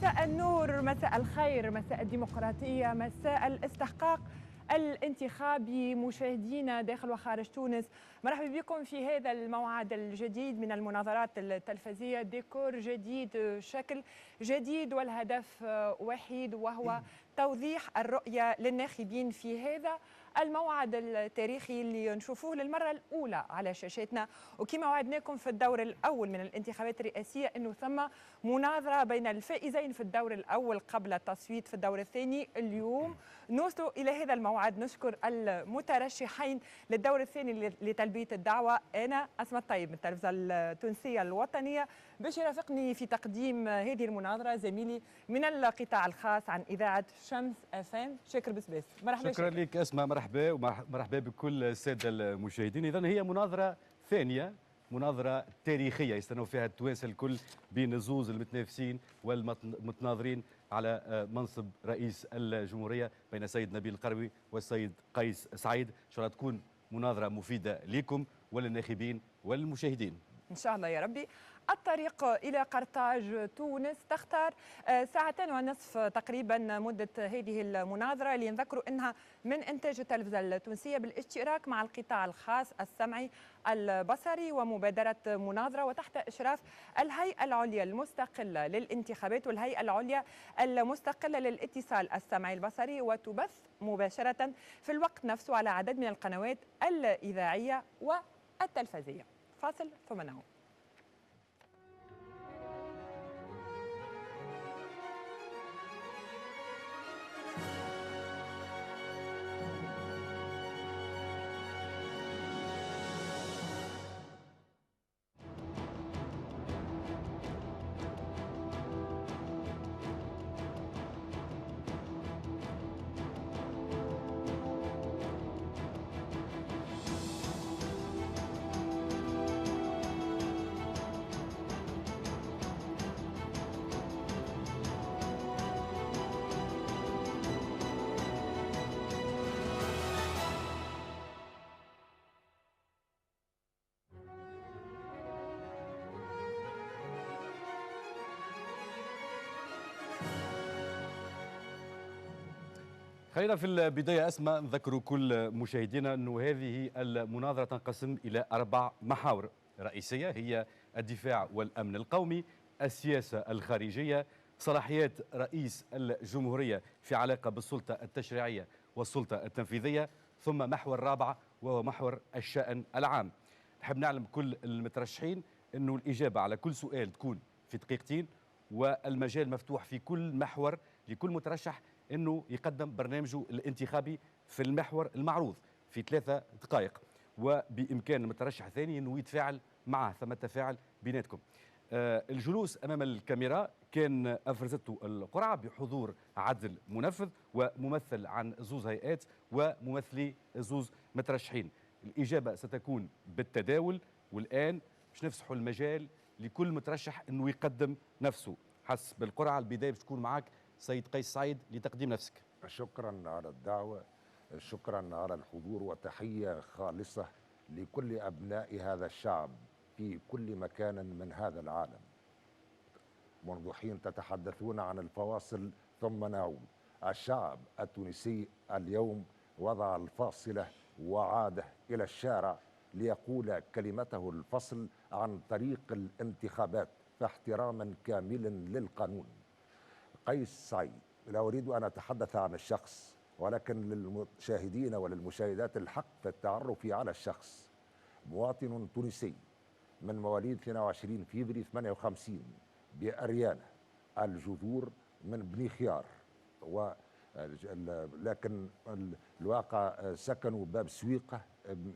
مساء النور، مساء الخير، مساء الديمقراطية، مساء الاستحقاق الانتخابي. مشاهدينا داخل وخارج تونس، مرحبا بكم في هذا الموعد الجديد من المناظرات التلفزية. ديكور جديد، شكل جديد، والهدف وحيد، وهو توضيح الرؤية للناخبين في هذا الموعد التاريخي اللي نشوفوه للمرة الأولى على شاشاتنا. وكما وعدناكم في الدور الأول من الانتخابات الرئاسية أنه ثم مناظرة بين الفائزين في الدور الأول قبل التصويت في الدور الثاني. اليوم نوصل إلى هذا الموعد. نشكر المترشحين للدور الثاني لتلبية الدعوة. أنا أسماء الطيب من التلفزة التونسية الوطنية، باش يرافقني في تقديم هذه المناظرة زميلي من القطاع الخاص عن إذاعة شمس FM شاكر بسباس. مرحبا. شكرا لك أسماء، مرحبا ومرحبا بكل السادة المشاهدين. إذن هي مناظرة ثانية، مناظرة تاريخية يستنوا فيها التوانسة الكل بين الزوز المتنافسين والمتناظرين على منصب رئيس الجمهورية بين السيد نبيل القروي والسيد قيس سعيد. إن شاء الله تكون مناظرة مفيدة لكم وللناخبين والمشاهدين إن شاء الله يا ربي. الطريق إلى قرطاج تونس تختار ساعتين ونصف تقريبا مدة هذه المناظرة، اللي نذكروا أنها من إنتاج التلفزة التونسية بالاشتراك مع القطاع الخاص السمعي البصري، ومبادرة مناظرة وتحت إشراف الهيئة العليا المستقلة للانتخابات والهيئة العليا المستقلة للاتصال السمعي البصري، وتبث مباشرة في الوقت نفسه على عدد من القنوات الإذاعية والتلفزية. فاصل ثم نعود. خلينا في البداية أسماء نذكر كل مشاهدينا أنه هذه المناظرة تنقسم إلى 4 محاور رئيسية، هي الدفاع والأمن القومي، السياسة الخارجية، صلاحيات رئيس الجمهورية في علاقة بالسلطة التشريعية والسلطة التنفيذية، ثم محور رابع وهو محور الشأن العام. نحب نعلم كل المترشحين أنه الإجابة على كل سؤال تكون في دقيقتين، والمجال مفتوح في كل محور لكل مترشح أنه يقدم برنامجه الانتخابي في المحور المعروض في 3 دقائق، وبإمكان المترشح الثاني أنه يتفاعل معه، ثم تفاعل بيناتكم. الجلوس أمام الكاميرا كان أفرزته القرعة بحضور عدل منفذ وممثل عن زوز هيئات وممثلي زوز مترشحين. الإجابة ستكون بالتداول، والآن باش نفسحوا المجال لكل مترشح أنه يقدم نفسه حسب القرعة. البداية باش تكون معك سيد قيس سعيد لتقديم نفسك. شكرا على الدعوة، شكرا على الحضور، وتحية خالصة لكل أبناء هذا الشعب في كل مكان من هذا العالم. منذ حين تتحدثون عن الفواصل ثم نعود. الشعب التونسي اليوم وضع الفاصلة وعاد إلى الشارع ليقول كلمته الفصل عن طريق الانتخابات فاحتراما كاملا للقانون. قيس سعيد، لا أريد أن أتحدث عن الشخص، ولكن للمشاهدين وللمشاهدات الحق في التعرف على الشخص. مواطن تونسي من مواليد 22 فبراير 58 بأريانة، الجذور من بني خيار، لكن الواقع سكنوا باب سويقة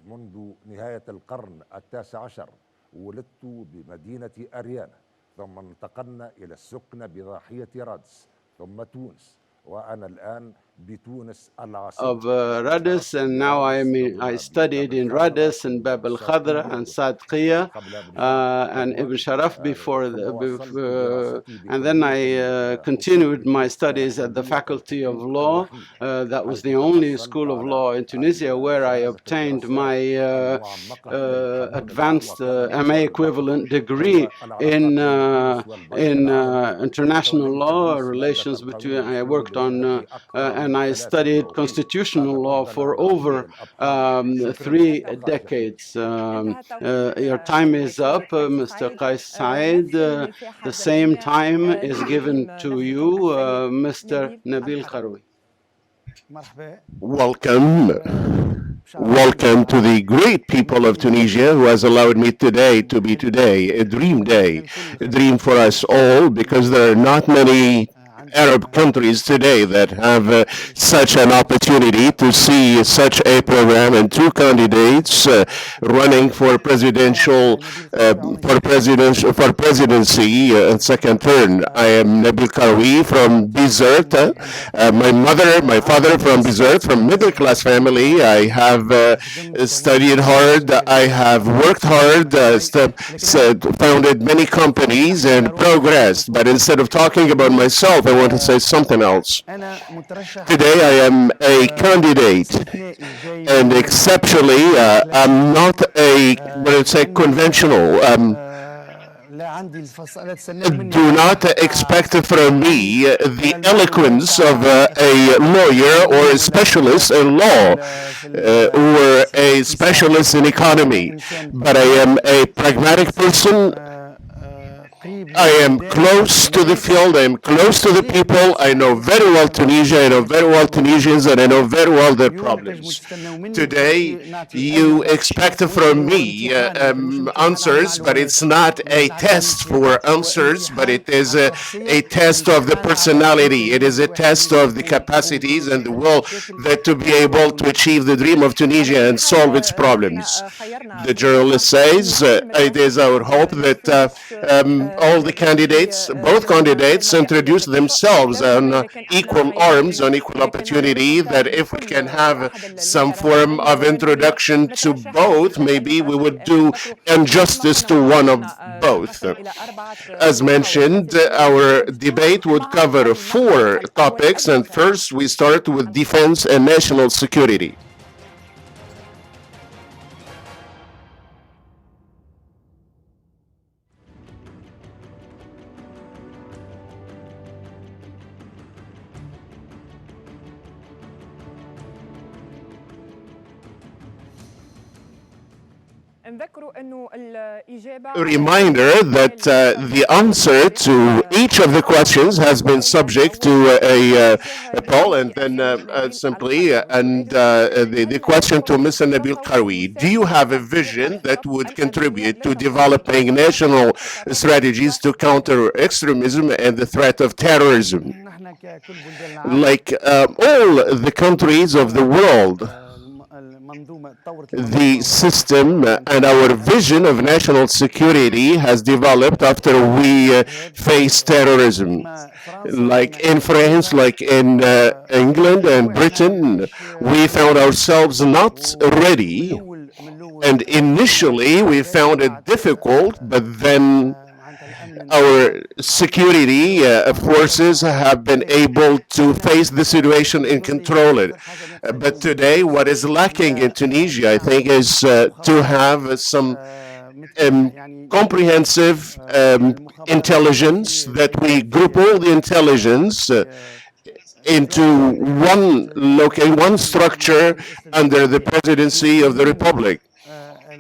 منذ نهاية القرن ال19. ولدت بمدينة أريانة، ثم انتقلنا إلى السكنة بضاحية رادس ثم تونس. وأنا الآن بتونس of العاصمة. Radis, and now I studied in Radis and Bab al Khadra and Sadqiya and Ibn Sharaf and then I continued my studies at the Faculty of Law. That was the only school of law in Tunisia where I obtained my advanced MA equivalent degree in international law, relations between. I worked on and I studied constitutional law for over 3 decades. Your time is up, Mr. Kais Saied. The same time is given to you, Mr. Nabil Karoui. Welcome to the great people of Tunisia who has allowed me today to be a dream day, a dream for us all, because there are not many Arab countries today that have such an opportunity to see such a program and 2 candidates running for presidential presidency and second term. I am Nabil Karoui from Bizerte. My father from Bizerte, from middle class family. I have studied hard. I have worked hard, founded many companies and progressed. But instead of talking about myself, I want to say something else. Today I am a candidate, and exceptionally I'm not a, conventional. Do not expect from me the eloquence of a lawyer or a specialist in law or a specialist in economy, but I am a pragmatic person. I am close to the field, I am close to the people, I know very well Tunisia, I know very well Tunisians, and I know very well their problems. Today, you expect from me answers, but it's not a test for answers, but it is a test of the personality, it is a test of the capacities and the will that to be able to achieve the dream of Tunisia and solve its problems. The journalist says, it is our hope that all the candidates, both candidates, introduce themselves on equal arms, on equal opportunity, that if we can have some form of introduction to both, maybe we would do injustice to one of both. As mentioned, our debate would cover 4 topics, and first we start with defense and national security. A reminder that the answer to each of the questions has been subject to a poll, and then the question to Mr. Nabil Karoui: do you have a vision that would contribute to developing national strategies to counter extremism and the threat of terrorism? Like all the countries of the world, the system and our vision of national security has developed after we faced terrorism. Like in France, like in England and Britain, we found ourselves not ready. And initially we found it difficult, but then our security forces have been able to face the situation and control it. But today, what is lacking in Tunisia, I think, is to have some comprehensive intelligence, that we group all the intelligence into one structure under the presidency of the Republic.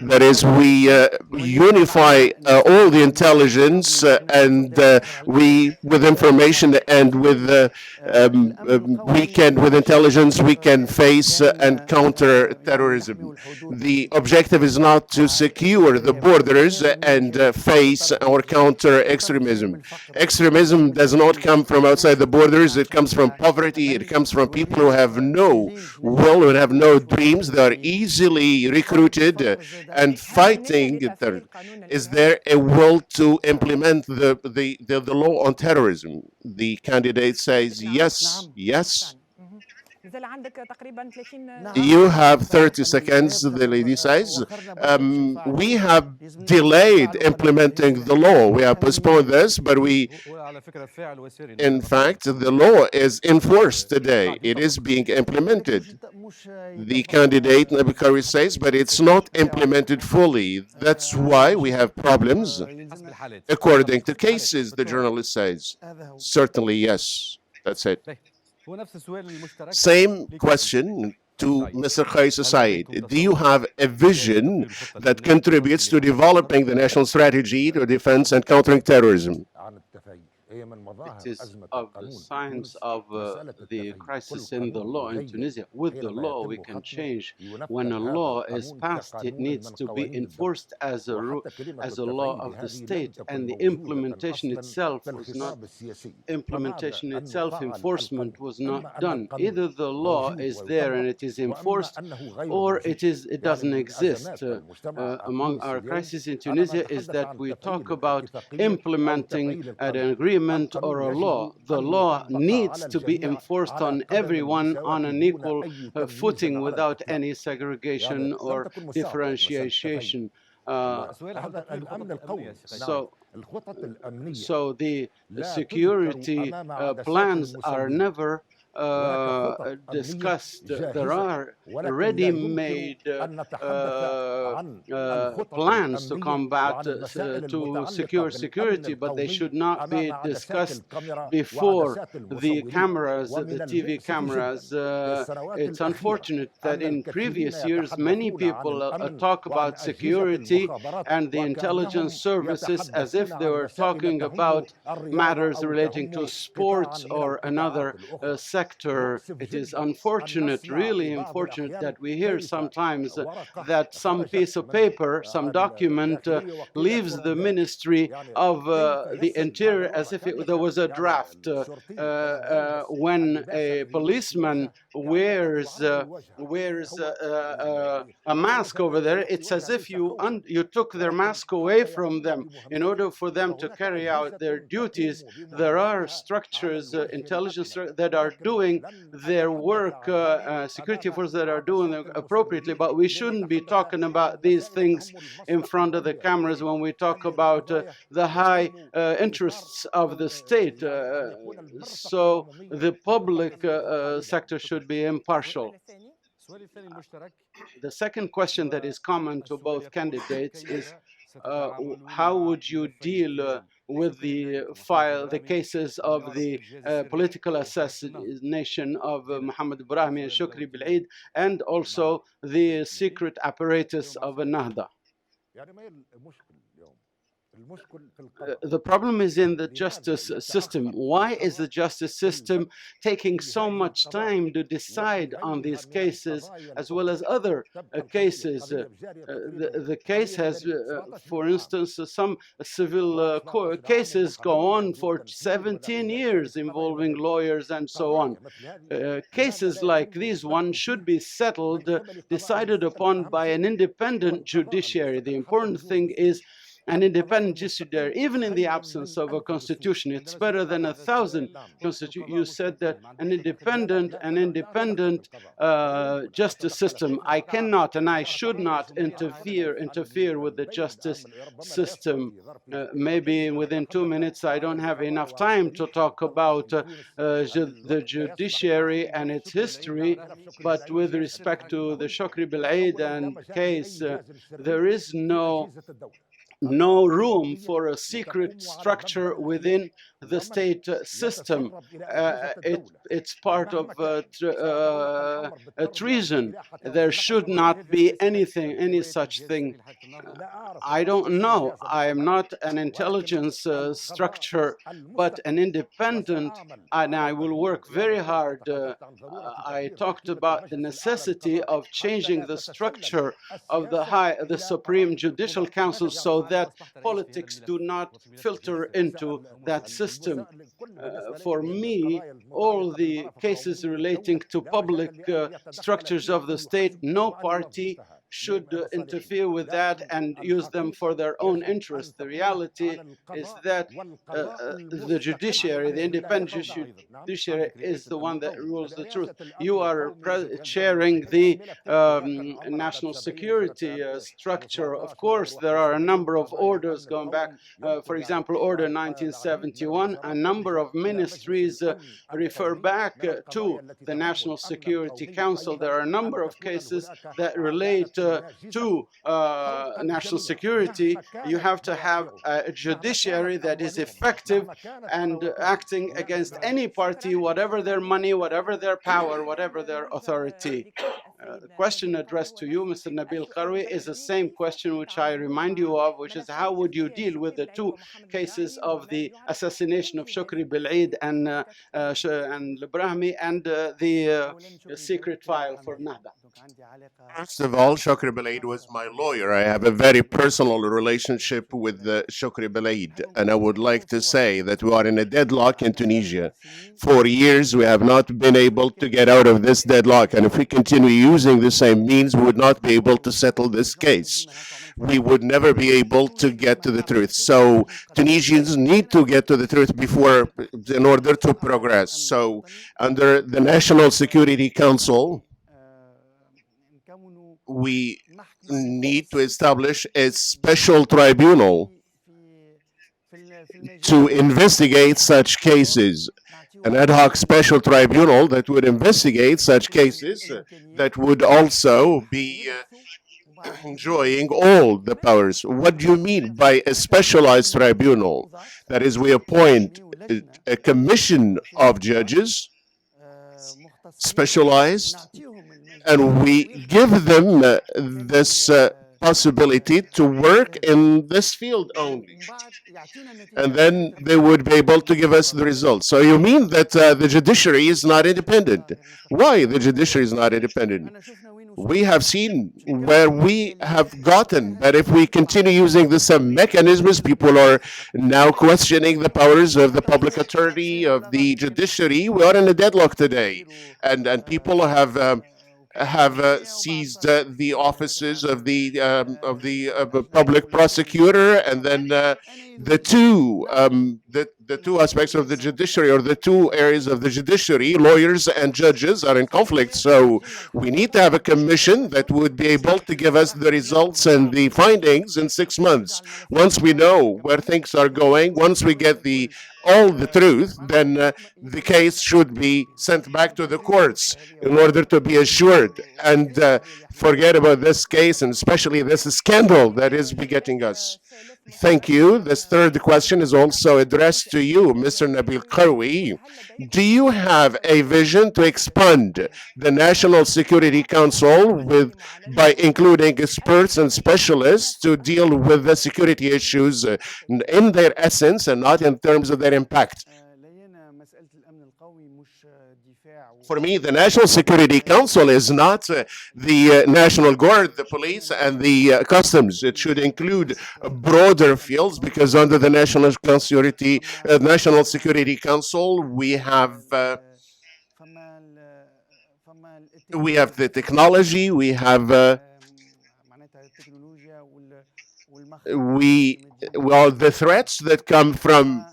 That is, we unify all the intelligence, and we, with information and with with intelligence, we can face and counter terrorism. The objective is not to secure the borders and face or counter extremism. Extremism does not come from outside the borders. It comes from poverty. It comes from people who have no will and have no dreams. They are easily recruited and fighting terrorism. Is there a will to implement the law on terrorism? The candidate says yes, yes. You have 30 seconds, the lady says. We have delayed implementing the law. We have postponed this, but in fact, the law is enforced today. It is being implemented. The candidate, Nabil Karoui, says, but it's not implemented fully. That's why we have problems. According to cases, the journalist says. Certainly, yes. That's it. Same question to Mr. Kais Saied. Do you have a vision that contributes to developing the national strategy to defense and countering terrorism? It is of the signs of the crisis in the law in Tunisia. With the law, we can change. When a law is passed, it needs to be enforced as a law of the state, and the implementation itself was not. Enforcement was not done. Either the law is there and it is enforced, or it doesn't exist. Among our crises in Tunisia is that we talk about implementing an agreement or a law. The law needs to be enforced on everyone on an equal footing without any segregation or differentiation. So the security plans are never discussed. There are ready-made plans to combat, to secure security, but they should not be discussed before the cameras, the TV cameras. It's unfortunate that in previous years, many people talk about security and the intelligence services as if they were talking about matters relating to sports or another sector. It is unfortunate, really unfortunate, that we hear sometimes that some piece of paper, some document leaves the Ministry of the Interior as if there was a draft. When a policeman wears a mask over there, it's as if you took their mask away from them. In order for them to carry out their duties, there are structures, intelligence that are doing their work, security forces that are doing it appropriately, but we shouldn't be talking about these things in front of the cameras when we talk about the high interests of the state. So the public sector should be impartial. The second question that is common to both candidates is how would you deal with the cases of the political assassination of Mohammed Ibrahim and Shukri Belabbes, and also the secret apparatus of Nahda? The problem is in the justice system. Why is the justice system taking so much time to decide on these cases as well as other cases? The case has, for instance, some civil cases go on for 17 years involving lawyers and so on. Cases like these one should be settled, decided upon by an independent judiciary. The important thing is an independent judiciary, even in the absence of a constitution. It's better than 1,000 constitutions. You said that an independent justice system. I cannot and I should not interfere with the justice system. Maybe within 2 minutes, I don't have enough time to talk about the judiciary and its history, but with respect to the Shukri Belabbes and case, there is no room for a secret structure within the state system. It's part of treason. There should not be any such thing. I don't know. I am not an intelligence structure, but an independent, and I will work very hard. I talked about the necessity of changing the structure of the Supreme Judicial Council so that politics do not filter into that system. For me, all the cases relating to public structures of the state, no party should interfere with that and use them for their own interest. The reality is that the judiciary, the independent judiciary, is the one that rules the truth. You are chairing the national security structure. Of course, there are a number of orders going back. For example, Order 1971, a number of ministries refer back to the National Security Council. There are a number of cases that relate to national security. You have to have a judiciary that is effective and acting against any party, whatever their money, whatever their power, whatever their authority. The question addressed to you, Mr. Nabil Karoui, is the same question which I remind you of, which is how would you deal with the two cases of the assassination of Shukri Belabbes and Ibrahimi and the secret file for Nahda? First of all, Shukri Belabbes was my lawyer. I have a very personal relationship with Shukri Belabbes, and I would like to say that we are in a deadlock in Tunisia. For years, we have not been able to get out of this deadlock, and if we continue using the same means, we would not be able to settle this case. We would never be able to get to the truth. So Tunisians need to get to the truth in order to progress. So under the National Security Council, we need to establish a special tribunal to investigate such cases, an ad hoc special tribunal that would investigate such cases that would also be enjoying all the powers. What do you mean by a specialized tribunal? That is, we appoint a commission of judges, specialized, and we give them this possibility to work in this field only. And then they would be able to give us the results. So you mean that the judiciary is not independent? Why the judiciary is not independent? We have seen where we have gotten, but if we continue using the same mechanisms, people are now questioning the powers of the public attorney, of the judiciary. We are in a deadlock today, and people have seized the offices of the public prosecutor, and then the two aspects of the judiciary, or the two areas of the judiciary, lawyers and judges, are in conflict. So we need to have a commission that would be able to give us the results and the findings in 6 months. Once we know where things are going, once we get all the truth, then the case should be sent back to the courts in order to be assured, and forget about this case, and especially this scandal that is begetting us. Thank you. This third question is also addressed to you, Mr. Nabil Karoui. Do you have a vision to expand the National Security Council by including experts and specialists to deal with the security issues in their essence and not in terms of their impact? For me, the National Security Council is not the National Guard, the police, and the customs. It should include broader fields, because under the National Security Council, we have the technology, we have the threats that come from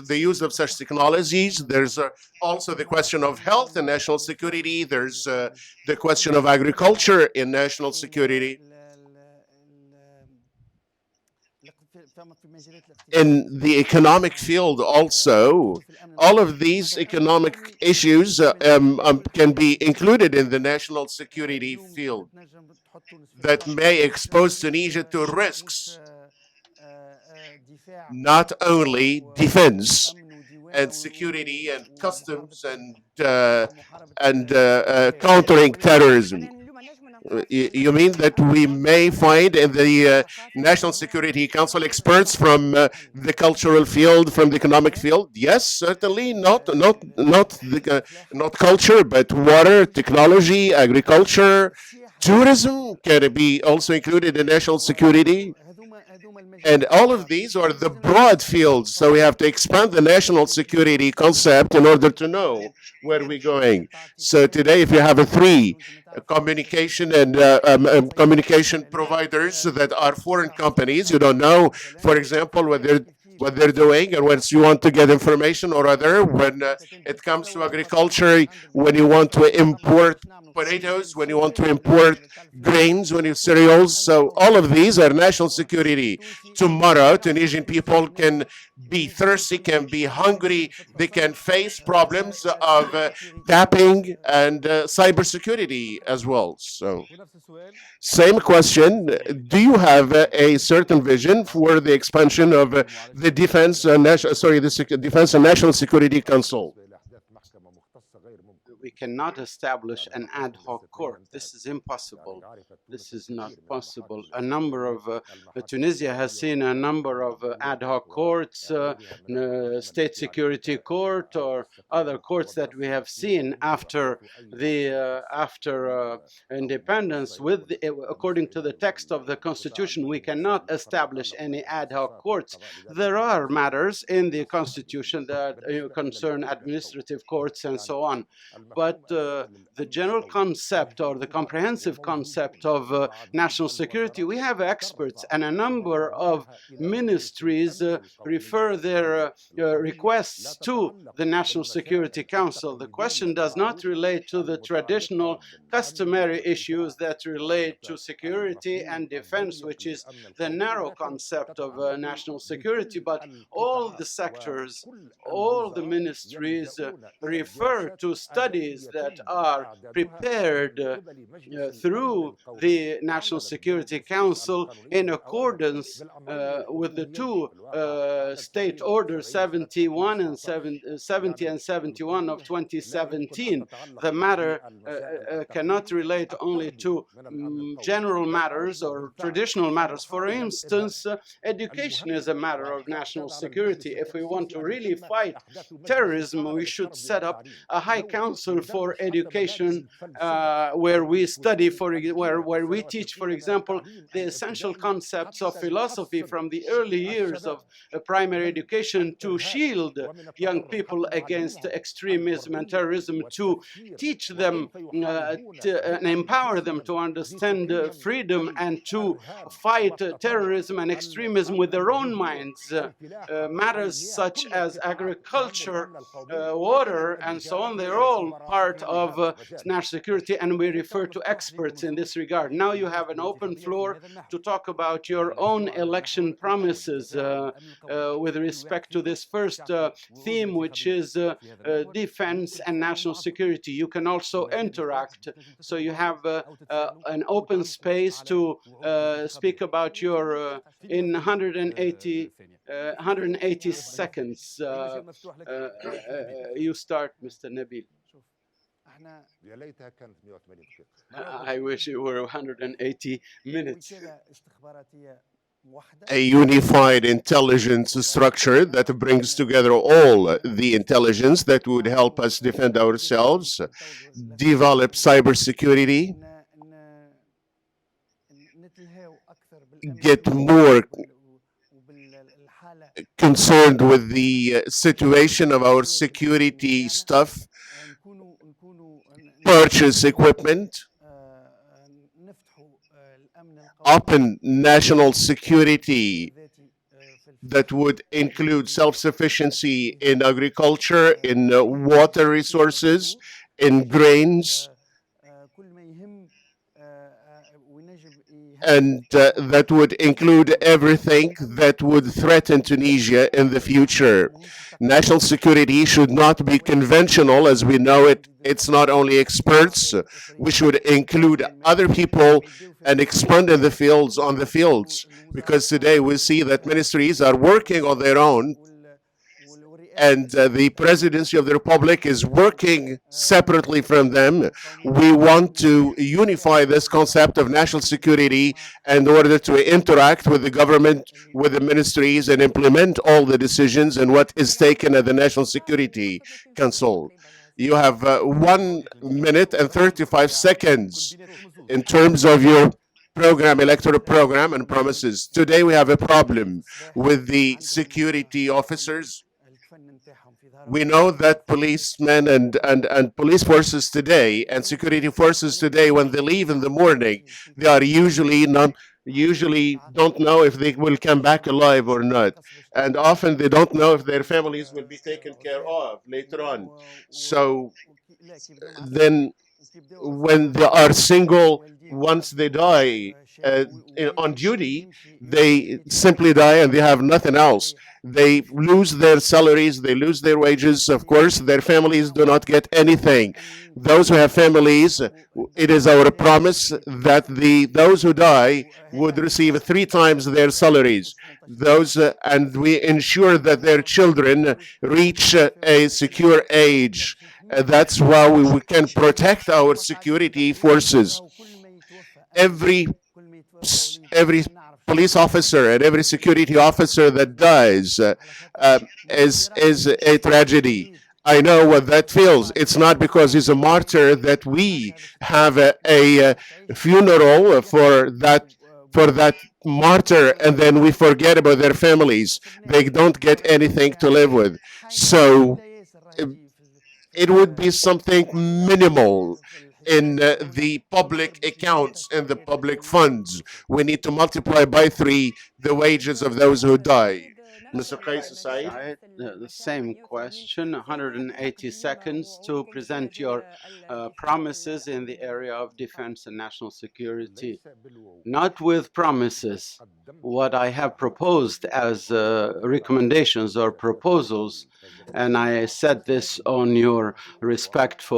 the use of such technologies. There's also the question of health and national security. There's the question of agriculture in national security. In the economic field also, all of these economic issues can be included in the national security field that may expose Tunisia to risks, not only defense and security and customs and countering terrorism. You mean that we may find in the National Security Council experts from the cultural field, from the economic field? Yes, certainly. Not culture, but water, technology, agriculture, tourism can be also included in national security. And all of these are the broad fields. So we have to expand the national security concept in order to know where we're going. So today, if you have three communication and communication providers that are foreign companies, you don't know, for example, what they're doing, and once you want to get information or other, when it comes to agriculture, when you want to import potatoes, when you want to import grains, when you cereals. So all of these are national security. Tomorrow, Tunisian people can be thirsty, can be hungry, they can face problems of tapping and cybersecurity as well. So same question, do you have a certain vision for the expansion of the Defense and National Security Council? We cannot establish an ad hoc court. This is impossible. This is not possible. A number of Tunisia has seen a number of ad hoc courts, state security court, or other courts that we have seen after the independence. According to the text of the constitution, we cannot establish any ad hoc courts. There are matters in the constitution that concern administrative courts and so on. But the general concept or the comprehensive concept of national security, we have experts, and a number of ministries refer their requests to the National Security Council. The question does not relate to the traditional customary issues that relate to security and defense, which is the narrow concept of national security, but all the sectors, all the ministries refer to studies that are prepared through the National Security Council in accordance with the two state orders 71 and 70 and 71 of 2017. The matter cannot relate only to general matters or traditional matters. For instance, education is a matter of national security. If we want to really fight terrorism, we should set up a high council for education where we study, where we teach, for example, the essential concepts of philosophy from the early years of primary education to shield young people against extremism and terrorism, to teach them and empower them to understand freedom and to fight terrorism and extremism with their own minds. Matters such as agriculture, water, and so on, they're all part of national security, and we refer to experts in this regard. Now you have an open floor to talk about your own election promises with respect to this first theme, which is defense and national security. You can also interact, so you have an open space to speak about your in 180 seconds. You start, Mr. Nabil. I wish it were 180 minutes. A unified intelligence structure that brings together all the intelligence that would help us defend ourselves, develop cybersecurity, get more concerned with the situation of our security stuff, purchase equipment, open national security that would include self-sufficiency in agriculture, in water resources, in grains, and that would include everything that would threaten Tunisia in the future. National security should not be conventional as we know it. It's not only experts. We should include other people and expand in the fields, because today we see that ministries are working on their own, and the presidency of the republic is working separately from them. We want to unify this concept of national security in order to interact with the government, with the ministries, and implement all the decisions and what is taken at the National Security Council. You have 1 minute and 35 seconds in terms of your program, electoral program and promises. Today we have a problem with the security officers. We know that policemen and police forces today and security forces today, when they leave in the morning, they are usually don't know if they will come back alive or not. And often they don't know if their families will be taken care of later on. So then when they are single, once they die on duty, they simply die and they have nothing else. They lose their salaries, they lose their wages. Of course, their families do not get anything. Those who have families, it is our promise that those who die would receive 3 times their salaries. And we ensure that their children reach a secure age. That's why we can protect our security forces. Every police officer and every security officer that dies is a tragedy. I know what that feels. It's not because he's a martyr that we have a funeral for that martyr and then we forget about their families. They don't get anything to live with. So it would be something minimal in the public accounts and the public funds. We need to multiply by 3 the wages of those who die. Mr. Kais Saied? The same question, 180 seconds to present your promises in the area of defense and national security. Not with promises. What I have proposed as recommendations or proposals, and I said this on your respected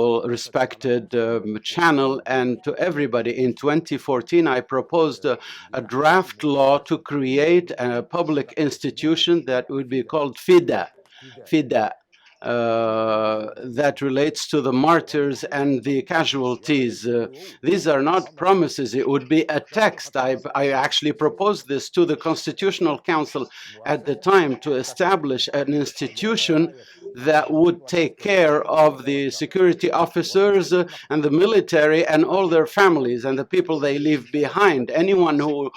channel and to everybody. In 2014, I proposed a draft law to create a public institution that would be called FIDA, that relates to the martyrs and the casualties. These are not promises. It would be a text. I actually proposed this to the Constitutional Council at the time to establish an institution that would take care of the security officers and the military and all their families and the people they leave behind. Anyone who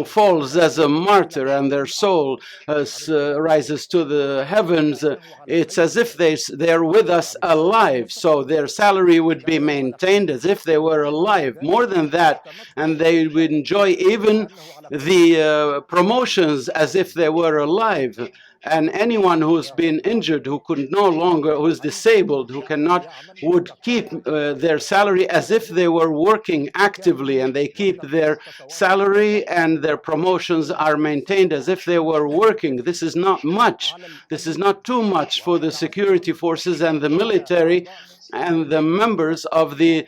falls as a martyr and their soul rises to the heavens, it's as if they're with us alive. So their salary would be maintained as if they were alive. More than that, and they would enjoy even the promotions as if they were alive. And anyone who's been injured, who is disabled, would keep their salary as if they were working actively, and they keep their salary and their promotions are maintained as if they were working. This is not much. This is not too much for the security forces and the military and the members of the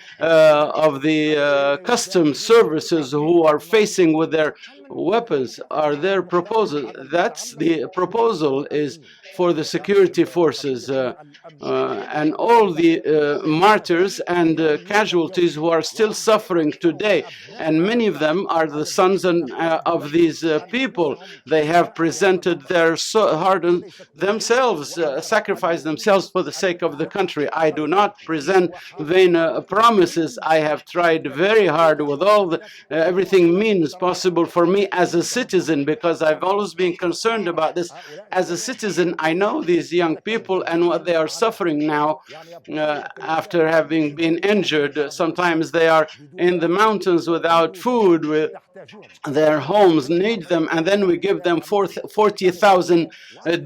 customs services who are facing with their weapons. Are their proposals? That's the proposal is for the security forces and all the martyrs and casualties who are still suffering today. And many of them are the sons of these people. They have presented their heart themselves, sacrificed themselves for the sake of the country. I do not present vain promises. I have tried very hard with all everything means possible for me as a citizen, because I've always been concerned about this. As a citizen, I know these young people and what they are suffering now after having been injured. Sometimes they are in the mountains without food, with their homes need them, and then we give them 40,000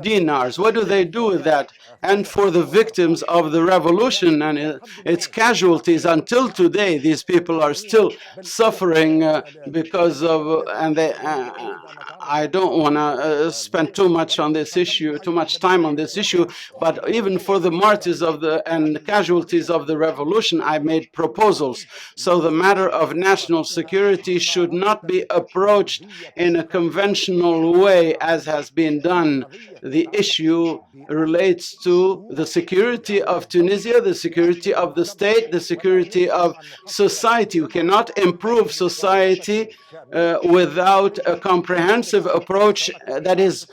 dinars. What do they do with that? And for the victims of the revolution and its casualties, until today, these people are still suffering because of, and they, I don't want to spend too much on this issue, too much time on this issue, but even for the martyrs and casualties of the revolution, I made proposals. So the matter of national security should not be approached in a conventional way as has been done. The issue relates to the security of Tunisia, the security of the state, the security of society. We cannot improve society without a comprehensive approach that is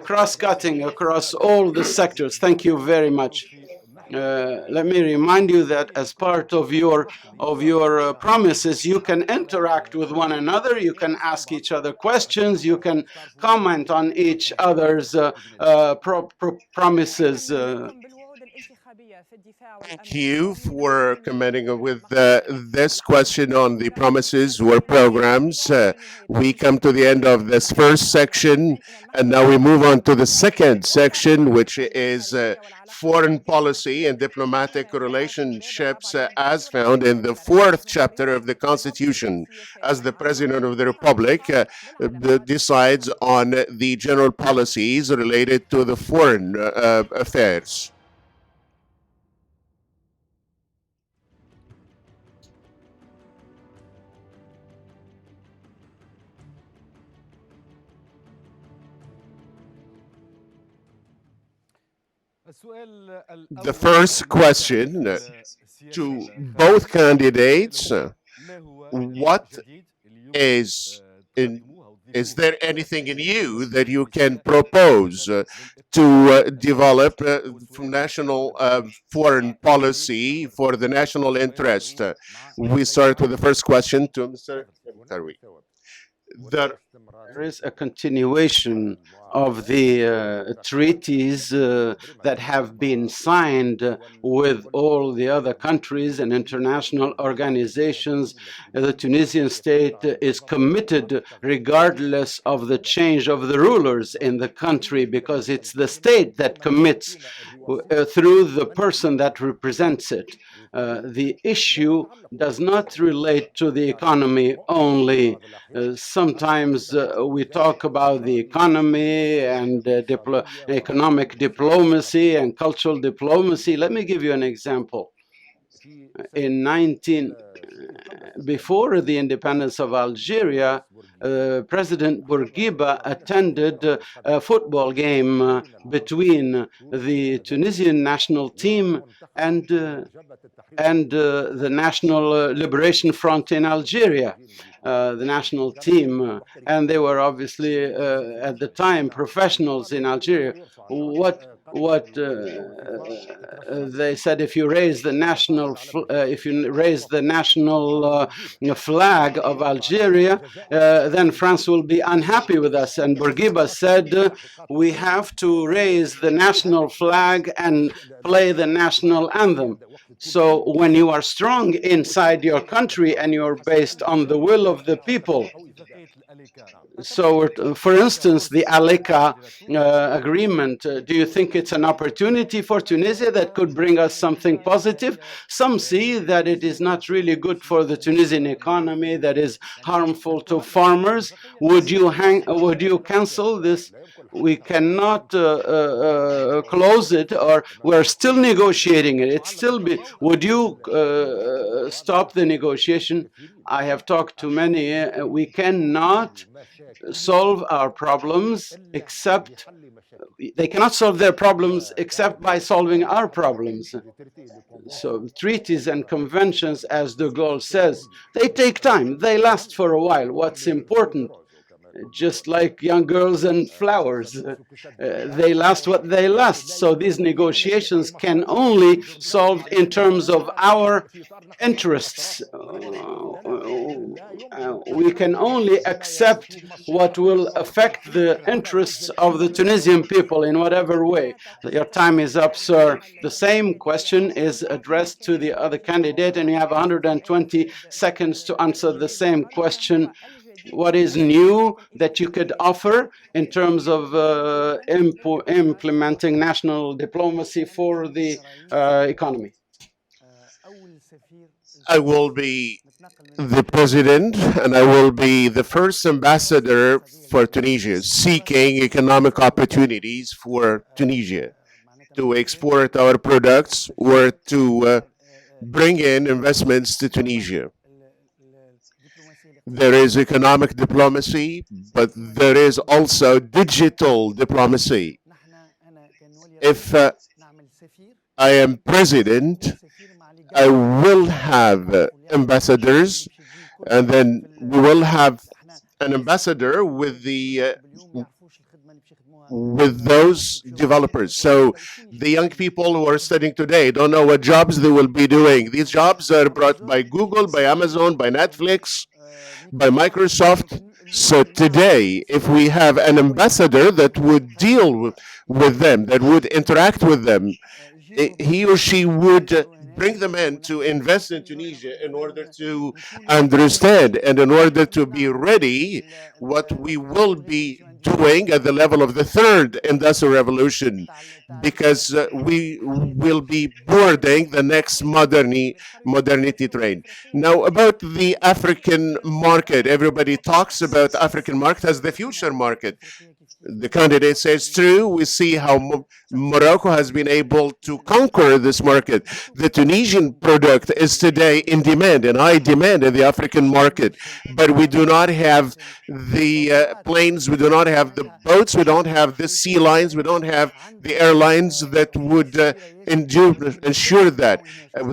cross-cutting across all the sectors. Thank you very much. let me remind you that as part of your promises, you can interact with one another, you can ask each other questions, you can comment on each other's promises. Thank you for commenting with this question on the promises or programs. We come to the end of this first section, and now we move on to the second section, which is foreign policy and diplomatic relationships as found in the fourth chapter of the Constitution, as the President of the Republic decides on the general policies related to the foreign affairs. The first question to both candidates, is there anything new that you can propose to develop from national foreign policy for the national interest? We start with the first question to Mr. Karoui. There is a continuation of the treaties that have been signed with all the other countries and international organizations. The Tunisian state is committed regardless of the change of the rulers in the country, because it's the state that commits through the person that represents it. The issue does not relate to the economy only. Sometimes we talk about the economy and economic diplomacy and cultural diplomacy. Let me give you an example. Before the independence of Algeria, President Bourguiba attended a football game between the Tunisian national team and the National Liberation Front in Algeria. The national team, and they were obviously at the time professionals in Algeria. What they said: if you raise the national flag of Algeria, then France will be unhappy with us. And Bourguiba said, we have to raise the national flag and play the national anthem. So when you are strong inside your country and you're based on the will of the people, so for instance, the Aleka agreement, do you think it's an opportunity for Tunisia that could bring us something positive? Some see that it is not really good for the Tunisian economy, that is harmful to farmers. Would you cancel this? We cannot close it, or we're still negotiating it. It's still would you stop the negotiation? I have talked to many. We cannot solve our problems except they cannot solve their problems except by solving our problems. So treaties and conventions, as de Gaulle says, they take time. They last for a while. What's important, just like young girls and flowers, they last what they last. So these negotiations can only solve in terms of our interests. We can only accept what will affect the interests of the Tunisian people in whatever way. Your time is up, sir. The same question is addressed to the other candidate, and you have 120 seconds to answer the same question. What is new that you could offer in terms of implementing national diplomacy for the economy? I will be the president, and I will be the first ambassador for Tunisia, seeking economic opportunities for Tunisia to export our products or to bring in investments to Tunisia. There is economic diplomacy, but there is also digital diplomacy. If I am president, I will have ambassadors, and then we will have an ambassador with the with those developers. So the young people who are studying today don't know what jobs they will be doing. These jobs are brought by Google, by Amazon, by Netflix, by Microsoft. So today, if we have an ambassador that would deal with them, that would interact with them, he or she would bring them in to invest in Tunisia in order to understand and in order to be ready what we will be doing at the level of the third industrial revolution, because we will be boarding the next modernity train. Now, about the African market, everybody talks about African market as the future market. The candidate says true. We see how Morocco has been able to conquer this market. The Tunisian product is today in demand, in high demand in the African market, but we do not have the planes, we do not have the boats, we don't have the sea lines, we don't have the airlines that would ensure that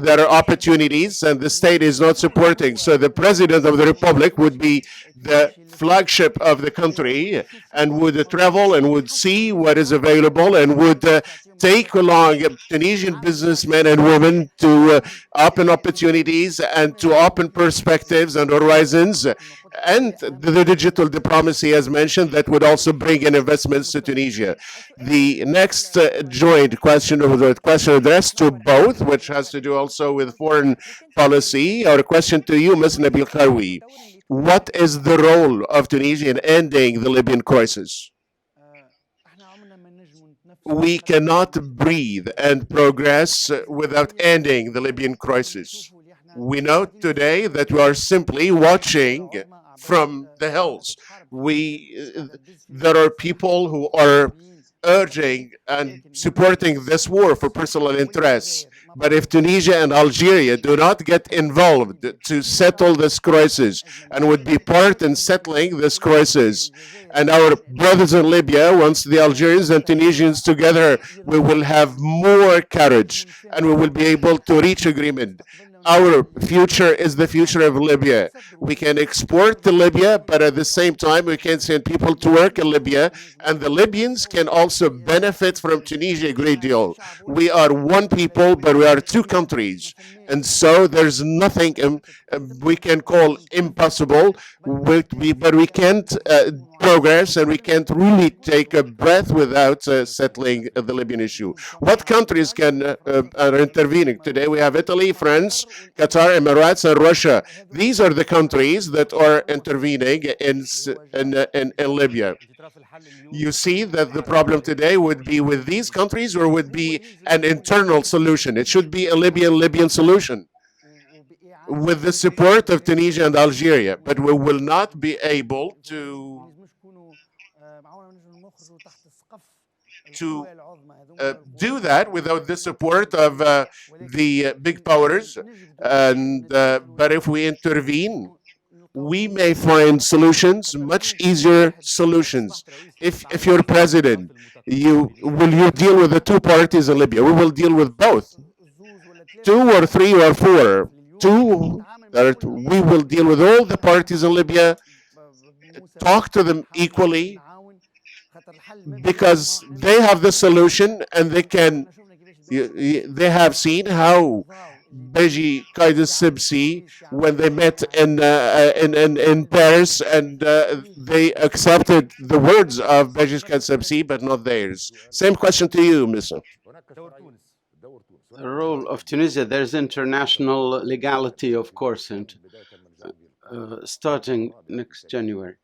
there are opportunities, and the state is not supporting. So the president of the republic would be the flagship of the country and would travel and would see what is available and would take along Tunisian businessmen and women to open opportunities and to open perspectives and horizons. And the digital diplomacy, as mentioned, that would also bring in investments to Tunisia. The next joint question, or the question addressed to both, which has to do also with foreign policy, or a question to you, Ms. Nabil Karoui. What is the role of Tunisia in ending the Libyan crisis? We cannot breathe and progress without ending the Libyan crisis. We know today that we are simply watching from the hills. There are people who are urging and supporting this war for personal interests. But if Tunisia and Algeria do not get involved to settle this crisis and would be part in settling this crisis, and our brothers in Libya, once the Algerians and Tunisians together, we will have more courage and we will be able to reach agreement. Our future is the future of Libya. We can export to Libya, but at the same time, we can send people to work in Libya, and the Libyans can also benefit from Tunisia a great deal. We are one people, but we are two countries. And so there's nothing we can call impossible, but we can't progress and we can't really take a breath without settling the Libyan issue. What countries are intervening? Today we have Italy, France, Qatar, Emirates, and Russia. These are the countries that are intervening in Libya. You see that the problem today would be with these countries or would be an internal solution. It should be a Libyan solution with the support of Tunisia and Algeria, but we will not be able to do that without the support of the big powers. But if we intervene, we may find solutions, much easier solutions. If you're president, will you deal with the two parties in Libya? We will deal with both. 2 or 3 or 4. We will deal with all the parties in Libya, talk to them equally, because they have the solution and they have seen how Beji Kais Saied, when they met in Paris, and they accepted the words of Beji Kais Saied, but not theirs. Same question to you, Mr. The role of Tunisia, there's international legality, of course, and starting next January.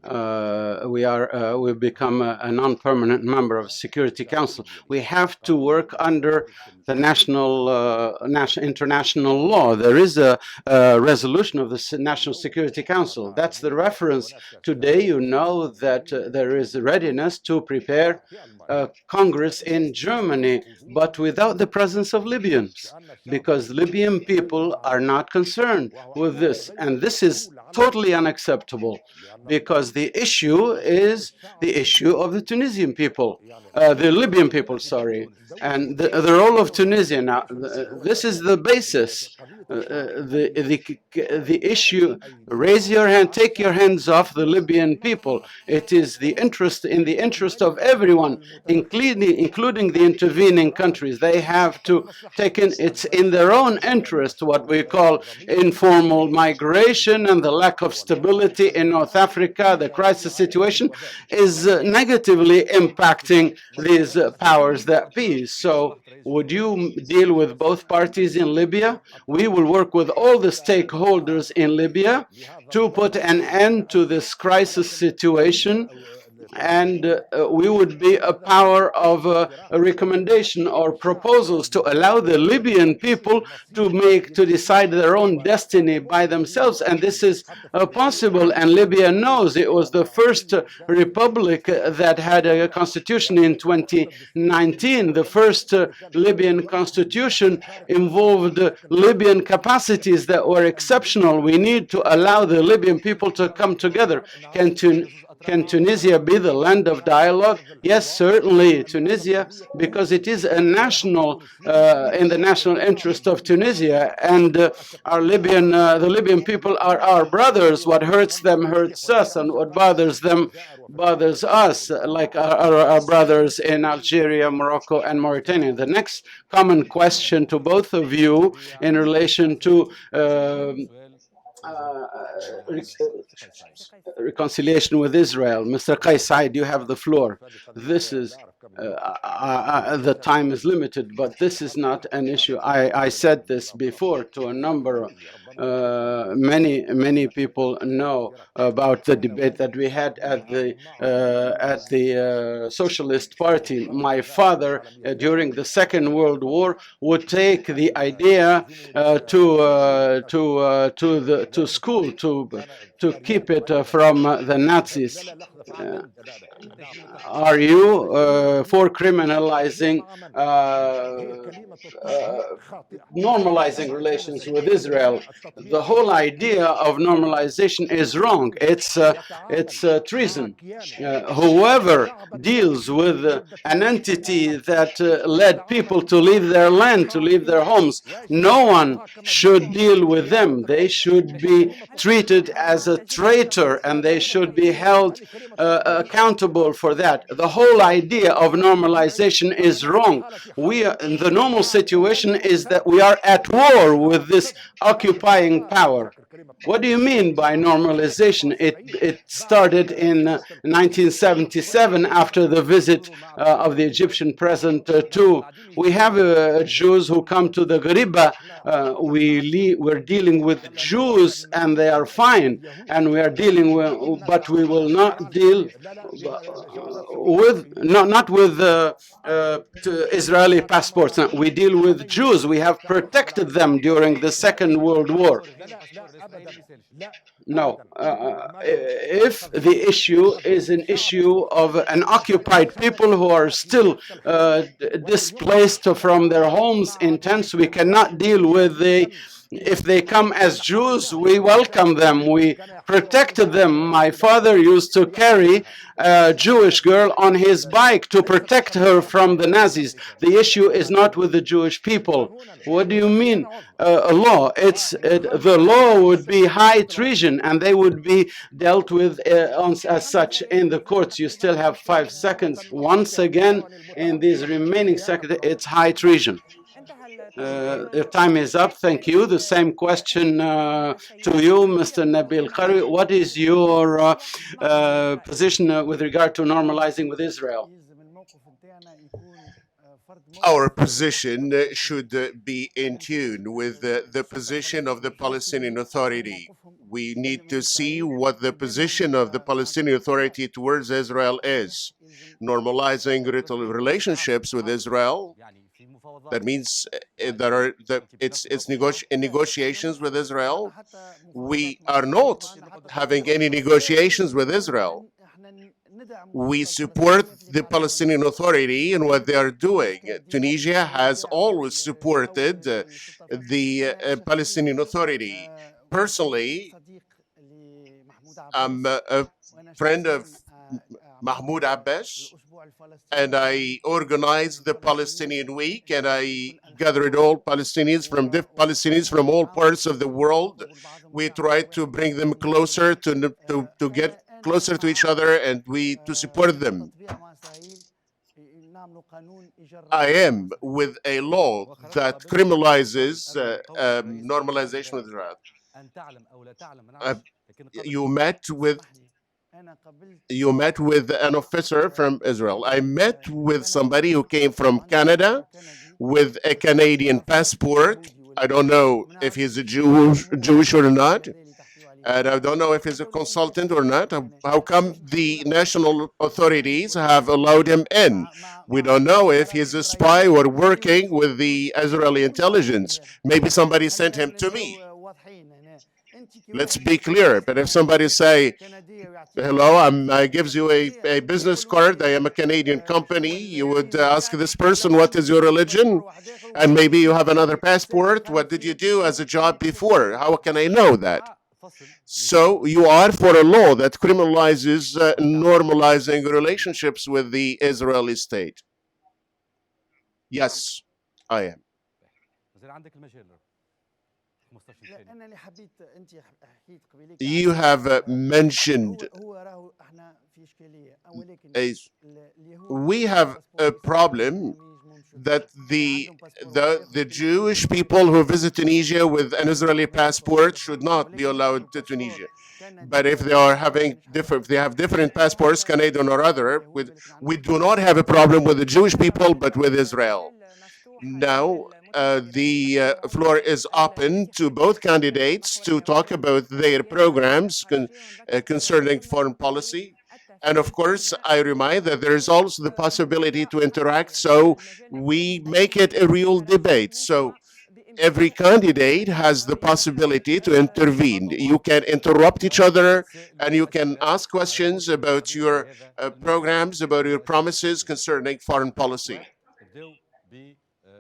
We've become a non-permanent member of Security Council. We have to work under the international law. There is a resolution of the National Security Council. That's the reference. Today, you know that there is a readiness to prepare Congress in Germany, but without the presence of Libyans, because Libyan people are not concerned with this. And this is totally unacceptable, because the issue is the issue of the Tunisian people. the Libyan people, sorry, and the role of Tunisia. Now, this is the basis. The issue, raise your hand, take your hands off the Libyan people. It is in the interest of everyone, including the intervening countries. They have to take it's in their own interest, what we call informal migration and the lack of stability in North Africa. The crisis situation is negatively impacting these powers that be. So would you deal with both parties in Libya? We will work with all the stakeholders in Libya to put an end to this crisis situation, and we would be a power of a recommendation or proposals to allow the Libyan people to decide their own destiny by themselves. And this is possible, and Libya knows it was the first republic that had a constitution in 2019. The first Libyan constitution involved Libyan capacities that were exceptional. We need to allow the Libyan people to come together. Can Tunisia be the land of dialogue? Yes, certainly Tunisia, because it is a national, in the national interest of Tunisia, and the Libyan people are our brothers. What hurts them hurts us, and what bothers them bothers us, like our brothers in Algeria, Morocco, and Mauritania. The next common question to both of you in relation to reconciliation with Israel. Mr. Kais Saied, you have the floor. This is, the time is limited, but this is not an issue. I said this before to a number of many people know about the debate that we had at the Socialist Party. My father, during the Second World War, would take the idea to school to keep it from the Nazis. Are you for criminalizing, normalizing relations with Israel? The whole idea of normalization is wrong. It's treason. Whoever deals with an entity that led people to leave their land, to leave their homes, no one should deal with them. They should be treated as a traitor, and they should be held accountable for that. The whole idea of normalization is wrong. The normal situation is that we are at war with this occupying power. What do you mean by normalization? It started in 1977 after the visit of the Egyptian president we have Jews who come to the Ghariba. We're dealing with Jews and they are fine, and we are dealing with, but we will not deal with, not with Israeli passports. No, we deal with Jews. We have protected them during the Second World War. No, if the issue is an issue of an occupied people who are still displaced from their homes in tents, we cannot deal with if they come as Jews, we welcome them, we protected them. My father used to carry a Jewish girl on his bike to protect her from the Nazis. The issue is not with the Jewish people. What do you mean a law? The law would be high treason, and they would be dealt with as such in the courts. You still have 5 seconds. Once again, in these remaining seconds, it's high treason. Your time is up. Thank you. The same question to you, Mr. Nabil Karoui. What is your position with regard to normalizing with Israel? Our position should be in tune with the position of the Palestinian Authority. We need to see what the position of the Palestinian Authority towards Israel is. Normalizing relationships with Israel, that means it's negotiations with Israel. We are not having any negotiations with Israel. We support the Palestinian Authority and what they are doing. Tunisia has always supported the Palestinian Authority. Personally, I'm a friend of Mahmoud Abbas, and I organized the Palestinian Week, and I gathered all Palestinians from all parts of the world. We tried to bring them closer to get closer to each other, and to support them. I am with a law that criminalizes normalization with Israel. You met with an officer from Israel. I met with somebody who came from Canada with a Canadian passport. I don't know if he's a Jewish or not, and I don't know if he's a consultant or not. How come the national authorities have allowed him in? We don't know if he's a spy or working with the Israeli intelligence. Maybe somebody sent him to me. Let's be clear. But if somebody say, hello, I gives you a business card, I am a Canadian company, you would ask this person, what is your religion? And maybe you have another passport. What did you do as a job before? How can I know that? So you are for a law that criminalizes normalizing relationships with the Israeli state. Yes, I am. You have mentioned we have a problem that the Jewish people who visit Tunisia with an Israeli passport should not be allowed to Tunisia. But if they have different passports, Canadian or other, we do not have a problem with the Jewish people, but with Israel. Now, the floor is open to both candidates to talk about their programs concerning foreign policy. And of course, I remind that there is also the possibility to interact, so we make it a real debate. So every candidate has the possibility to intervene. You can interrupt each other, and you can ask questions about your programs, about your promises concerning foreign policy.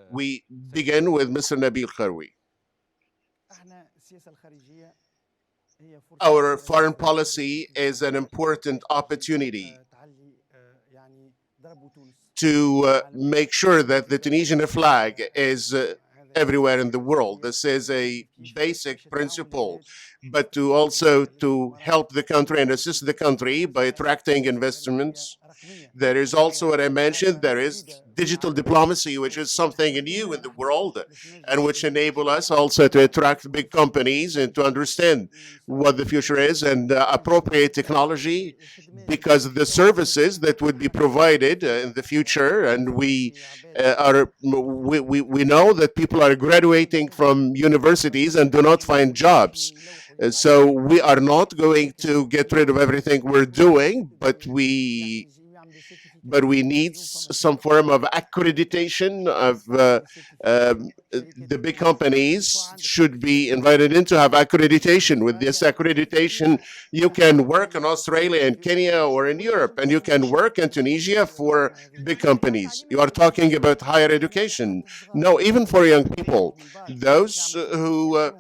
We begin with Mr. Nabil Karoui. Our foreign policy is an important opportunity to make sure that the Tunisian flag is everywhere in the world. This is a basic principle, but to help the country and assist the country by attracting investments. There is also what I mentioned, there is digital diplomacy, which is something new in the world and which enable us also to attract big companies and to understand what the future is and appropriate technology, because the services that would be provided in the future, and we know that people are graduating from universities and do not find jobs. So we are not going to get rid of everything we're doing, but we need some form of accreditation of the big companies should be invited in to have accreditation. With this accreditation, you can work in Australia and Kenya or in Europe, and you can work in Tunisia for big companies. You are talking about higher education. No, even for young people, those who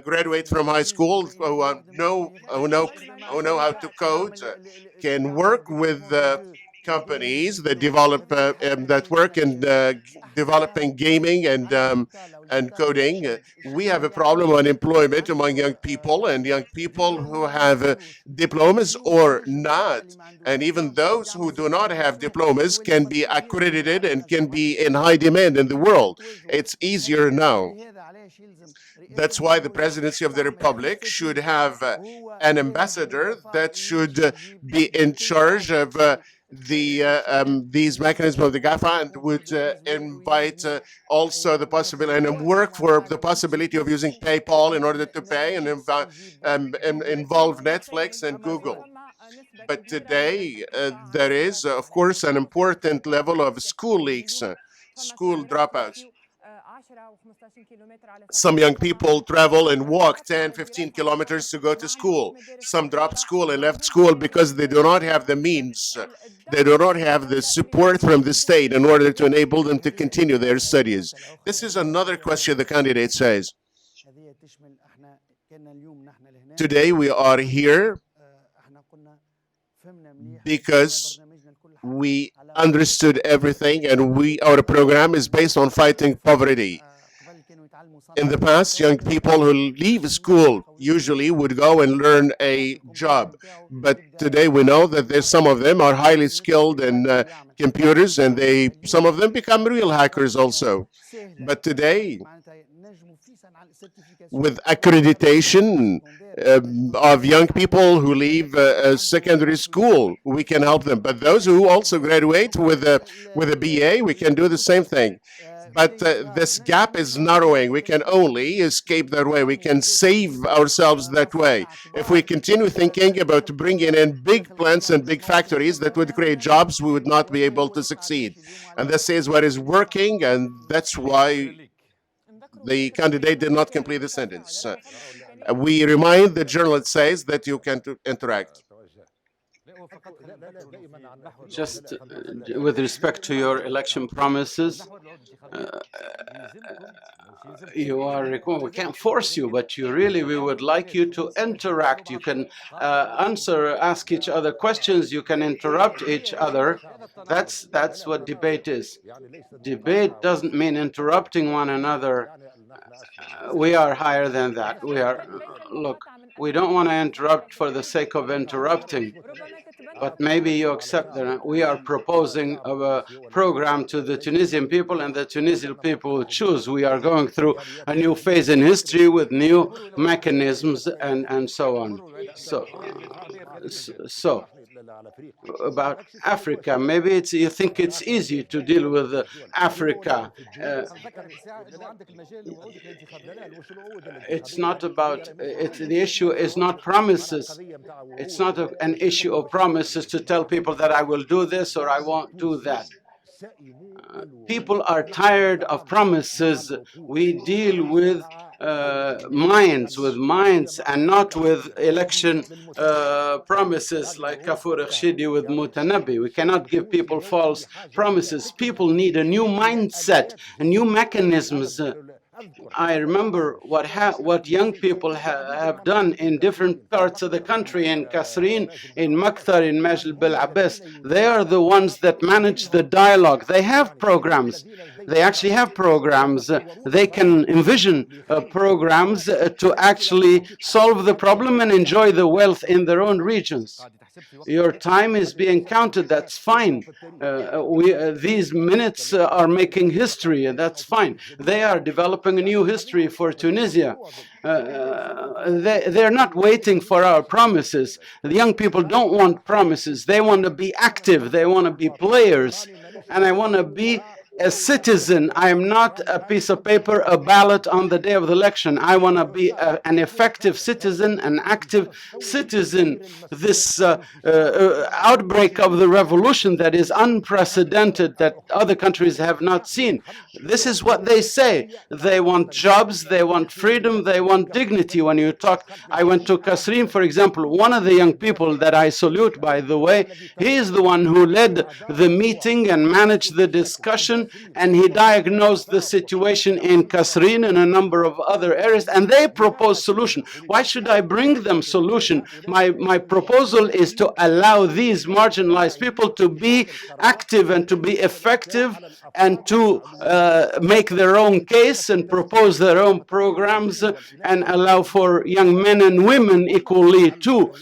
graduate from high school, who know how to code, can work with companies that develop that work in developing gaming and coding. We have a problem on employment among young people, and young people who have diplomas or not, and even those who do not have diplomas can be accredited and can be in high demand in the world. It's easier now. That's why the presidency of the Republic should have an ambassador that should be in charge of these mechanisms of the GAFA, and would invite also the possibility and work for the possibility of using PayPal in order to pay and involve Netflix and Google. But today there is, of course, an important level of school leaks, school dropouts. Some young people travel and walk 10, 15 kilometers to go to school. Some dropped school and left school because they do not have the means. They do not have the support from the state in order to enable them to continue their studies. This is another question the candidate says. Today we are here because we understood everything, and our program is based on fighting poverty. In the past, young people who leave school usually would go and learn a job. But today we know that some of them are highly skilled in computers, and some of them become real hackers also. But today, with accreditation of young people who leave secondary school, we can help them. But those who also graduate with a BA, we can do the same thing. But this gap is narrowing. We can only escape that way. We can save ourselves that way. If we continue thinking about bringing in big plants and big factories that would create jobs, we would not be able to succeed. And this is what is working, and that's why the candidate did not complete the sentence. We remind the journalist says that you can interact. Just with respect to your election promises, we can't force you, but we would like you to interact. You can ask each other questions, you can interrupt each other. That's what debate is. Debate doesn't mean interrupting one another. We are higher than that. Look, we don't want to interrupt for the sake of interrupting. But maybe you accept that we are proposing a program to the Tunisian people, and the Tunisian people will choose. We are going through a new phase in history with new mechanisms and so on. So about Africa, maybe you think it's easy to deal with Africa. It's not about, the issue is not promises. It's not an issue of promises to tell people that I will do this or I won't do that. People are tired of promises. We deal with minds and not with election promises like Kafur Khshidi with Mutanabi. We cannot give people false promises. People need a new mindset, new mechanisms. I remember what young people have done in different parts of the country, in Kasserine, in Munathara, in Belabbes. They are the ones that manage the dialogue. They have programs. They actually have programs. They can envision programs to actually solve the problem and enjoy the wealth in their own regions. Your time is being counted, that's fine. These minutes are making history, and that's fine. They are developing a new history for Tunisia. They're not waiting for our promises. The young people don't want promises. They want to be active. They want to be players. And I want to be a citizen. I am not a piece of paper, a ballot on the day of the election. I want to be an effective citizen, an active citizen. This outbreak of the revolution that is unprecedented, that other countries have not seen. This is what they say. They want jobs, they want freedom, they want dignity. When you talk, I went to Kasserine, for example, one of the young people that I salute, by the way, he is the one who led the meeting and managed the discussion, and he diagnosed the situation in Kasserine and a number of other areas, and they proposed solution. Why should I bring them solution? My proposal is to allow these marginalized people to be active and to be effective and to make their own case and propose their own programs and allow for young men and women equally to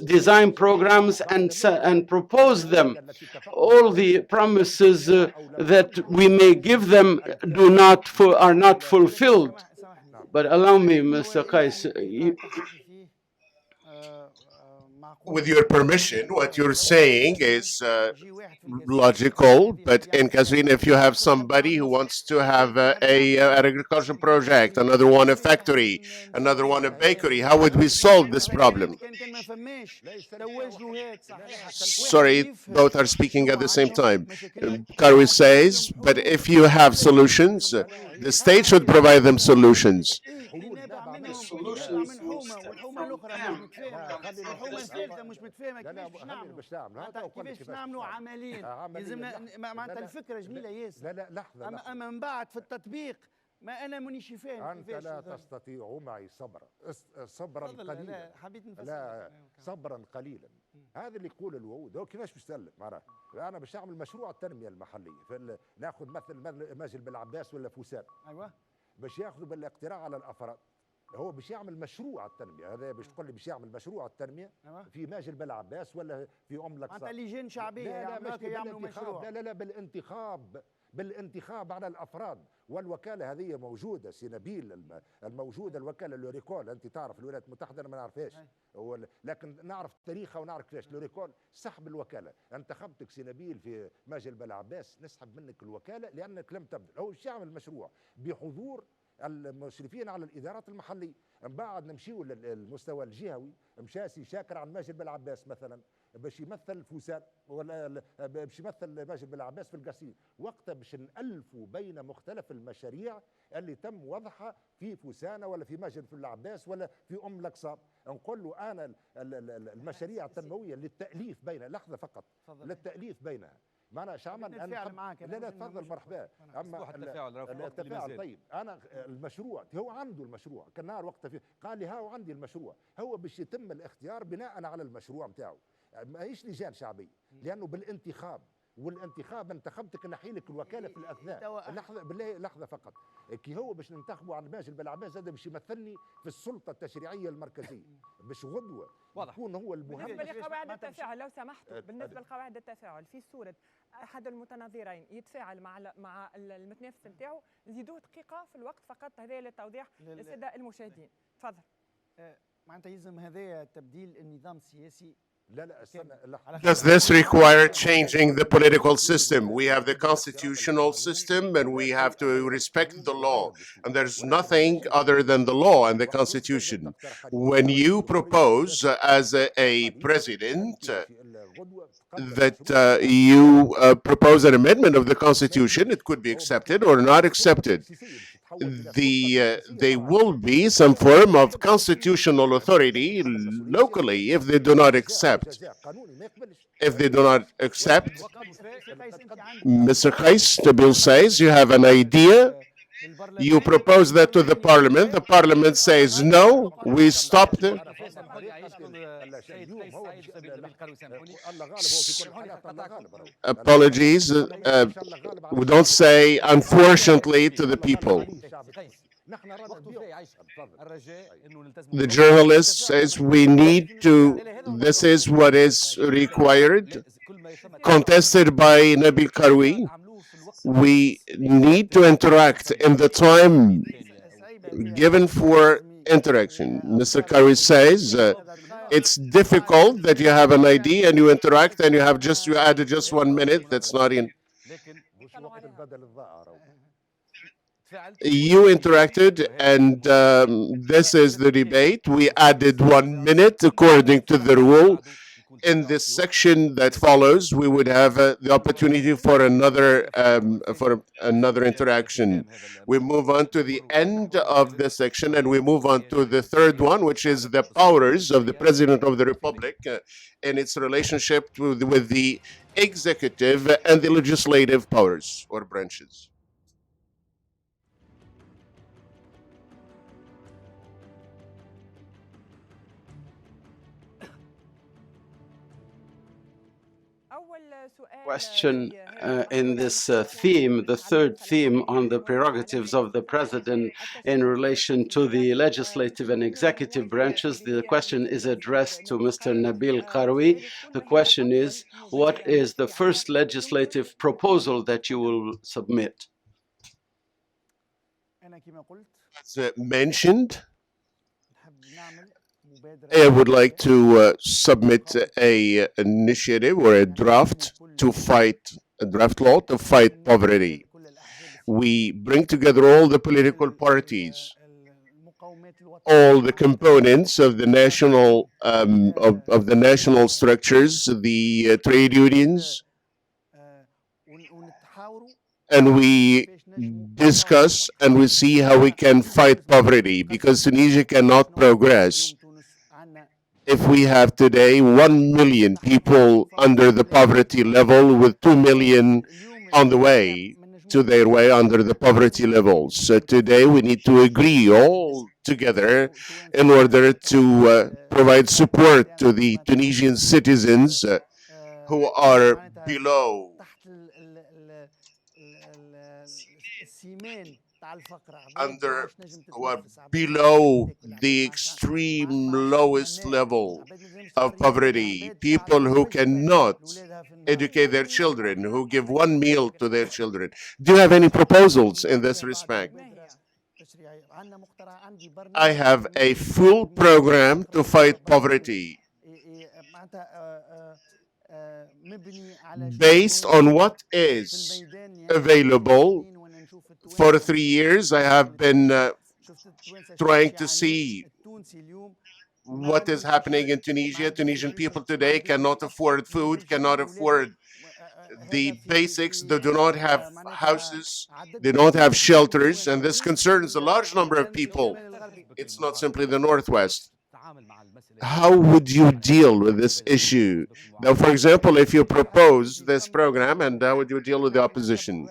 design programs and propose them. All the promises that we may give them are not fulfilled. But allow me, Mr. Kais, with your permission, what you're saying is logical, but in Kasserine, if you have somebody who wants to have an agricultural project, another one a factory, another one a bakery, how would we solve this problem? Sorry, both are speaking at the same time. Karoui says, but if you have solutions, the state should provide them solutions. مش متفاهمه كيفاش نعملوا عمليا يلزمنا معناتها الفكره جميله ياسر لا لحظه اما من بعد في التطبيق ما انا مانيش فاهم انت كيفاش لا تستطيع معي صبرا قليلا. لا حبيت نفسر. لا صبرا قليلا. هذا اللي يقول الوعود. هو كيفاش بيسلم معناها انا باش اعمل مشروع التنميه المحليه ناخذ مثل ماجد بلعباس ولا فوسان. ايوه باش ياخذوا بالاقتراع على الافراد. هو باش يعمل مشروع التنميه. هذا باش تقول لي باش يعمل مشروع التنميه في ماجد بلعباس ولا في لقصه. معناتها لجان شعبيه لا مش يعملوا مشروع. لا بالانتخاب على الافراد. والوكاله هذه موجوده سي نبيل الموجوده الوكاله لوريكول. انت تعرف الولايات المتحده انا ما نعرفهاش لكن نعرف تاريخها ونعرف كيفاش لوريكول سحب الوكاله. انتخبتك سي نبيل في ماجد بلعباس نسحب منك الوكاله لانك لم تبذل. هو باش يعمل مشروع بحضور المشرفين على الادارات المحليه. من بعد نمشيو للمستوى الجهوي. مشى سي شاكر عن ماجد بلعباس مثلا باش يمثل فوسان ولا باش يمثل ماجد بلعباس في القصيم. وقتها باش نألفوا بين مختلف المشاريع اللي تم وضعها في فوسانه ولا في ماجد بلعباس ولا في الاقصام. نقول له انا المشاريع التنمويه للتأليف بين لحظه فقط للتأليف بينها. معناها شعبان لا تفضل مرحبا. اما التفاعل طيب انا المشروع هو عنده المشروع كان نهار وقتها فيه قال لي هاو عندي المشروع. هو باش يتم الاختيار بناء على المشروع نتاعو. ماهيش لجان شعبيه لانه بالانتخاب. والانتخاب انتخبتك نحي لك الوكاله في الاثناء. لحظه بالله لحظه فقط. كي هو باش ننتخبوا على ماجد بلعباس هذا باش يمثلني في السلطه التشريعيه المركزيه. باش غدوه يكون هو المهم. بالنسبه لقواعد التفاعل لو سمحتوا بالنسبه لقواعد التفاعل في صوره احد المتناظرين يتفاعل مع المتنافس نتاعو زيدوه دقيقه في الوقت فقط. هذا للتوضيح للساده المشاهدين. تفضل. معناتها يلزم هذايا تبديل النظام السياسي. Does this require changing the political system? We have the constitutional system and we have to respect the law. And there's nothing other than the law and the constitution. When you propose as a president that you propose an amendment of the constitution, it could be accepted or not accepted. There will be some form of constitutional authority locally if they do not accept. If they do not accept, Mr. Kais Nabil says you have an idea, you propose that to the parliament says no, we stop the apologies. We don't say unfortunately to the people. The journalist says we need to, this is what is required, contested by Nabil Karoui. We need to interact in the time given for interaction. Mr. Karoui says it's difficult that you have an idea and you interact and you added just 1 minute. That's not in. You interacted and this is the debate. We added 1 minute according to the rule. In this section that follows, we would have the opportunity for another interaction. We move on to the end of this section and we move on to the third one, which is the powers of the President of the Republic and its relationship with the executive and the legislative powers or branches. Question in this theme, the third theme on the prerogatives of the president in relation to the legislative and executive branches. The question is addressed to Mr. Nabil Karoui. The question is, what is the first legislative proposal that you will submit? As mentioned, I would like to submit an initiative or a draft law to fight poverty. We bring together all the political parties, all the components of the national structures, the trade unions, and we discuss and we see how we can fight poverty, because Tunisia cannot progress if we have today 1 million people under the poverty level with 2 million on the way to their way under the poverty levels. So today we need to agree all together in order to provide support to the Tunisian citizens who are below who are below the extreme lowest level of poverty, people who cannot educate their children, who give one meal to their children. Do you have any proposals in this respect? I have a full program to fight poverty based on what is available. For 3 years, I have been trying to see what is happening in Tunisia. Tunisian people today cannot afford food, cannot afford the basics. They do not have houses, they don't have shelters, and this concerns a large number of people. It's not simply the Northwest. How would you deal with this issue? Now, for example, if you propose this program, and how would you deal with the opposition?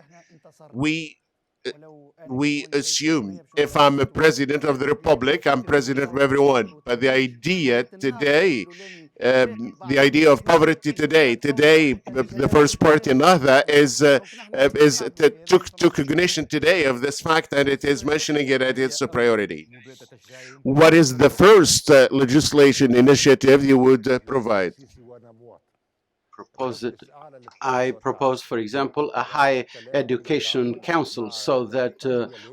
We assume if I'm a president of the republic, I'm president of everyone. But the idea today, the idea of poverty today, the first party, Nahdha, took recognition today of this fact, and it is mentioning it as its a priority. What is the first legislation initiative you would provide? I propose, for example, a high education council, so that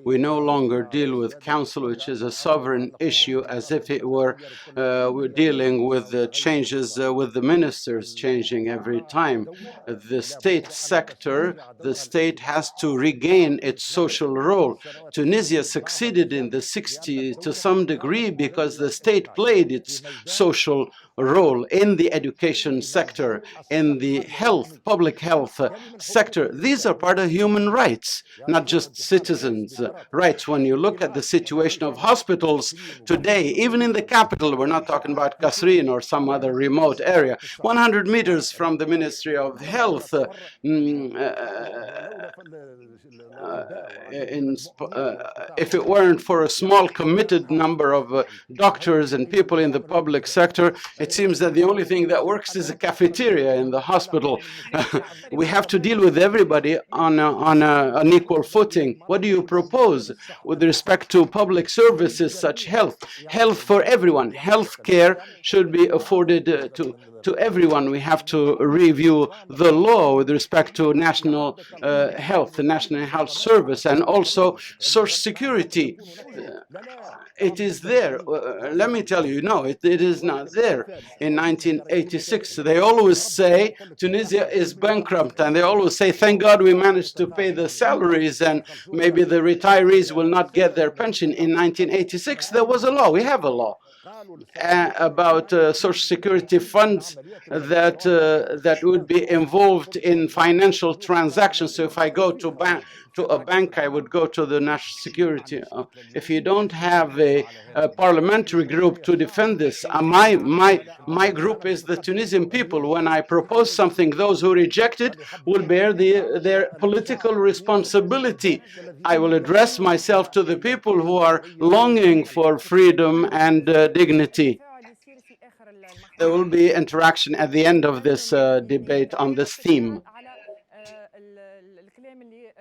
we no longer deal with council, which is a sovereign issue, as if it were we're dealing with the changes with the ministers changing every time. The state sector, the state has to regain its social role. Tunisia succeeded in the 60s to some degree because the state played its social role in the education sector, in the health, public health sector. These are part of human rights, not just citizens' rights. When you look at the situation of hospitals today, even in the capital, we're not talking about Kasserine or some other remote area, 100 meters from the Ministry of Health, if it weren't for a small committed number of doctors and people in the public sector, it seems that the only thing that works is a cafeteria in the hospital. We have to deal with everybody on an equal footing. What do you propose with respect to public services such health? Health for everyone. Health care should be afforded to everyone. We have to review the law with respect to national health, the National Health Service, and also Social Security. It is there. Let me tell you, no, it is not there. In 1986, they always say Tunisia is bankrupt, and they always say, thank God we managed to pay the salaries, and maybe the retirees will not get their pension. In 1986, there was a law. We have a law about Social Security funds that would be involved in financial transactions. So if I go to a bank, I would go to the National Security. If you don't have a parliamentary group to defend this, my group is the Tunisian people. When I propose something, those who reject it will bear their political responsibility. I will address myself to the people who are longing for freedom and dignity. There will be interaction at the end of this debate on this theme.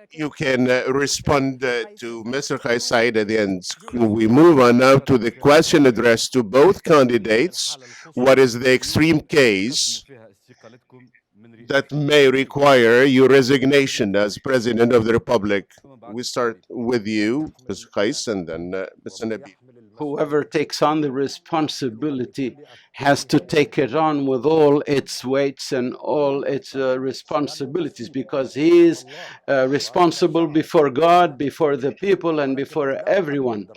You can respond to Mr. Kais Saied at the end. We move on now to the question addressed to both candidates. What is the extreme case that may require your resignation as President of the Republic? We start with you, Mr. Kais, and then Mr. Nabil. Whoever takes on the responsibility has to take it on with all its weights and all its responsibilities, because he is responsible before God, before the people, and before everyone.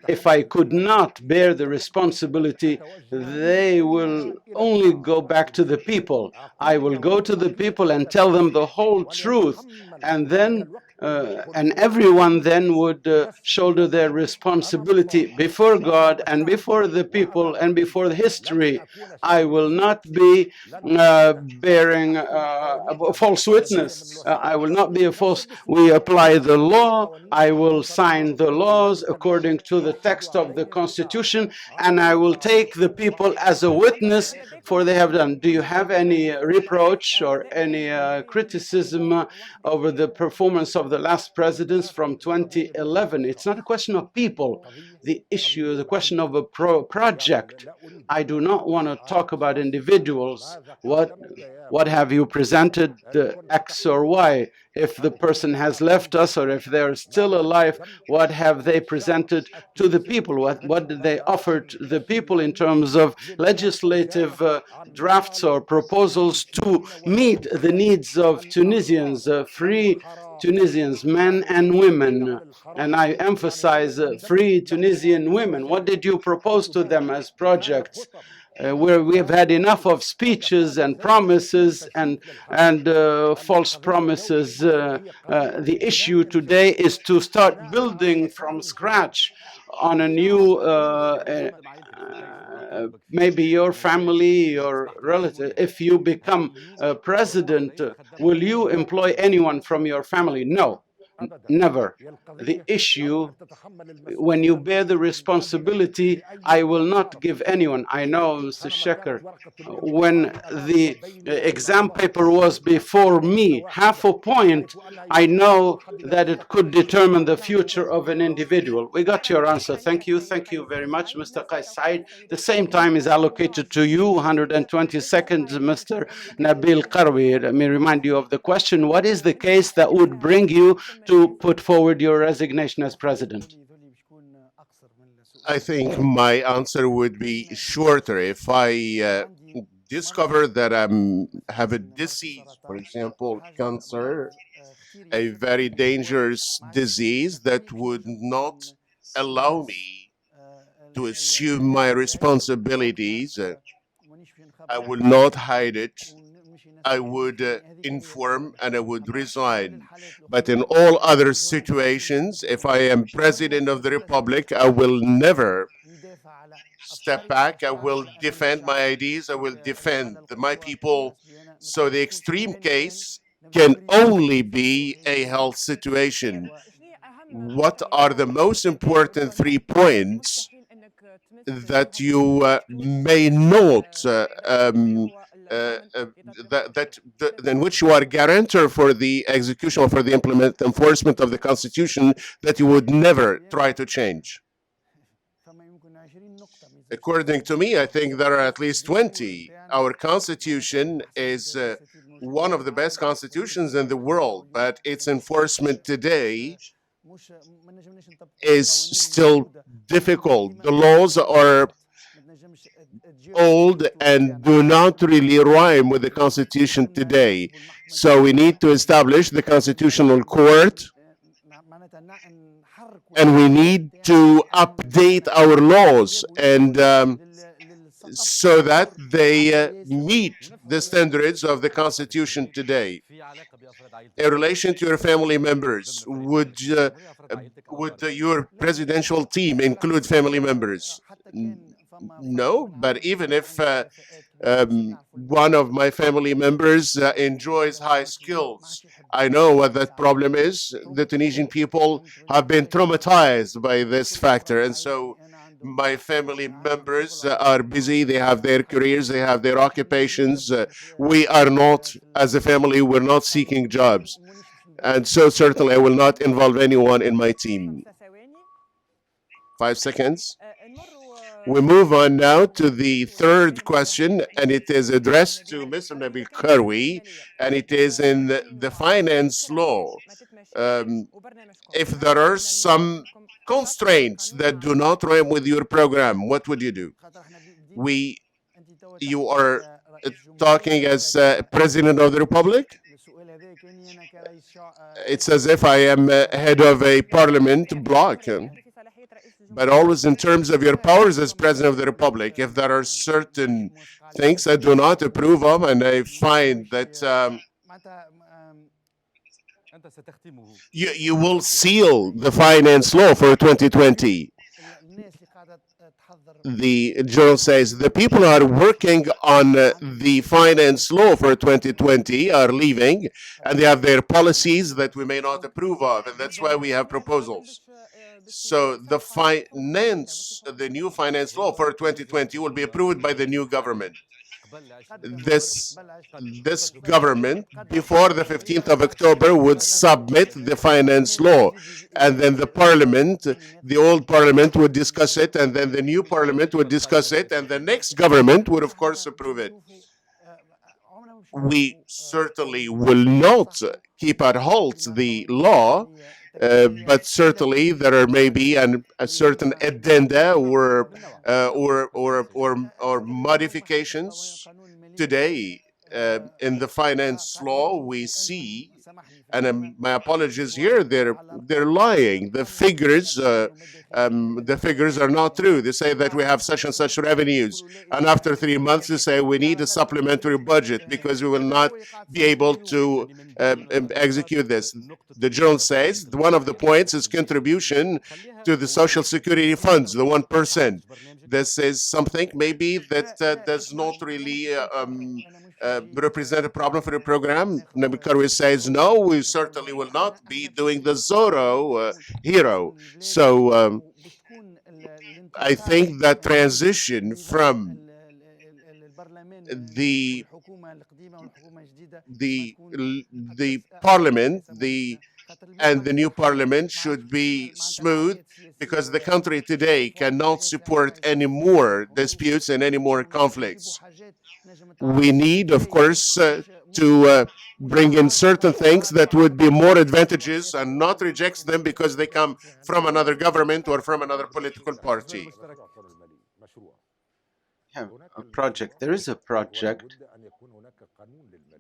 If I could not bear the responsibility, they will only go back to the people. I will go to the people and tell them the whole truth, and then and everyone then would shoulder their responsibility before God and before the people and before the history. I will not be bearing a false witness. I will not be a false. We apply the law. I will sign the laws according to the text of the Constitution, and I will take the people as a witness for they have done. Do you have any reproach or any criticism over the performance of the last presidents from 2011? It's not a question of people. The issue is a question of a project. I do not want to talk about individuals. What have you presented, X or Y? If the person has left us or if they're still alive, what have they presented to the people? What did they offer to the people in terms of legislative drafts or proposals to meet the needs of Tunisians, free Tunisians, men and women? And I emphasize free Tunisian women. What did you propose to them as projects? Where we have had enough of speeches and promises and false promises. The issue today is to start building from scratch on a new, maybe your family, your relative. If you become president, will you employ anyone from your family? No. Never. The issue, when you bear the responsibility, I will not give anyone. I know, Mr. Shekhar, when the exam paper was before me, half a point, I know that it could determine the future of an individual. We got your answer. Thank you. Thank you very much, Mr. Kais Saied. The same time is allocated to you, 120 seconds, Mr. Nabil Karoui. Let me remind you of the question. What is the case that would bring you to put forward your resignation as president? I think my answer would be shorter. If I discover that I have a disease, for example, cancer, a very dangerous disease that would not allow me to assume my responsibilities, I will not hide it. I would inform and I would resign. But in all other situations, if I am president of the republic, I will never step back. I will defend my ideas. I will defend my people. So the extreme case can only be a health situation. What are the most important 3 points that you may not in which you are guarantor for the execution or for the enforcement of the Constitution that you would never try to change? According to me, I think there are at least 20. Our Constitution is one of the best constitutions in the world, but its enforcement today is still difficult. The laws are old and do not really rhyme with the Constitution today. So we need to establish the Constitutional Court, and we need to update our laws and so that they meet the standards of the Constitution today. In relation to your family members, would your presidential team include family members? No, but even if one of my family members enjoys high skills, I know what that problem is. The Tunisian people have been traumatized by this factor, and so my family members are busy. They have their careers, they have their occupations. We are not, as a family, we're not seeking jobs. And so certainly I will not involve anyone in my team. 5 seconds. We move on now to the third question, and it is addressed to Mr. Nabil Karoui, and it is in the finance law. If there are some constraints that do not rhyme with your program, what would you do? You are talking as President of the Republic? It's as if I am head of a parliament bloc. But always in terms of your powers as President of the Republic, if there are certain things I do not approve of, and I find that you will seal the finance law for 2020. The journal says the people who are working on the finance law for 2020 are leaving, and they have their policies that we may not approve of, and that's why we have proposals. So the new finance law for 2020 will be approved by the new government. This government, before the 15th of October, would submit the finance law, and then the old parliament would discuss it, and then the new parliament would discuss it, and the next government would, of course, approve it. We certainly will not keep at halt the law, but certainly there are maybe a certain addenda or modifications. Today, in the finance law, we see, and my apologies here, they're lying. The figures are not true. They say that we have such and such revenues, and after 3 months they say we need a supplementary budget because we will not be able to execute this. The journal says one of the points is contribution to the social security funds, the 1%. This is something maybe that does not really represent a problem for the program. Nabil Karoui says, no, we certainly will not be doing the Zorro hero. So I think that transition from the parliament and the new parliament should be smooth, because the country today cannot support any more disputes and any more conflicts. We need, of course, to bring in certain things that would be more advantageous and not reject them because they come from another government or from another political party. A project. There is a project,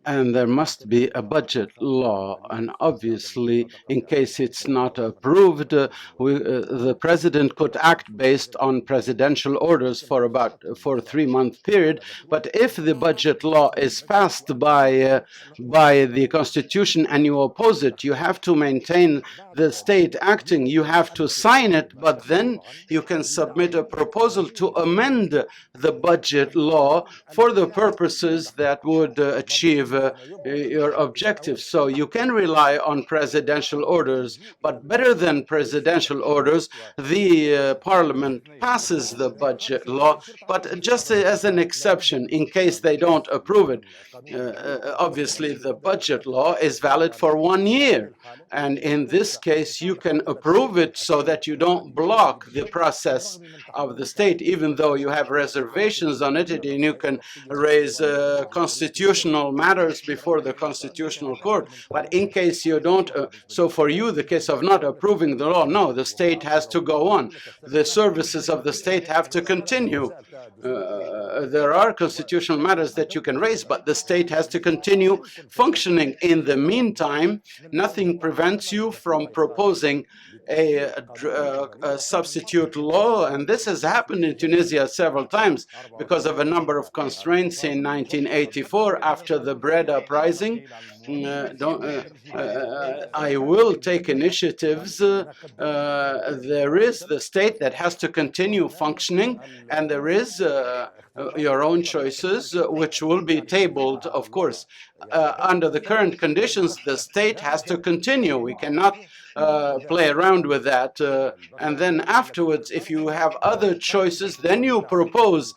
and there must be a budget law, and obviously in case it's not approved, the president could act based on presidential orders for a 3-month period. But if the budget law is passed by the constitution and you oppose it, you have to maintain the state acting. You have to sign it, but then you can submit a proposal to amend the budget law for the purposes that would achieve your objectives. So you can rely on presidential orders, but better than presidential orders, the parliament passes the budget law, but just as an exception in case they don't approve it. Obviously the budget law is valid for 1 year, and in this case you can approve it so that you don't block the process of the state, even though you have reservations on it, and you can raise constitutional matters before the Constitutional Court. But in case you don't, so for you, the case of not approving the law, no, the state has to go on. The services of the state have to continue. There are constitutional matters that you can raise, but the state has to continue functioning. In the meantime, nothing prevents you from proposing a substitute law, and this has happened in Tunisia several times because of a number of constraints in 1984 after the Benkredda uprising. I will take initiatives. There is the state that has to continue functioning, and there is your own choices, which will be tabled, of course. Under the current conditions, the state has to continue. We cannot play around with that. And then afterwards, if you have other choices, then you propose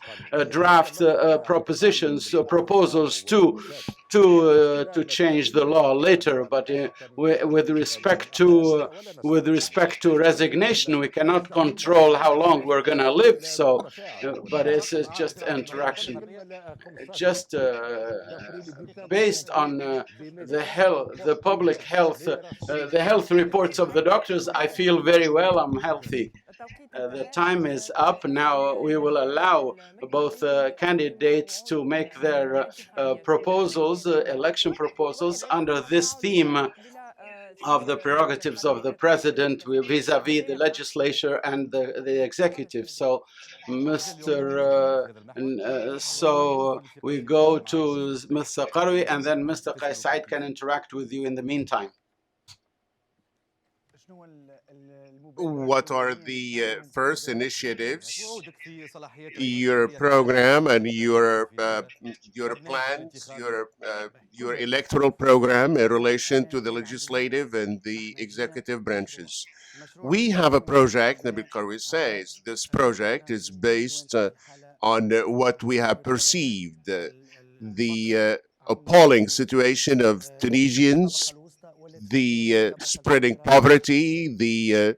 draft proposals to change the law later. But with respect to resignation, we cannot control how long we're going to live. So, but it's just interaction, just based on the public health, the health reports of the doctors. I feel very well. I'm healthy. The time is up now. We will allow both candidates to make their proposals, election proposals, under this theme of the prerogatives of the president vis-à-vis the legislature and the executive. So, so we go to Mr. Karoui, and then Mr. Kais Saied can interact with you in the meantime. what are the first initiatives, your program and your plans, your electoral program in relation to the legislative and the executive branches. We have a project, Nabil Karoui says. This project is based on what we have perceived, the appalling situation of Tunisians, the spreading poverty, the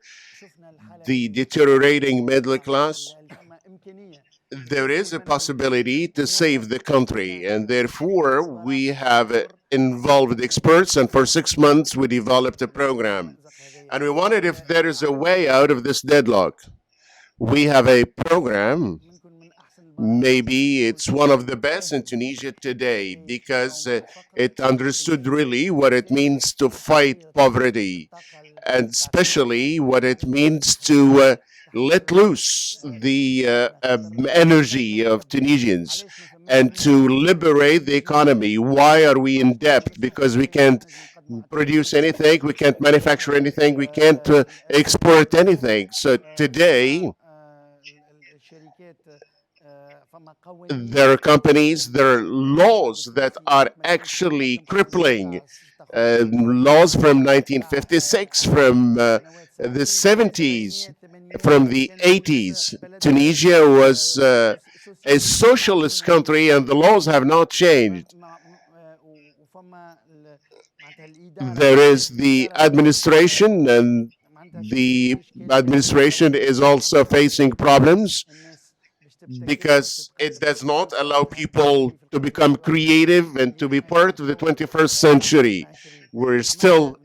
deteriorating middle class. There is a possibility to save the country, and therefore we have involved experts, and for 6 months we developed a program. And we wondered if there is a way out of this deadlock. We have a program. Maybe it's one of the best in Tunisia today because it understood really what it means to fight poverty, and especially what it means to let loose the energy of Tunisians and to liberate the economy. Why are we in debt? Because we can't produce anything, we can't manufacture anything, we can't export anything. So today, there are companies, there are laws that are actually crippling. Laws from 1956, from the 70s, from the 80s. Tunisia was a socialist country and the laws have not changed. There is the administration, and the administration is also facing problems because it does not allow people to become creative and to be part of the 21st century. We're still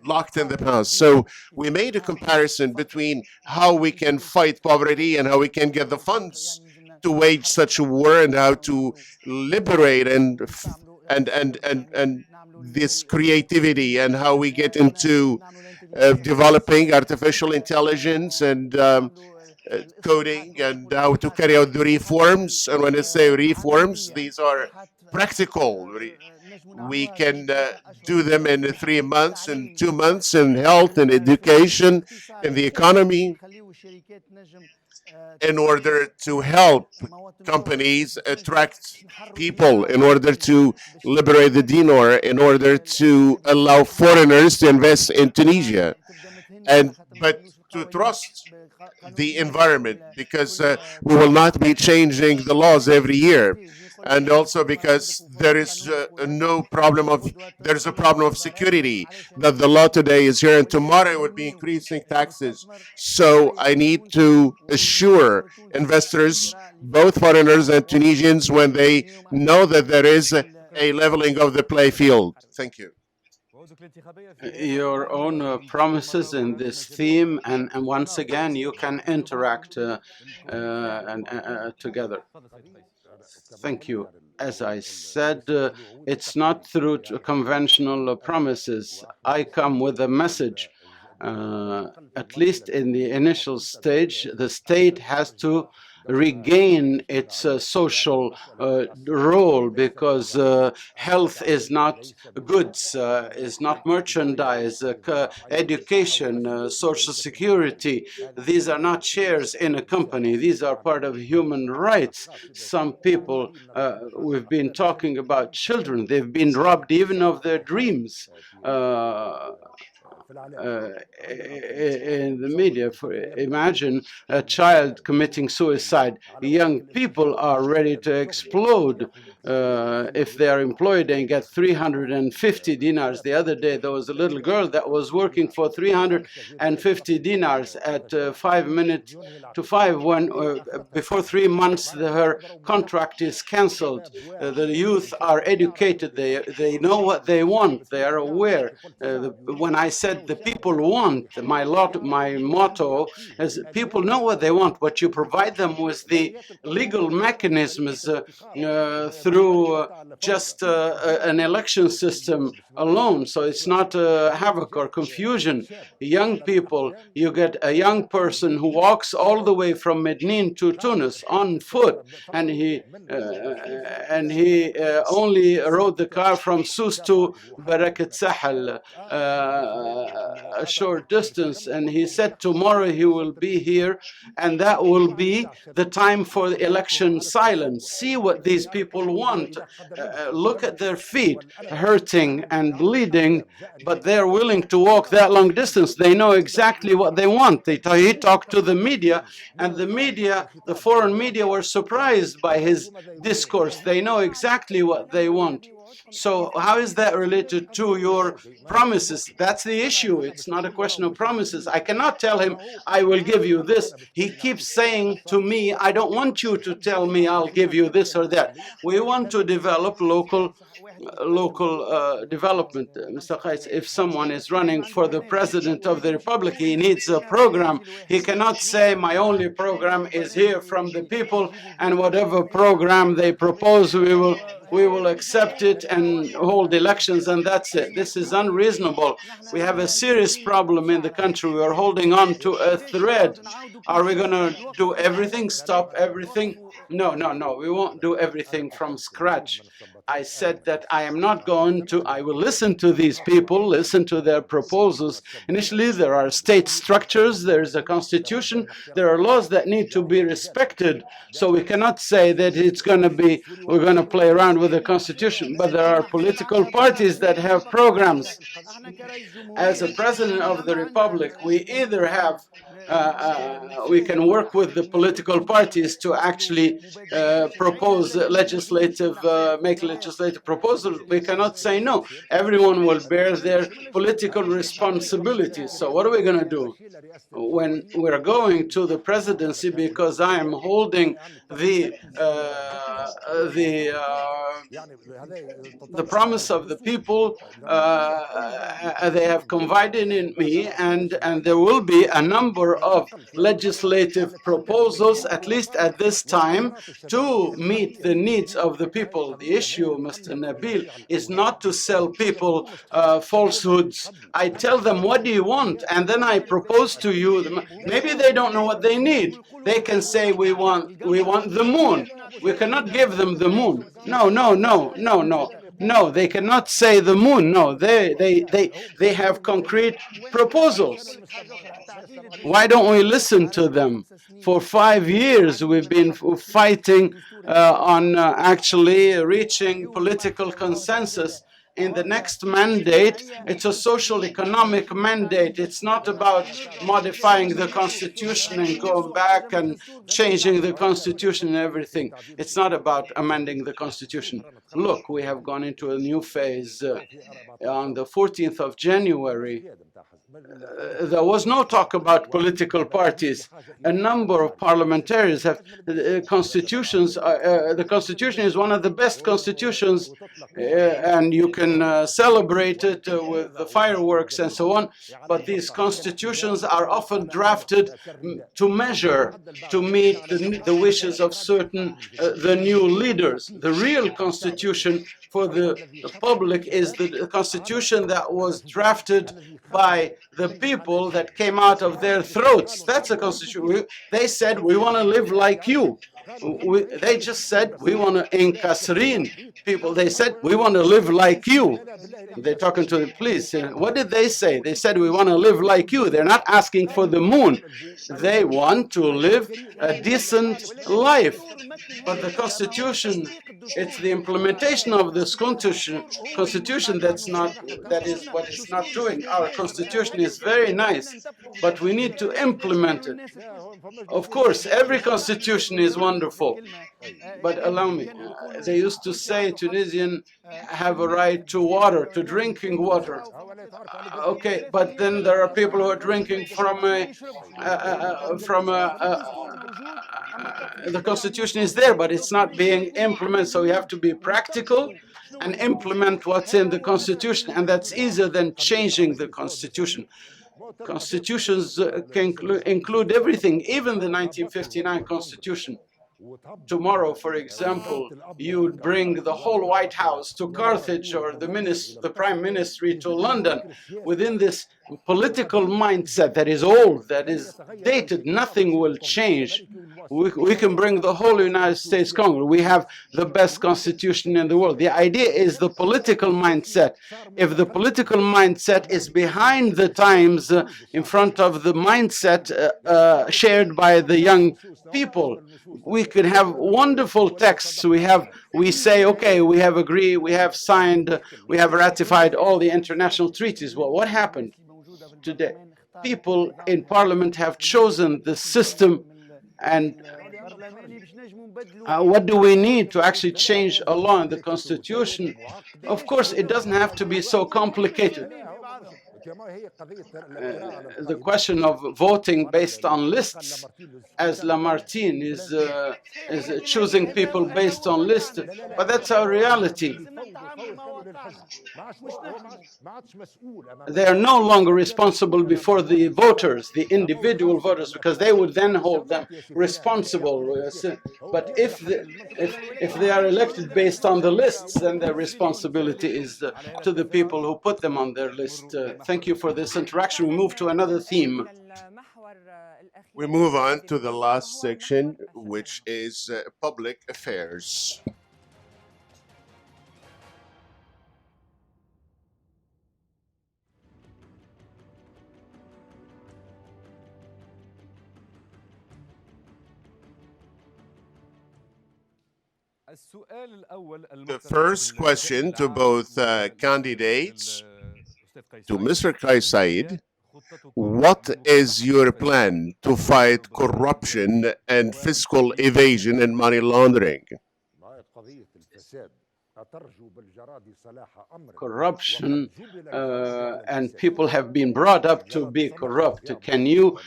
locked in the past. So we made a comparison between how we can fight poverty and how we can get the funds to wage such a war, and how to liberate and this creativity, and how we get into developing artificial intelligence and coding, and how to carry out the reforms. And when I say reforms, these are practical. We can do them in 3 months, in 2 months, in health and education, in the economy, in order to help companies attract people, in order to liberate the dinar, in order to allow foreigners to invest in Tunisia, but to trust the environment, because we will not be changing the laws every year, and also because there is no problem of, there's a problem of security, that the law today is here and tomorrow it would be increasing taxes. So I need to assure investors, both foreigners and Tunisians, when they know that there is a leveling of the playing field. Thank you. Your own promises in this theme, and once again you can interact together. Thank you. As I said, it's not through conventional promises. I come with a message. At least in the initial stage, the state has to regain its social role, because health is not goods, is not merchandise, education, social security. These are not shares in a company. These are part of human rights. Some people, we've been talking about children. They've been robbed even of their dreams. In the media, imagine a child committing suicide. Young people are ready to explode if they are employed and get 350 dinars. The other day there was a little girl that was working for 350 dinars at 5 minutes to 5, when before 3 months her contract is cancelled. The youth are educated, they know what they want, they are aware. When I said the people want, my motto is people know what they want. What you provide them with the legal mechanisms through through just an election system alone. So it's not havoc or confusion. Young people, you get a young person who walks all the way from Medellin to Tunis on foot, and he only rode the car from Sousse to Barakat Sahel, a short distance, and he said tomorrow he will be here, and that will be the time for the election silence. See what these people want. Look at their feet, hurting and bleeding, but they're willing to walk that long distance. They know exactly what they want. He talked to the media, and the media, the foreign media, were surprised by his discourse. They know exactly what they want. So how is that related to your promises? That's the issue. It's not a question of promises. I cannot tell him, I will give you this. He keeps saying to me, I don't want you to tell me I'll give you this or that. We want to develop local development. Mr. Kais, if someone is running for the president of the republic, he needs a program. He cannot say, my only program is here from the people, and whatever program they propose, we will accept it and hold elections, and that's it. This is unreasonable. We have a serious problem in the country. We are holding on to a thread. Are we going to do everything, stop everything? No, no, no. We won't do everything from scratch. I said that I am not going to, I will listen to these people, listen to their proposals. Initially, there are state structures, there is a constitution, there are laws that need to be respected. So we cannot say that it's going to be, we're going to play around with the constitution, but there are political parties that have programs. As a president of the republic, we either have we can work with the political parties to actually propose legislative, make legislative proposals. We cannot say no. Everyone will bear their political responsibilities. So what are we going to do? When we're going to the presidency, because I am holding the promise of the people, they have confided in me, and there will be a number of legislative proposals, at least at this time, to meet the needs of the people. The issue, Mr. Nabil, is not to sell people falsehoods. I tell them, what do you want? And then I propose to you, maybe they don't know what they need. They can say, we want the moon. We cannot give them the moon. No, no, no, no, no. No, they cannot say the moon. No, they have concrete proposals. Why don't we listen to them? For 5 years, we've been fighting on actually reaching political consensus. In the next mandate, it's a social economic mandate. It's not about modifying the constitution and going back and changing the constitution and everything. It's not about amending the constitution. Look, we have gone into a new phase. On the 14th of January, there was no talk about political parties. A number of parliamentarians have constitutions. The constitution is one of the best constitutions, and you can celebrate it with the fireworks and so on. But these constitutions are often drafted to measure, to meet the wishes of certain the new leaders. The real constitution for the public is the constitution that was drafted by the people that came out of their throats. That's a constitution. They said, we want to live like you. They just said, we want to Nkasrin people. They said, we want to live like you. They're talking to the police. What did they say? They said, we want to live like you. They're not asking for the moon. They want to live a decent life. But the constitution, it's the implementation of this constitution that is what it's not doing. Our constitution is very nice, but we need to implement it. Of course, every constitution is wonderful, but allow me, they used to say Tunisians have a right to water, to drinking water. Okay, but then there are people who are drinking the constitution is there, but it's not being implemented. So we have to be practical and implement what's in the constitution, and that's easier than changing the constitution. Constitutions can include everything, even the 1959 constitution. tomorrow, for example, you'd bring the whole White House to Carthage or the Prime Ministry to London. Within this political mindset that is old, that is dated, nothing will change. We can bring the whole United States Congress. We have the best constitution in the world. The idea is the political mindset. If the political mindset is behind the times, in front of the mindset shared by the young people, we could have wonderful texts. We say, okay, we have agreed, we have signed, we have ratified all the international treaties. Well, what happened today? People in parliament have chosen the system, and what do we need to actually change a law in the constitution? Of course, it doesn't have to be so complicated. The question of voting based on lists, as Lamartine is choosing people based on lists, but that's our reality. They are no longer responsible before the voters, the individual voters, because they would then hold them responsible. But if they are elected based on the lists, then their responsibility is to the people who put them on their list. Thank you for this interaction. We move to another theme. We move on to the last section, which is public affairs. The first question to both candidates, to Mr. Kais Saied: what is your plan to fight corruption and fiscal evasion and money laundering? Corruption, and people have been brought up to be corrupt. Can you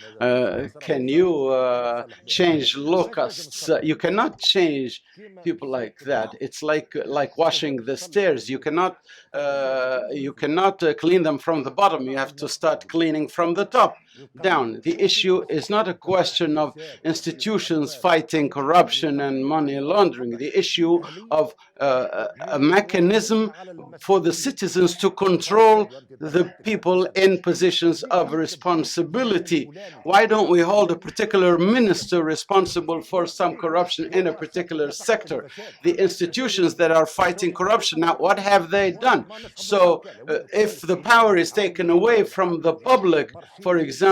change locusts? You cannot change people like that. It's like washing the stairs. You cannot clean them from the bottom. You have to start cleaning from the top down. The issue is not a question of institutions fighting corruption and money laundering. The issue of a mechanism for the citizens to control the people in positions of responsibility. Why don't we hold a particular minister responsible for some corruption in a particular sector? The institutions that are fighting corruption now, what have they done? So if the power is taken away from the public, for example,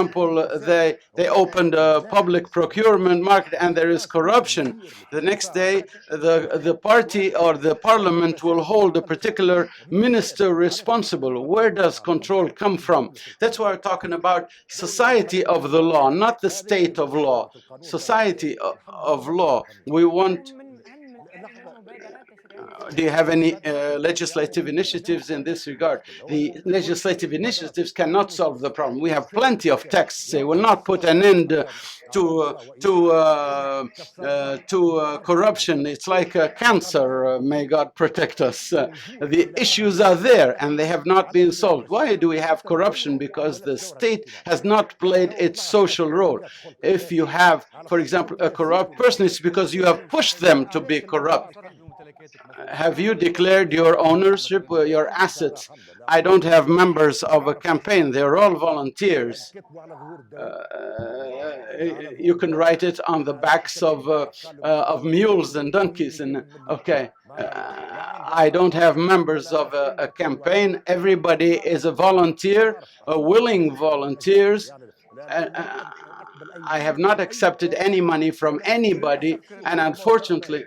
they opened a public procurement market and there is corruption, the next day the party or the parliament will hold a particular minister responsible. Where does control come from? That's why we're talking about society of the law, not the state of law. Society of law. We want. Do you have any legislative initiatives in this regard? The legislative initiatives cannot solve the problem. We have plenty of texts. They will not put an end to corruption. It's like a cancer. May God protect us. The issues are there and they have not been solved. Why do we have corruption? Because the state has not played its social role. If you have, for example, a corrupt person, it's because you have pushed them to be corrupt. Have you declared your ownership, your assets? I don't have members of a campaign. They're all volunteers. You can write it on the backs of mules and donkeys. And okay, I don't have members of a campaign. Everybody is a volunteer, willing volunteers. I have not accepted any money from anybody, and unfortunately.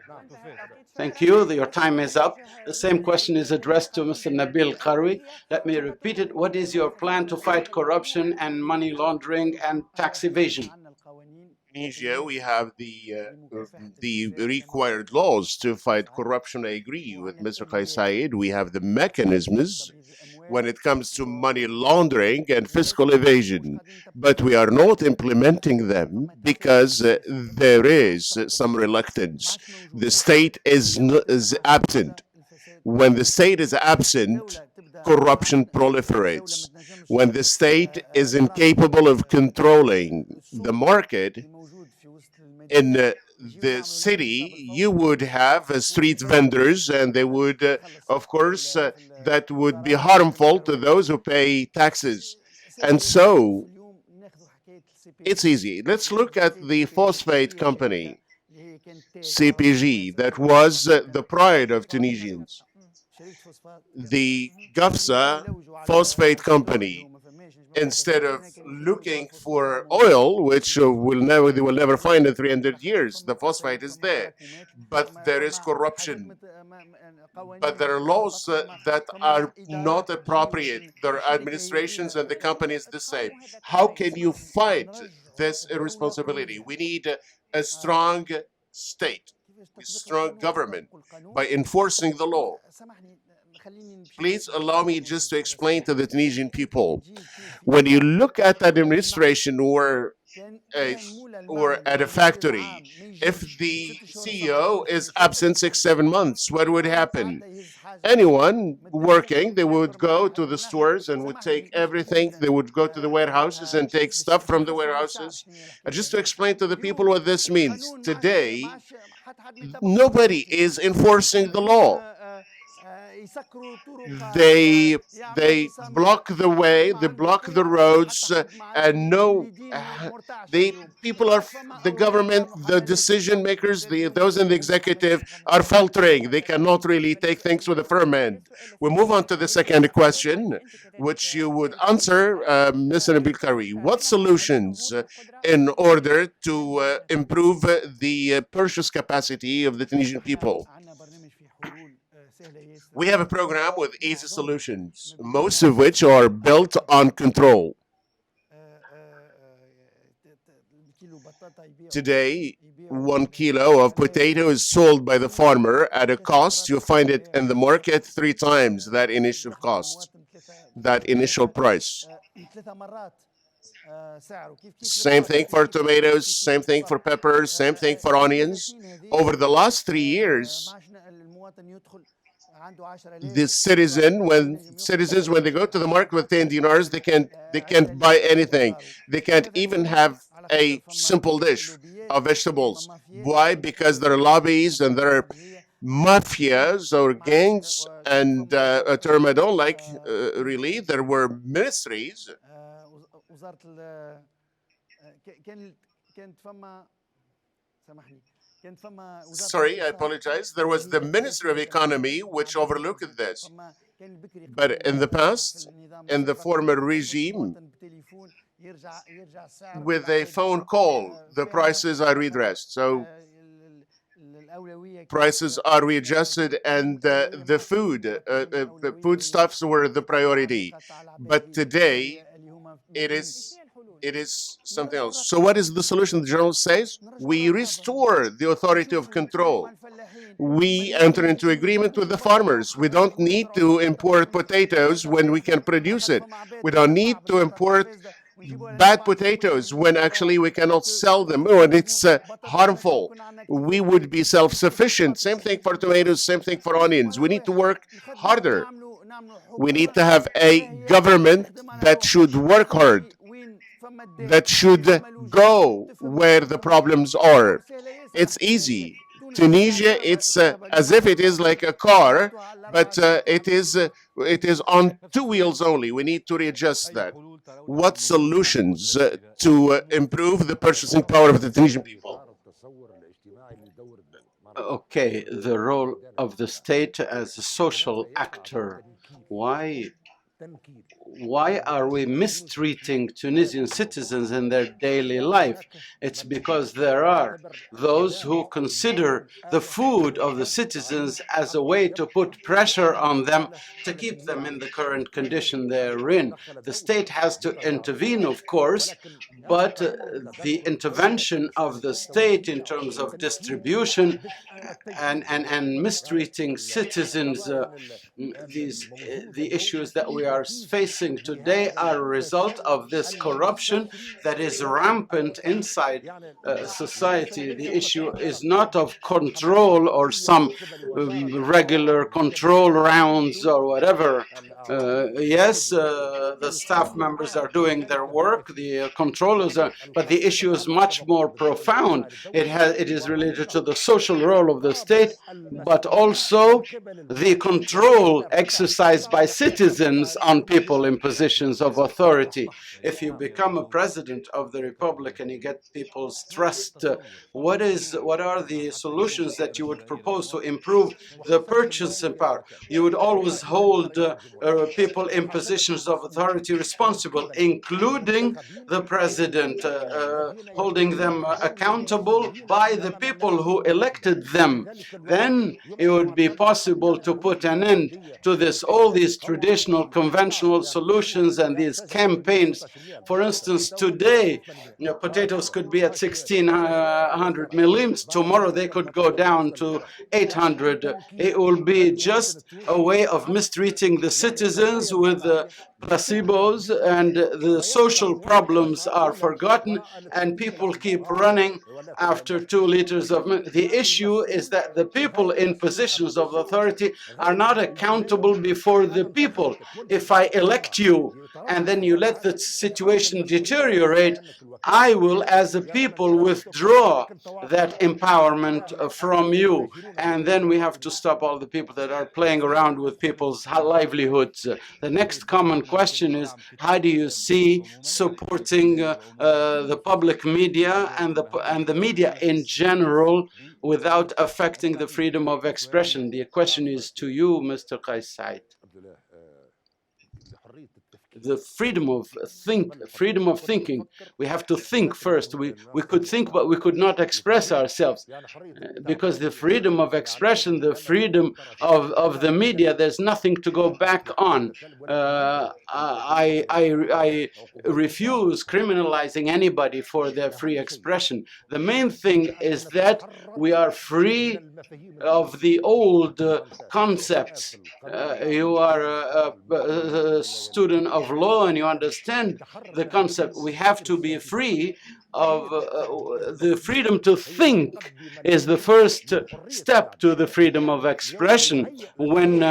Thank you. Your time is up. The same question is addressed to Mr. Nabil Karoui. Let me repeat it. What is your plan to fight corruption and money laundering and tax evasion? In Tunisia, we have the required laws to fight corruption. I agree with Mr. Kais Saied. We have the mechanisms when it comes to money laundering and fiscal evasion, but we are not implementing them because there is some reluctance. The state is absent. When the state is absent, corruption proliferates. When the state is incapable of controlling the market, in the city, you would have street vendors, and they would, of course, that would be harmful to those who pay taxes. And so it's easy. Let's look at the phosphate company, CPG, that was the pride of Tunisians. The Gafsa phosphate company, instead of looking for oil, which they will never find in 300 years, the phosphate is there. But there is corruption. But there are laws that are not appropriate. There are administrations, and the company is the same. How can you fight this irresponsibility? We need a strong state, a strong government, by enforcing the law. Please allow me just to explain to the Tunisian people. When you look at an administration or at a factory, if the CEO is absent 6-7 months, what would happen? Anyone working, they would go to the stores and would take everything. They would go to the warehouses and take stuff from the warehouses. Just to explain to the people what this means. Today, nobody is enforcing the law. They block the way, they block the roads, and the government, the decision makers, those in the executive are filtering. They cannot really take things with a firm hand. We move on to the second question, which you would answer, Mr. Nabil Karoui. What solutions in order to improve the purchase capacity of the Tunisian people? We have a program with easy solutions, most of which are built on control. Today, 1 kilo of potato is sold by the farmer at a cost. You find it in the market 3 times that initial cost, that initial price. Same thing for tomatoes, same thing for peppers, same thing for onions. Over the last 3 years, the citizens, when they go to the market with 10 dinars, they can't buy anything. They can't even have a simple dish of vegetables. Why? Because there are lobbies and there are mafias or gangs, and a term I don't like, really. There were ministries. Sorry, I apologize. There was the Ministry of Economy which overlooked this. But in the past, in the former regime, with a phone call, the prices are redressed. So prices are readjusted, and the foodstuffs were the priority. But today, it is something else. So what is the solution? The journal says we restore the authority of control. We enter into agreement with the farmers. We don't need to import potatoes when we can produce it. We don't need to import bad potatoes when actually we cannot sell them, and it's harmful. We would be self-sufficient. Same thing for tomatoes, same thing for onions. We need to work harder. We need to have a government that should work hard, that should go where the problems are. It's easy. Tunisia, it's as if it is like a car, but it is on 2 wheels only. We need to readjust that. What solutions to improve the purchasing power of the Tunisian people? Okay, the role of the state as a social actor. Why are we mistreating Tunisian citizens in their daily life? It's because there are those who consider the food of the citizens as a way to put pressure on them to keep them in the current condition they're in. The state has to intervene, of course, but the intervention of the state in terms of distribution and mistreating citizens, the issues that we we are facing today are a result of this corruption that is rampant inside society. The issue is not of control or some regular control rounds or whatever. Yes, the staff members are doing their work, the controllers are, but the issue is much more profound. It is related to the social role of the state, but also the control exercised by citizens on people in positions of authority. If you become a president of the republic and you get people's trust, what are the solutions that you would propose to improve the purchasing power? You would always hold people in positions of authority responsible, including the president, holding them accountable by the people who elected them. Then it would be possible to put an end to all these traditional conventional solutions and these campaigns. For instance, today potatoes could be at 1,600 millions. Tomorrow they could go down to 800. It will be just a way of mistreating the citizens with placebos, and the social problems are forgotten, and people keep running after 2 liters of milk. The issue is that the people in positions of authority are not accountable before the people. If I elect you and then you let the situation deteriorate, I will, as a people, withdraw that empowerment from you. And then we have to stop all the people that are playing around with people's livelihoods. The next common question is, how do you see supporting the public media and the media in general without affecting the freedom of expression? The question is to you, Mr. Kais Saied. The freedom of thinking. We have to think first. We could think, but we could not express ourselves. Because the freedom of expression, the freedom of the media, there's nothing to go back on. I refuse criminalizing anybody for their free expression. The main thing is that we are free of the old concepts. You are a student of law and you understand the concept. We have to be free of the freedom to think is the first step to the freedom of expression. When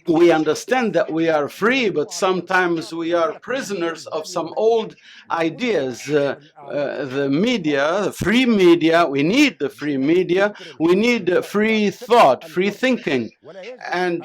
we understand that we are free, but sometimes we are prisoners of some old ideas. The media, the free media, we need the free media, we need free thought, free thinking. And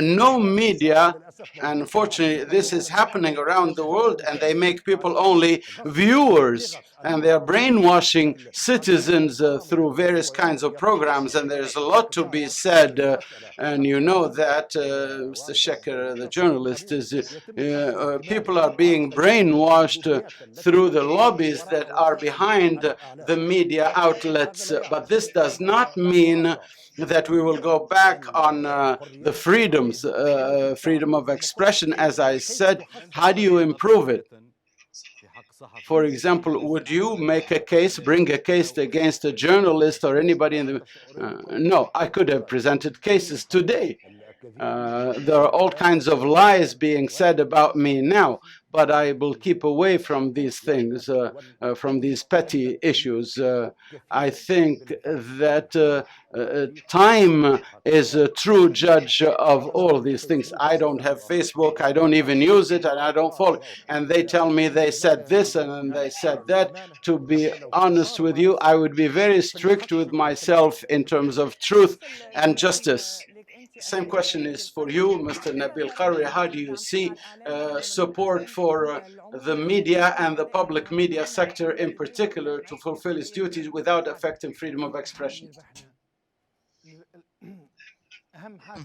no media, unfortunately, this is happening around the world, and they make people only viewers. And they are brainwashing citizens through various kinds of programs, and there's a lot to be said. And you know that, Mr. Sheker, the journalist, is people are being brainwashed through the lobbies that are behind the media outlets. But this does not mean that we will go back on the freedoms, freedom of expression. As I said, how do you improve it? For example, would you make a case, bring a case against a journalist or anybody in the... no, I could have presented cases today. There are all kinds of lies being said about me now, but I will keep away from these things, from these petty issues. I think that time is a true judge of all these things. I don't have Facebook, I don't even use it, and I don't follow. And they tell me they said this and then they said that. To be honest with you, I would be very strict with myself in terms of truth and justice. Same question is for you, Mr. Nabil Karoui. How do you see support for the media and the public media sector in particular to fulfill its duties without affecting freedom of expression?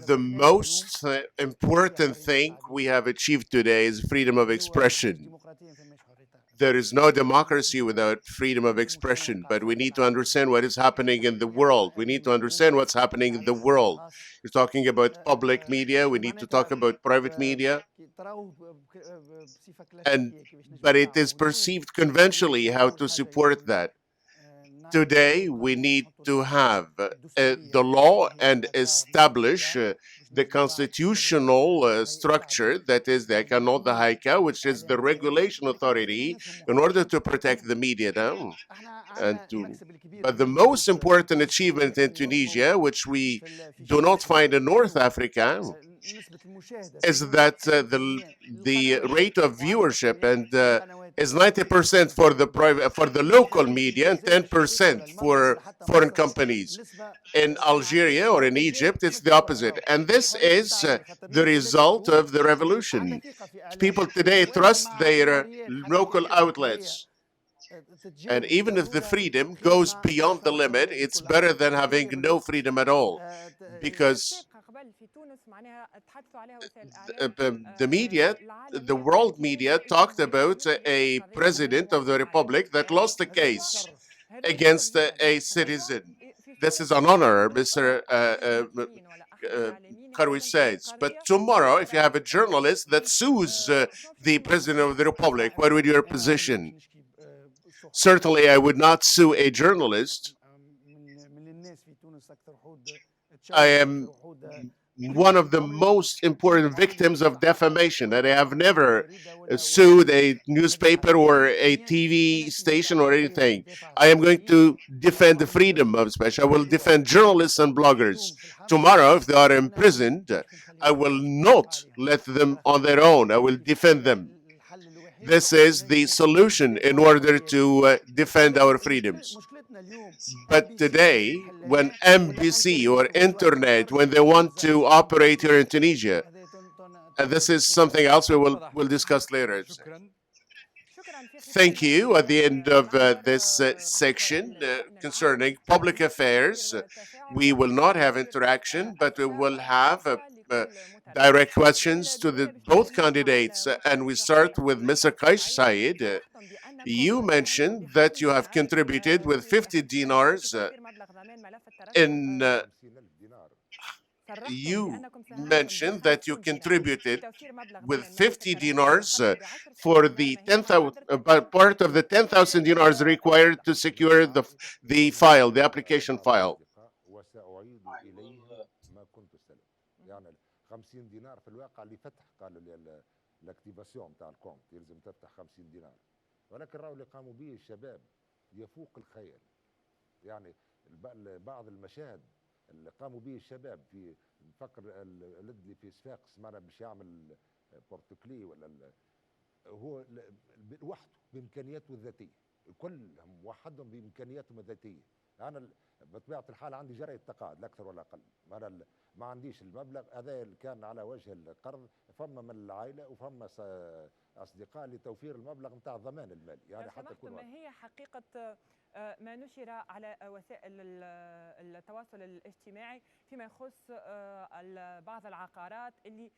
The most important thing we have achieved today is freedom of expression. There is no democracy without freedom of expression, but we need to understand what is happening in the world. We need to understand what's happening in the world. You're talking about public media, we need to talk about private media. But it is perceived conventionally how to support that. Today, we need to have the law and establish the constitutional structure, that is the Ekanot, the Haika, which is the regulation authority, in order to protect the media now. But the most important achievement in Tunisia, which we do not find in North Africa, is that the rate of viewership and is 90% for the local media and 10% for foreign companies. In Algeria or in Egypt, it's the opposite. And this is the result of the revolution. People today trust their local outlets. And even if the freedom goes beyond the limit, it's better than having no freedom at all. Because the media, the world media, talked about a president of the republic that lost a case against a citizen. This is an honor, Mr. Karoui says. But tomorrow, if you have a journalist that sues the president of the republic, what would your position? Certainly, I would not sue a journalist. I am one of the most important victims of defamation, and I have never sued a newspaper or a TV station or anything. I am going to defend the freedom of speech. I will defend journalists and bloggers. Tomorrow, if they are imprisoned, I will not let them on their own. I will defend them. This is the solution in order to defend our freedoms. But today, when MBC or internet, when they want to operate here in Tunisia, and this is something else we'll discuss later. Thank you. At the end of this section concerning public affairs, we will not have interaction, but we will have direct questions to both candidates. And we start with Mr. Kais Saied. You mentioned that you have contributed with 50 dinars you mentioned that you contributed with 50 dinars for the 10,000 part of the 10,000 dinars required to secure the file, the application file. 50 دينار في الواقع لفتح قالوا لي الاكتيفاسيون تاع الكونت يلزم تفتح 50 دينار ولكن راهو اللي قاموا به الشباب يفوق الخيال يعني بعض المشاهد اللي قاموا به الشباب في فكر اللي في صفاقس معنا باش يعمل بورتوكلي ولا هو وحده بامكانياته الذاتيه كلهم وحدهم بامكانياتهم الذاتيه انا بطبيعه الحال عندي جرأة تقاعد لا اكثر ولا اقل ما عنديش المبلغ هذا اللي كان على وجه القرض فما من العائله وفما اصدقاء لتوفير المبلغ نتاع الضمان المالي يعني حتى يكون ما هي حقيقه ما نشر على وسائل التواصل الاجتماعي فيما يخص بعض العقارات اللي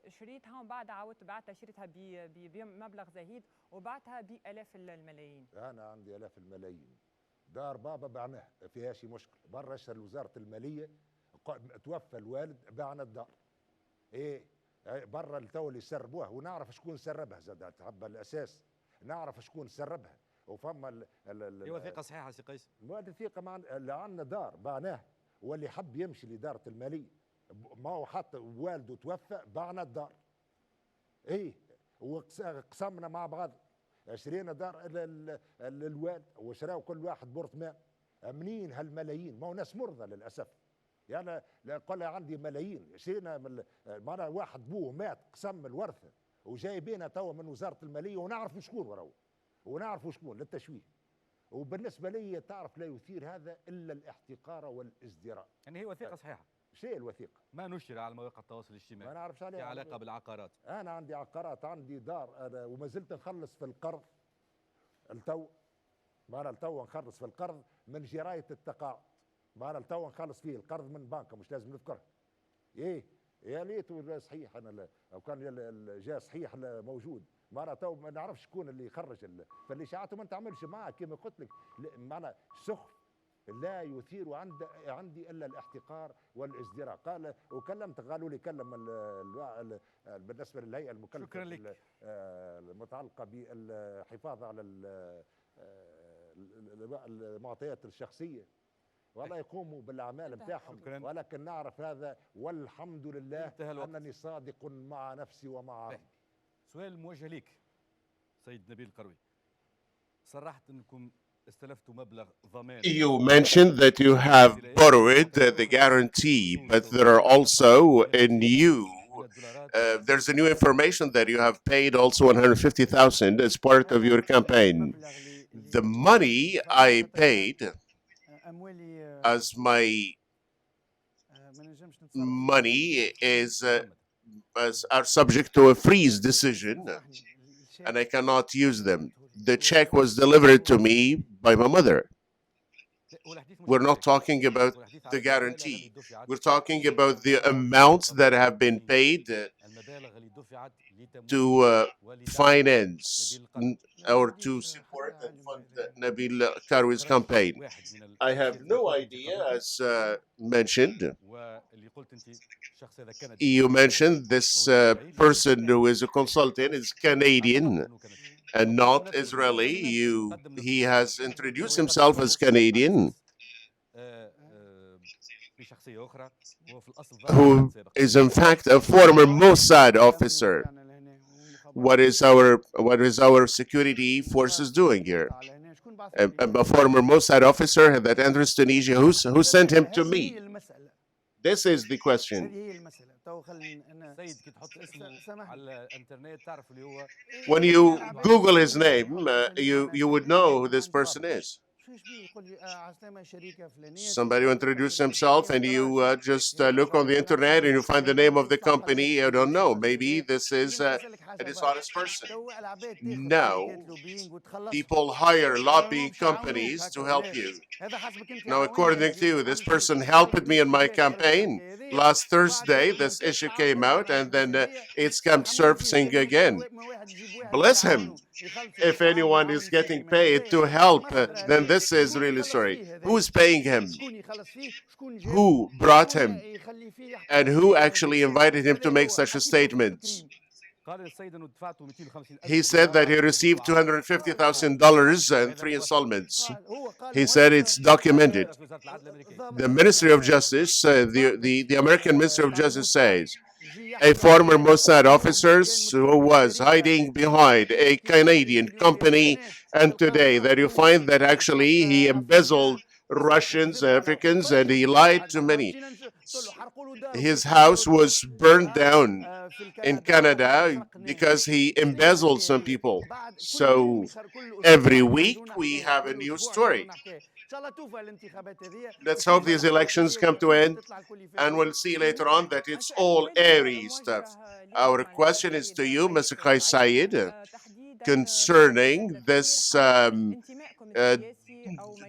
شريتها ومن بعد عاودت بعتها شريتها بمبلغ زهيد وبعتها بآلاف الملايين. انا عندي آلاف الملايين. دار بابا بعناها ما فيهاش مشكل، برا اشهر وزاره الماليه توفى الوالد بعنا الدار. ايه برا التو اللي سربوها ونعرف شكون سربها زاد حب الاساس نعرف شكون سربها وفما هي وثيقه صحيحه سي قيس؟ وثيقه مع اللي عندنا دار بعناها واللي حب يمشي لاداره الماليه ما هو حتى والده توفى بعنا الدار. ايه وقسمنا مع بعض شرينا دار للوالد وشراو كل واحد بورتمان. منين هالملايين؟ ما هو ناس مرضى للاسف. يعني قال عندي ملايين شرينا مرة واحد بوه مات قسم الورثه وجايبينها توا من وزاره الماليه ونعرف شكون وراو ونعرف شكون للتشويه. وبالنسبه لي تعرف لا يثير هذا الا الاحتقار والازدراء. يعني هي وثيقه صحيحه؟ شيء الوثيقه ما نشر على مواقع التواصل الاجتماعي ما نعرفش عليها علاقه بالعقارات. انا عندي عقارات عندي دار أنا وما زلت نخلص في القرض التو ما التو نخلص في القرض من جرايه التقاعد ما التو نخلص فيه القرض من بنكه مش لازم نذكرها. ايه يا ليته صحيح انا لو كان جا صحيح موجود مرة تو ما نعرفش شكون اللي يخرج فالاشاعات وما نتعاملش معها كما قلت لك معنا سخف لا يثير عندي الا الاحتقار والازدراء. قال وكلمت قالوا لي كلم بالنسبه للهيئه المكلفه المتعلقه بالحفاظ على المعطيات الشخصيه ولا يقوموا بالأعمال بتاعهم، ولكن نعرف هذا والحمد لله أنني صادق مع نفسي ومع ربي. سؤال موجه لك سيد نبيل قروي. صرحت أنكم استلفتوا مبلغ ضمان. You mentioned that you have borrowed the guarantee, but there are also a new there's a new information that you have paid also 150,000 as part of your campaign. The money I paid as my money are subject to a freeze decision, and I cannot use them. The check was delivered to me by my mother. We're not talking about the guarantee. We're talking about the amounts that have been paid to finance or to support and fund Nabil Karoui's campaign. I have no idea, as mentioned. You mentioned this person who is a consultant is Canadian and not Israeli. He has introduced himself as Canadian, who is in fact a former Mossad officer. What is our security forces doing here? A former Mossad officer that enters Tunisia. Who sent him to me? This is the question. When you Google his name, you would know who this person is. Somebody who introduced himself, and you just look on the internet and you find the name of the company. I don't know. Maybe this is a dishonest person. No, people hire lobbying companies to help you. Now, according to you, this person helped me in my campaign. Last Thursday, this issue came out, and then it's come surfacing again. Bless him. If anyone is getting paid to help, then this is really sorry. Who is paying him? Who brought him? And who actually invited him to make such a statement? He said that he received $250,000 in 3 installments. He said it's documented. The Ministry of Justice, the American Ministry of Justice says a former Mossad officer who was hiding behind a Canadian company, and today that you find that actually he embezzled Russians, Africans, and he lied to many. His house was burned down in Canada because he embezzled some people. So every week we have a new story. Let's hope these elections come to an end, and we'll see later on that it's all airy stuff. Our question is to you, Mr. Kais Saied, concerning this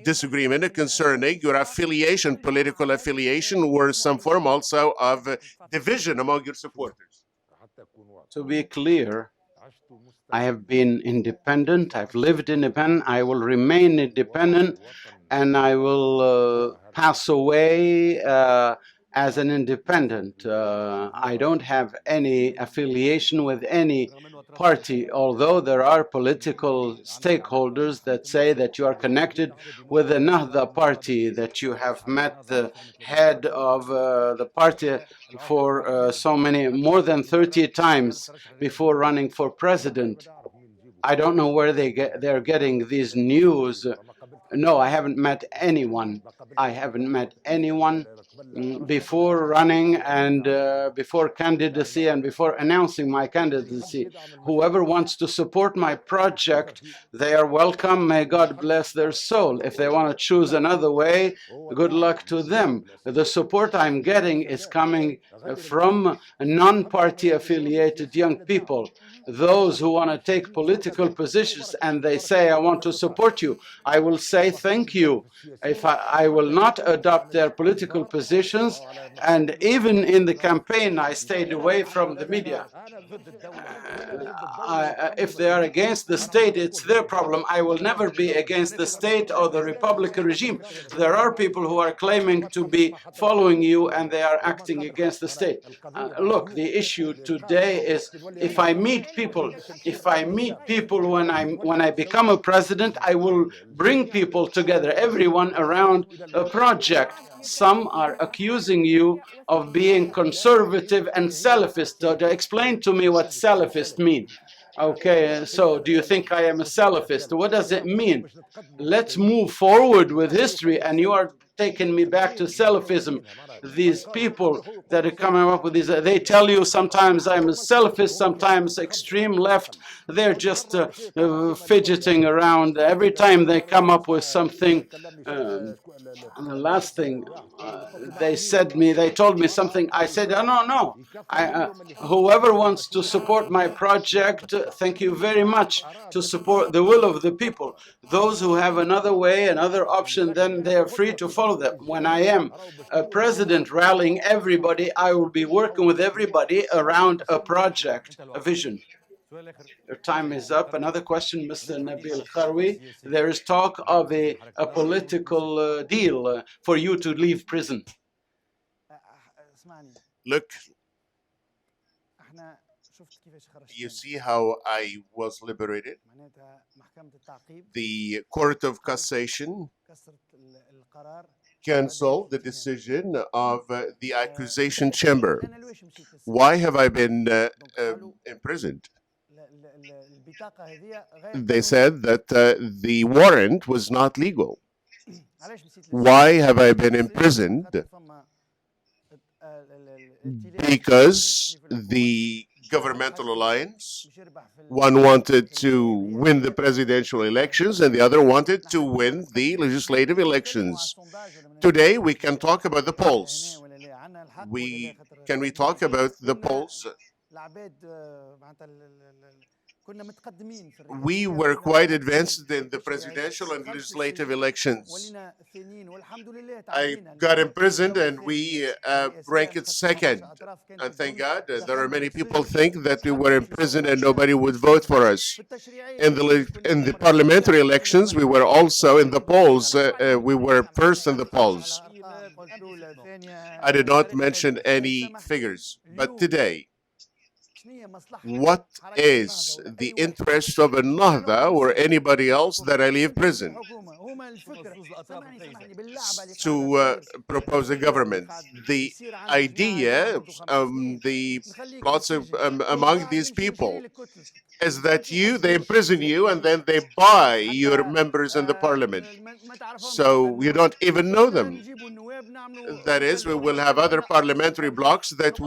disagreement, concerning your affiliation, political affiliation, or some form also of division among your supporters. To be clear, I have been independent, I've lived independent, I will remain independent, and I will pass away as an independent. I don't have any affiliation with any party, although there are political stakeholders that say that you are connected with the Nahda party, that you have met the head of the party for more than 30 times before running for president. I don't know where they're getting these news. No, I haven't met anyone. I haven't met anyone before running and before candidacy and before announcing my candidacy. Whoever wants to support my project, they are welcome. May God bless their soul. If they want to choose another way, good luck to them. The support I'm getting is coming from non-party affiliated young people. Those who want to take political positions and they say, I want to support you, I will say thank you. If I will not adopt their political position, positions, and even in the campaign, I stayed away from the media. If they are against the state, it's their problem. I will never be against the state or the Republican regime. There are people who are claiming to be following you, and they are acting against the state. Look, the issue today is if I meet people when I become a president, I will bring people together, everyone around a project. Some are accusing you of being conservative and Salafist. Explain to me what Salafist mean. Okay, so do you think I am a Salafist? What does it mean? Let's move forward with history, and you are taking me back to Salafism. These people that are coming up with these, they tell you sometimes I'm a Salafist, sometimes extreme left. They're just fidgeting around. Every time they come up with something, and the last thing they told me something. I said, no. Whoever wants to support my project, thank you very much, to support the will of the people. Those who have another way, another option, then they are free to follow them. When I am a president rallying everybody, I will be working with everybody around a project, a vision. Your time is up. Another question, Mr. Nabil Karoui. There is talk of a political deal for you to leave prison. Look, you see how I was liberated? The Court of Cassation canceled the decision of the accusation chamber. Why have I been imprisoned? They said that the warrant was not legal. Why have I been imprisoned? Because the governmental alliance, one wanted to win the presidential elections and the other wanted to win the legislative elections. Today we can talk about the polls. Can we talk about the polls? We were quite advanced in the presidential and legislative elections. I got imprisoned and we ranked second. And thank God, there are many people think that we were imprisoned and nobody would vote for us. In the parliamentary elections, we were also in the polls. We were first in the polls. I did not mention any figures, but today, what is the interest of a Nahda or anybody else that I leave prison? To propose a government. The idea, the plots among these people is that they imprison you and then they buy your members in the parliament. So you don't even know them. That is, we will have other parliamentary blocks that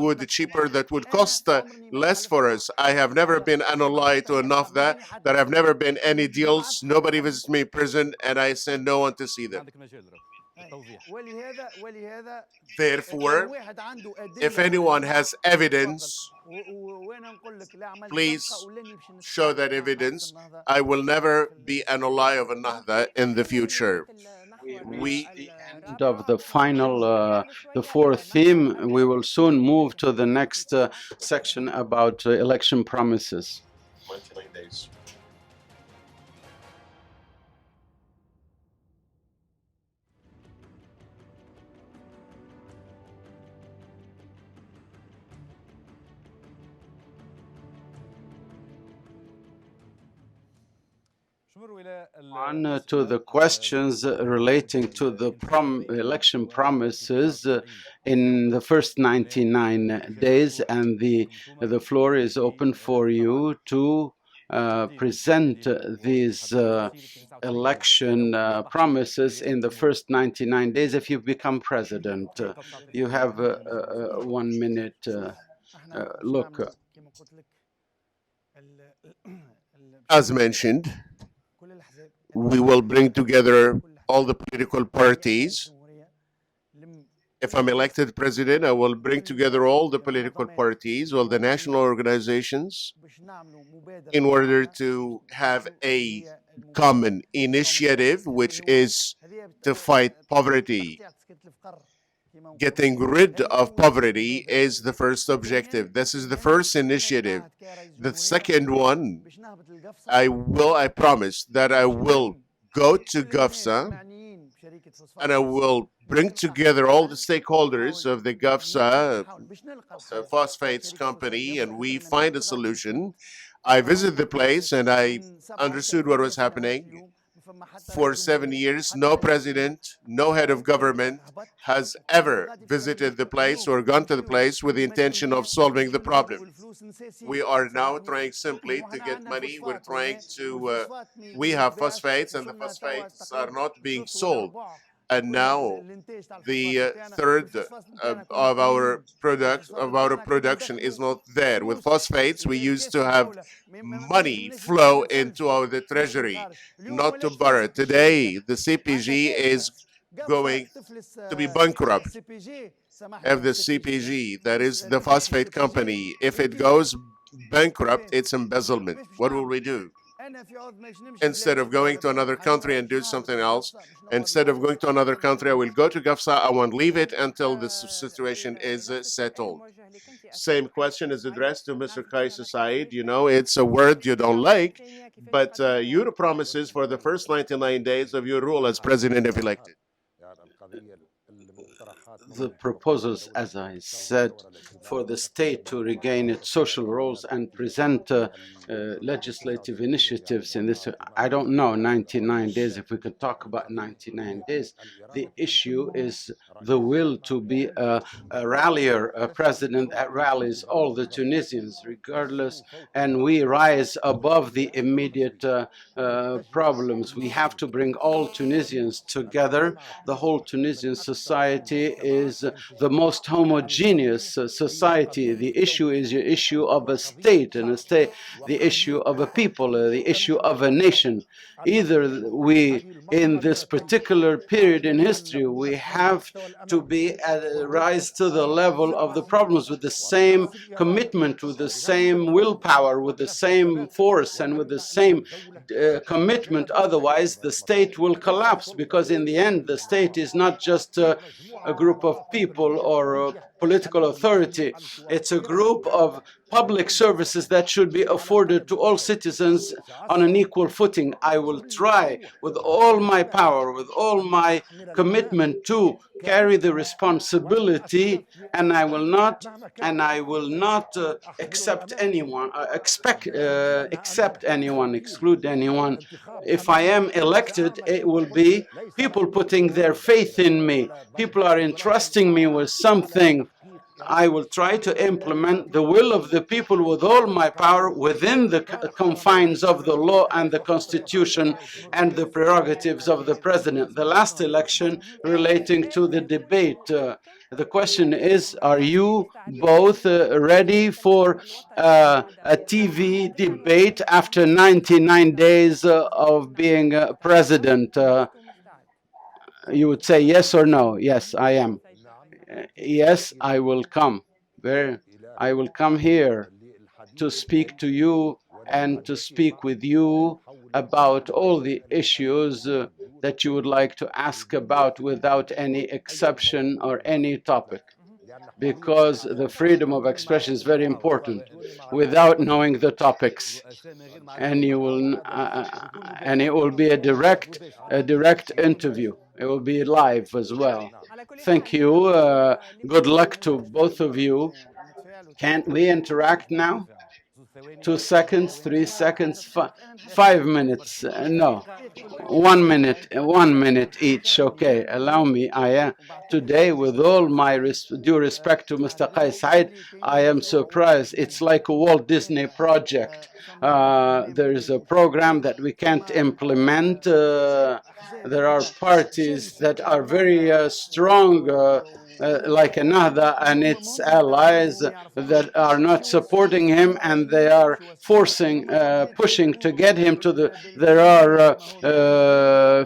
would cost less for us. I have never been an ally to enough that have never been any deals. Nobody visits me in prison and I send no one to see them. Therefore, if anyone has evidence, please show that evidence. I will never be an ally of a Nahda in the future. End of the final, the fourth theme. We will soon move to the next section about election promises. 99 days. On to the questions relating to the election promises in the first 99 days, and the floor is open for you to present these election promises in the first 99 days if you become president. You have 1 minute. Look. As mentioned, we will bring together all the political parties. If I'm elected president, I will bring together all the political parties, all the national organizations, in order to have a common initiative, which is to fight poverty. Getting rid of poverty is the first objective. This is the first initiative. The second one, I promise that I will go to GAFSA and I will bring together all the stakeholders of the GAFSA phosphates company, and we find a solution. I visited the place and I understood what was happening. For 7 years, no president, no head of government has ever visited the place or gone to the place with the intention of solving the problem. We are now trying simply to get money. We're trying to, we have phosphates and the phosphates are not being sold. And now the third of our production is not there. With phosphates, we used to have money flow into the treasury, not to borrow. Today, the CPG is going to be bankrupt. If the CPG, that is the phosphate company, if it goes bankrupt, it's embezzlement. What will we do? Instead of going to another country and do something else, instead of going to another country, I will go to GAFSA. I won't leave it until the situation is settled. Same question is addressed to Mr. Kais Saied. You know, it's a word you don't like, but your promises for the first 99 days of your rule as president if elected. The proposals, as I said, for the state to regain its social roles and present legislative initiatives in this. I don't know, 99 days, if we could talk about 99 days. The issue is the will to be a rallier, a president that rallies all the Tunisians, regardless, and we rise above the immediate problems. We have to bring all Tunisians together. The whole Tunisian society is the most homogeneous society. The issue is the issue of a state, and a state, the issue of a people, the issue of a nation. Either we, in this particular period in history, we have to rise to the level of the problems with the same commitment, with the same willpower, with the same force, and with the same commitment. Otherwise, the state will collapse, because in the end, the state is not just a group of people or political authority. It's a group of public services that should be afforded to all citizens on an equal footing. I will try with all my power, with all my commitment to carry the responsibility, and I will not accept anyone, accept anyone, exclude anyone. If I am elected, it will be people putting their faith in me. People are entrusting me with something. I will try to implement the will of the people with all my power within the confines of the law and the constitution and the prerogatives of the president. The last election relating to the debate, the question is, are you both ready for a TV debate after 99 days of being president? You would say yes or no? Yes, I am. Yes, I will come. I will come here to speak to you and to speak with you about all the issues that you would like to ask about without any exception or any topic, because the freedom of expression is very important without knowing the topics, and you will and it will be a direct interview. It will be live as well. Thank you. Good luck to both of you. Can't we interact now? 2 seconds, 3 seconds, 5 minutes. No, 1 minute, 1 minute each. Okay, allow me. I am today, with all my due respect to Mr. Kais Saied, I am surprised. It's like a Walt Disney project. There is a program that we can't implement. There are parties that are very strong, like Nahdha and its allies, that are not supporting him, and they are forcing, pushing to get him to the. There are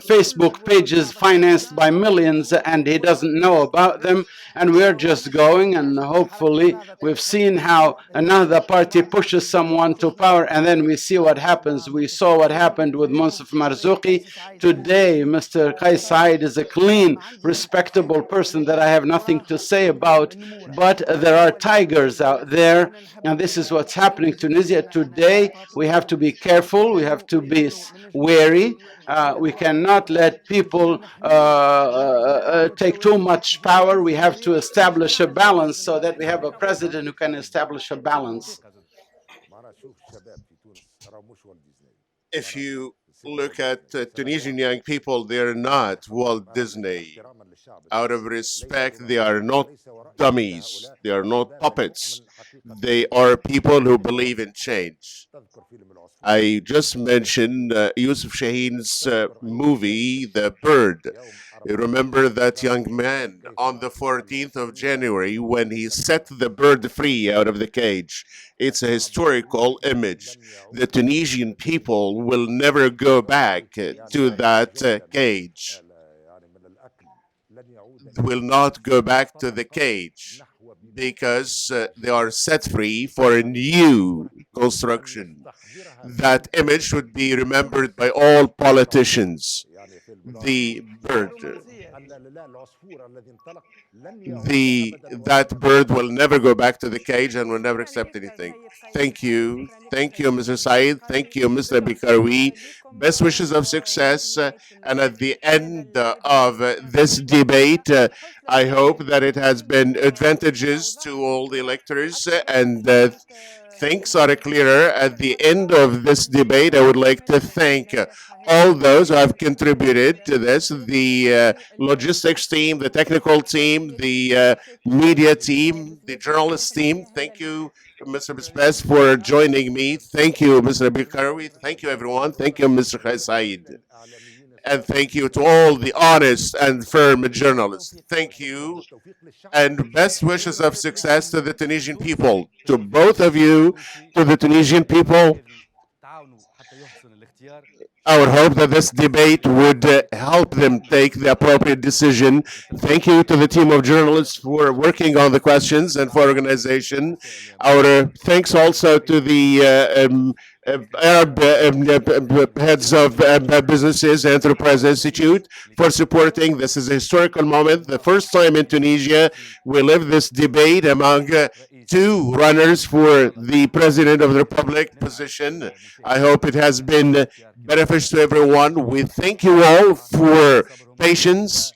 Facebook pages financed by millions, and he doesn't know about them. And we're just going, and hopefully we've seen how another party pushes someone to power, and then we see what happens. We saw what happened with Monsef Marzouki. Today, Mr. Kais Saied is a clean, respectable person that I have nothing to say about, but there are tigers out there, and this is what's happening in Tunisia today. We have to be careful, we have to be wary. We cannot let people take too much power. We have to establish a balance so that we have a president who can establish a balance. If you look at Tunisian young people, they're not Walt Disney. Out of respect, they are not dummies. They are not puppets. They are people who believe in change. I just mentioned Yusuf Shaheen's movie, The Bird. You remember that young man on the 14th of January when he set the bird free out of the cage. It's a historical image. The Tunisian people will never go back to that cage. Will not go back to the cage because they are set free for a new construction. That image should be remembered by all politicians. The bird, that bird will never go back to the cage and will never accept anything. Thank you, Mr. Saied. Thank you, Mr. Nabil Karoui. Best wishes of success. And at the end of this debate, I hope that it has been advantageous to all the electors and things are clearer. At the end of this debate, I would like to thank all those who have contributed to this, the logistics team, the technical team, the media team, the journalist team. Thank you, Mr. Belabbes, for joining me. Thank you, Mr. Nabil Karoui. Thank you, everyone. Thank you, Mr. Kais Saied. And thank you to all the honest and firm journalists. Thank you, and best wishes of success to the Tunisian people, to both of you, to the Tunisian people. I would hope that this debate would help them take the appropriate decision. Thank you to the team of journalists for working on the questions and for organization. Our thanks also to the Arab heads of businesses, Enterprise Institute, for supporting. This is a historical moment. The first time in Tunisia we live this debate among two runners for the President of the Republic position. I hope it has been beneficial to everyone. We thank you all for patience.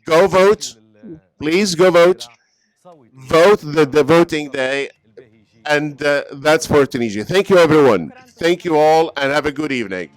Go vote. Please go vote. Vote the voting day. And that's for Tunisia. Thank you, everyone. Thank you all, and have a good evening.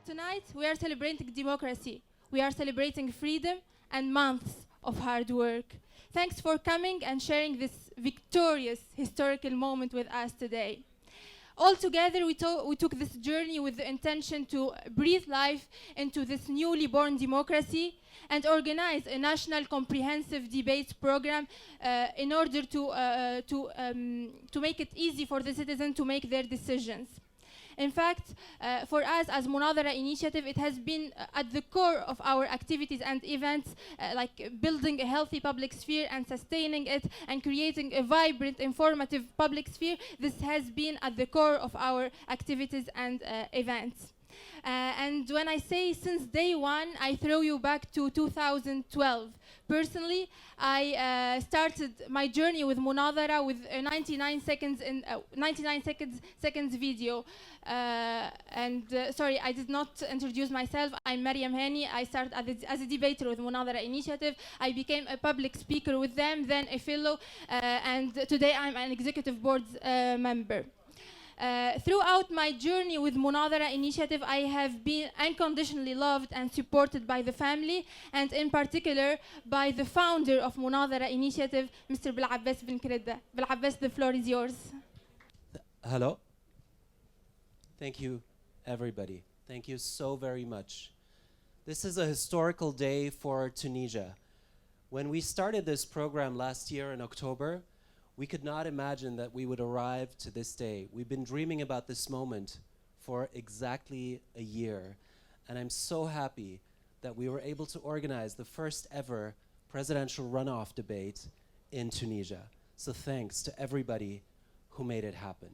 Tonight, we are celebrating democracy. We are celebrating freedom and months of hard work. Thanks for coming and sharing this victorious historical moment with us today. All together, we took this journey with the intention to breathe life into this newly born democracy and organize a national comprehensive debates program in order to make it easy for the citizen to make their decisions. In fact, for us as Munathara initiative, it has been at the core of our activities and events, like building a healthy public sphere and sustaining it and creating a vibrant, informative public sphere. This has been at the core of our activities and events. And when I say since day one, I throw you back to 2012. Personally, I started my journey with Munathara with a 99 seconds video. Sorry, I did not introduce myself. I'm Mariam Hani. I started as a debater with Munathara Initiative. I became a public speaker with them, then a fellow, and today I'm an executive board member. Throughout my journey with Munathara Initiative, I have been unconditionally loved and supported by the family, and in particular by the founder of Munathara Initiative, Mr. Belabbes Benkredda. Belabbes, the floor is yours. Hello. Thank you, everybody. Thank you so very much. This is a historical day for Tunisia. When we started this program last year in October, we could not imagine that we would arrive to this day. We've been dreaming about this moment for exactly a year. And I'm so happy that we were able to organize the first ever presidential runoff debate in Tunisia. So thanks to everybody who made it happen.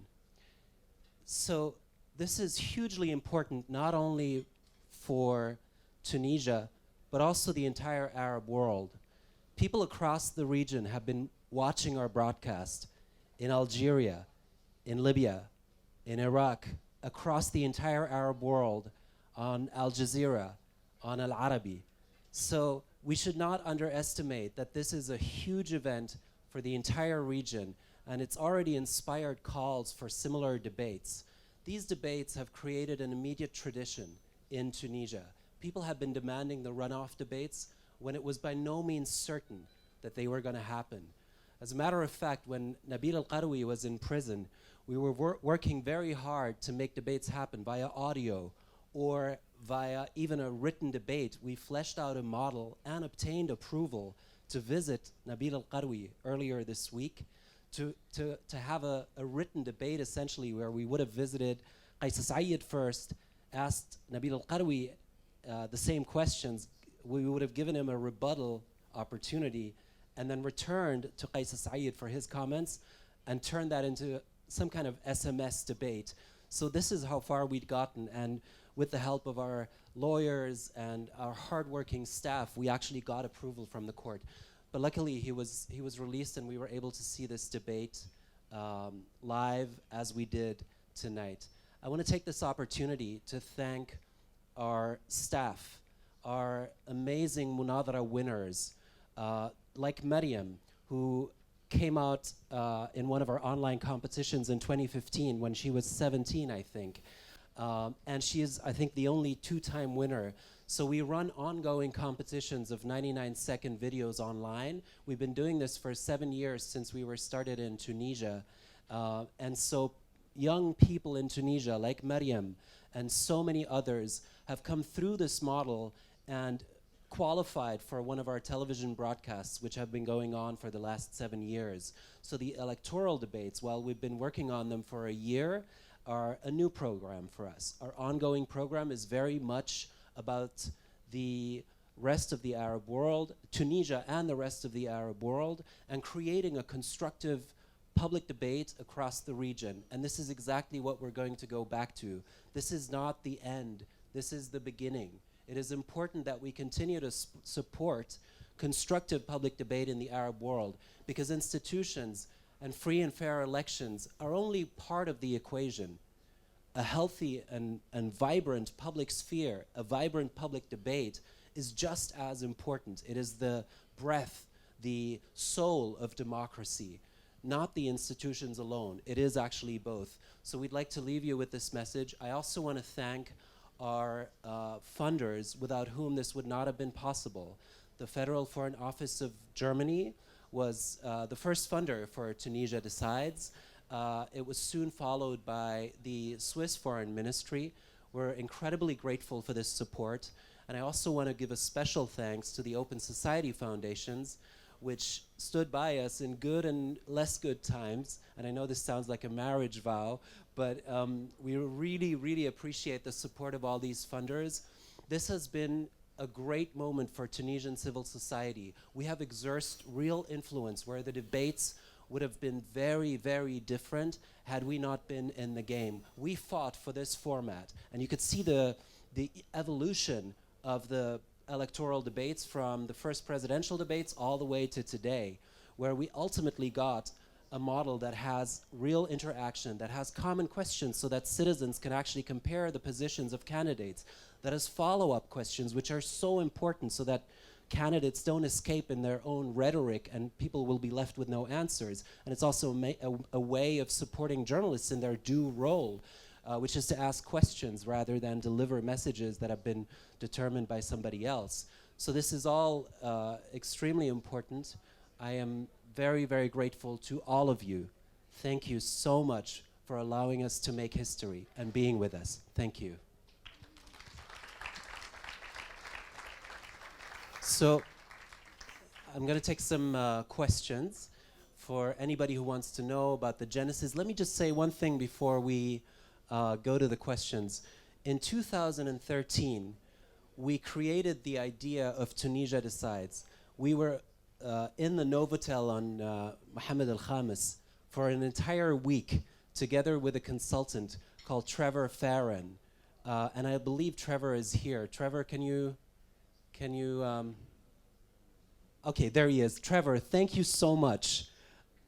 So this is hugely important, not only for Tunisia, but also the entire Arab world. People across the region have been watching our broadcast in Algeria, in Libya, in Iraq, across the entire Arab world, on Al Jazeera, on Al Arabi. So we should not underestimate that this is a huge event for the entire region, and it's already inspired calls for similar debates. These debates have created an immediate tradition in Tunisia. People have been demanding the runoff debates when it was by no means certain that they were going to happen. As a matter of fact, when Nabil Karoui was in prison, we were working very hard to make debates happen via audio or via even a written debate. We fleshed out a model and obtained approval to visit Nabil Karoui earlier this week to have a written debate, essentially, where we would have visited Kais Saied first, asked Nabil Karoui the same questions. We would have given him a rebuttal opportunity, and then returned to Kais Saied for his comments and turned that into some kind of SMS debate. So this is how far we'd gotten, and with the help of our lawyers and our hardworking staff, we actually got approval from the court. But luckily he was released, and we were able to see this debate live as we did tonight. I want to take this opportunity to thank our staff, our amazing Munathara winners, like Maryam, who came out in one of our online competitions in 2015 when she was 17, I think. And she is, I think, the only two-time winner. So we run ongoing competitions of 99-second videos online. We've been doing this for 7 years since we were started in Tunisia. And so young people in Tunisia, like Maryam and so many others, have come through this model and qualified for one of our television broadcasts, which have been going on for the last 7 years. So the electoral debates, while we've been working on them for a year, are a new program for us. Our ongoing program is very much about the rest of the Arab world, Tunisia and the rest of the Arab world, and creating a constructive public debate across the region. And this is exactly what we're going to go back to. This is not the end. This is the beginning. It is important that we continue to support constructive public debate in the Arab world, because institutions and free and fair elections are only part of the equation. A healthy and vibrant public sphere, a vibrant public debate is just as important. It is the breath, the soul of democracy, not the institutions alone. It is actually both. So we'd like to leave you with this message. I also want to thank our funders, without whom this would not have been possible. The Federal Foreign Office of Germany was the first funder for Tunisia Decides. It was soon followed by the Swiss Foreign Ministry. We're incredibly grateful for this support. And I also want to give a special thanks to the Open Society Foundations, which stood by us in good and less good times. And I know this sounds like a marriage vow, but we really, really appreciate the support of all these funders. This has been a great moment for Tunisian civil society. We have exerted real influence where the debates would have been very, very different had we not been in the game. We fought for this format, and you could see the evolution of the electoral debates from the first presidential debates all the way to today, where we ultimately got a model that has real interaction, that has common questions so that citizens can actually compare the positions of candidates, that has follow-up questions which are so important so that candidates don't escape in their own rhetoric and people will be left with no answers. And it's also a way of supporting journalists in their due role, which is to ask questions rather than deliver messages that have been determined by somebody else. So this is all extremely important. I am very, very grateful to all of you. Thank you so much for allowing us to make history and being with us. Thank you. So I'm going to take some questions for anybody who wants to know about the genesis. Let me just say one thing before we go to the questions. In 2013, we created the idea of Tunisia Decides. We were in the Novotel on Mohammed Al Khamis for an entire week, together with a consultant called Trevor Farron. And I believe Trevor is here. Trevor, can you okay, there he is. Trevor, thank you so much,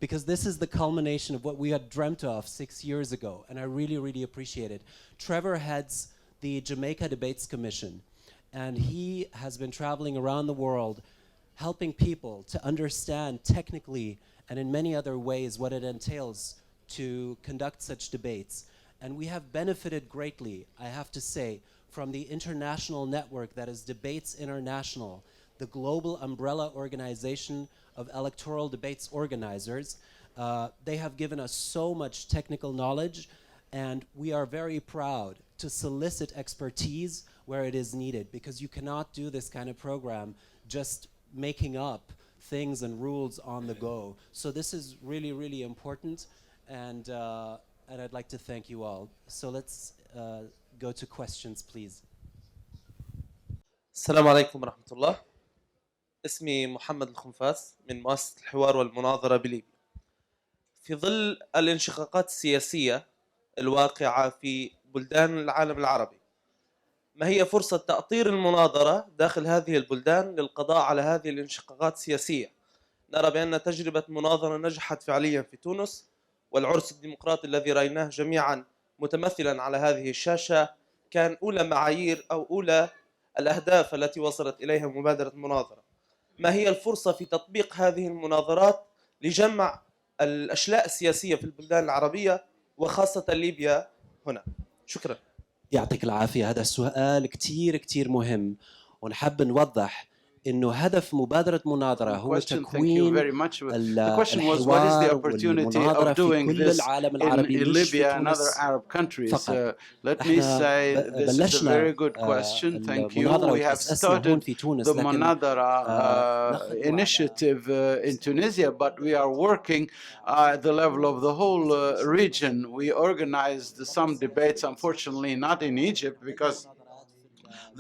because this is the culmination of what we had dreamt of 6 years ago, and I really, really appreciate it. Trevor heads the Jamaica Debates Commission, and he has been traveling around the world helping people to understand technically and in many other ways what it entails to conduct such debates. And we have benefited greatly, I have to say, from the international network that is Debates International, the global umbrella organization of electoral debates organizers. They have given us so much technical knowledge, and we are very proud to solicit expertise where it is needed, because you cannot do this kind of program just making up things and rules on the go. So this is really, really important, and I'd like to thank you all. So let's go to questions, please. السلام عليكم ورحمة الله. اسمي محمد الخنفاس من مؤسسة الحوار والمناظرة بليبيا. في ظل الانشقاقات السياسية الواقعة في بلدان العالم العربي، ما هي فرصة تأطير المناظرة داخل هذه البلدان للقضاء على هذه الانشقاقات السياسية؟ نرى بأن تجربة مناظرة نجحت فعليا في تونس، والعرس الديمقراطي الذي رأيناه جميعا متمثلا على هذه الشاشة كان أولى معايير أو أولى الأهداف التي وصلت إليها مبادرة المناظرة. ما هي الفرصة في تطبيق هذه المناظرات لجمع الأشلاء السياسية في البلدان العربية وخاصة ليبيا هنا؟ شكرا. يعطيك العافية. هذا سؤال كتير كتير مهم، ونحب نوضح إنه هدف مبادرة مناظرة هو تكوين الحوار والمناظرة في كل العالم العربي مش في تونس فقط. بلشنا المناظرة وتأسسنا هون في تونس، لكن initiative in Tunisia, but we are working at the level of the whole region. We organized some debates, unfortunately not in Egypt, because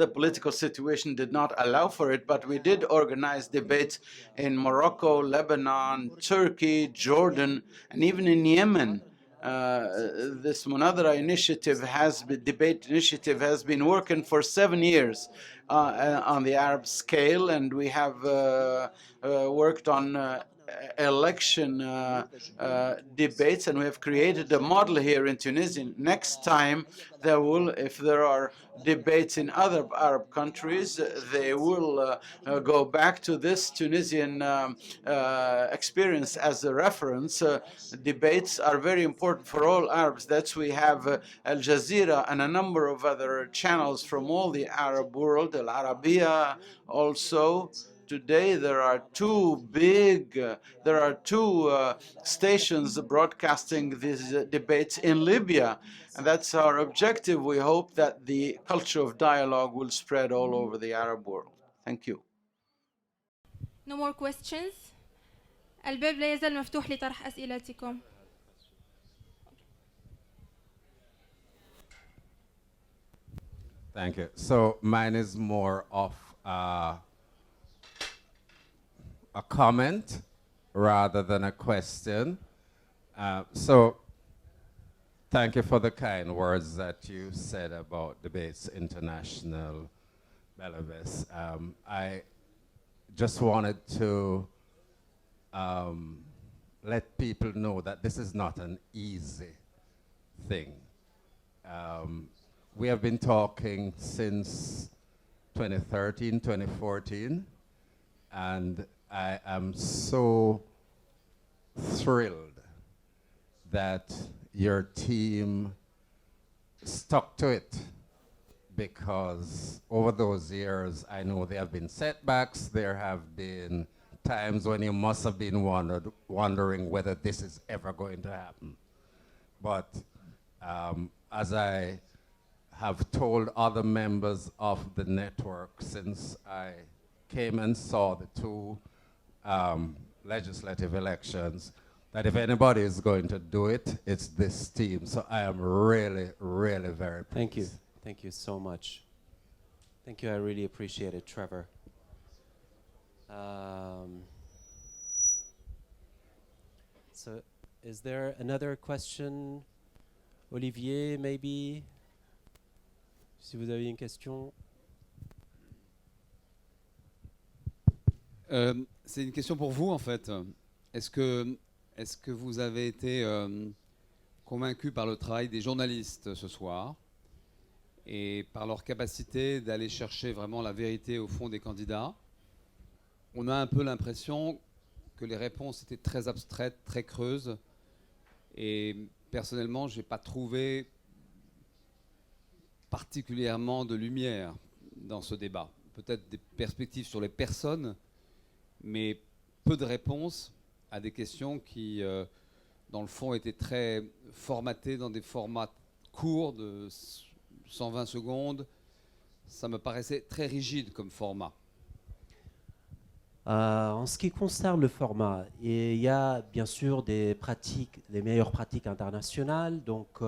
the political situation did not allow for it, but we did organize debates in Morocco, Lebanon, Turkey, Jordan, and even in Yemen. This Munathara initiative debate initiative has been working for 7 years on the Arab scale, and we have worked on election debates, and we have created a model here in Tunisia. Next time there will, if there are debates in other Arab countries, they will go back to this Tunisian experience as a reference. Debates are very important for all Arabs. That's we have Al Jazeera and a number of other channels from all the Arab world, Al Arabiya also. Today there are two stations broadcasting these debates in Libya, and that's our objective. We hope that the culture of dialogue will spread all over the Arab world. Thank you. No more questions. الباب لا يزال مفتوح لطرح أسئلتكم. Thank you. So mine is more of a comment rather than a question. So thank you for the kind words that you said about Debates International, Belabbes. I just wanted to let people know that this is not an easy thing. We have been talking since 2013, 2014, and I am so thrilled that your team stuck to it, because over those years, I know there have been setbacks, there have been times when you must have been wondering whether this is ever going to happen. But as I have told other members of the network since I came and saw the two legislative elections, that if anybody is going to do it, it's this team. So I am really, really very pleased. Thank you. Thank you so much. Thank you. I really appreciate it, Trevor. So is there another question? Olivier, maybe? Si vous avez une question. C'est une question pour vous, en fait. Est-ce que vous avez été convaincu par le travail des journalistes ce soir et par leur capacité d'aller chercher vraiment la vérité au fond des candidats? On a un peu l'impression que les réponses étaient très abstraites, très creuses, et personnellement, je n'ai pas trouvé particulièrement de lumière dans ce débat. Peut-être des perspectives sur les personnes, mais peu de réponses à des questions qui, dans le fond, étaient très formatées dans des formats courts de 120 secondes. Ça me paraissait très rigide comme format. En ce qui concerne le format, il y a bien sûr des pratiques, les meilleures pratiques internationales. Donc,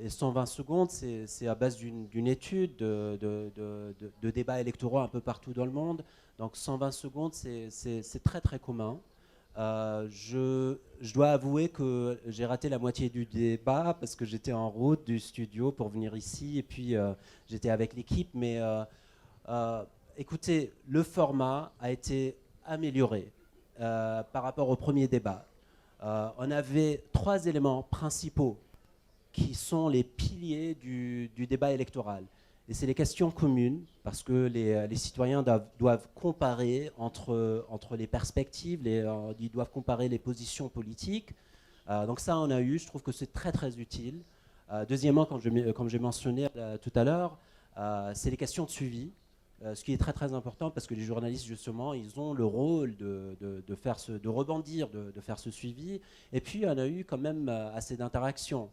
les 120 secondes, c'est à base d'une étude de débats électoraux un peu partout dans le monde. Donc, 120 secondes, c'est très très commun. Je dois avouer que j'ai raté la moitié du débat parce que j'étais en route du studio pour venir ici et puis j'étais avec l'équipe. Mais écoutez, le format a été amélioré par rapport au premier débat. On avait 3 éléments principaux qui sont les piliers du débat électoral. Et c'est les questions communes, parce que les citoyens doivent comparer entre les perspectives, ils doivent comparer les positions politiques. Donc ça, on a eu, je trouve que c'est très très utile. Deuxièmement, comme j'ai mentionné tout à l'heure, c'est les questions de suivi, ce qui est très très important, parce que les journalistes, justement, ils ont le rôle de rebondir, de faire ce suivi. Et puis, on a eu quand même assez d'interactions.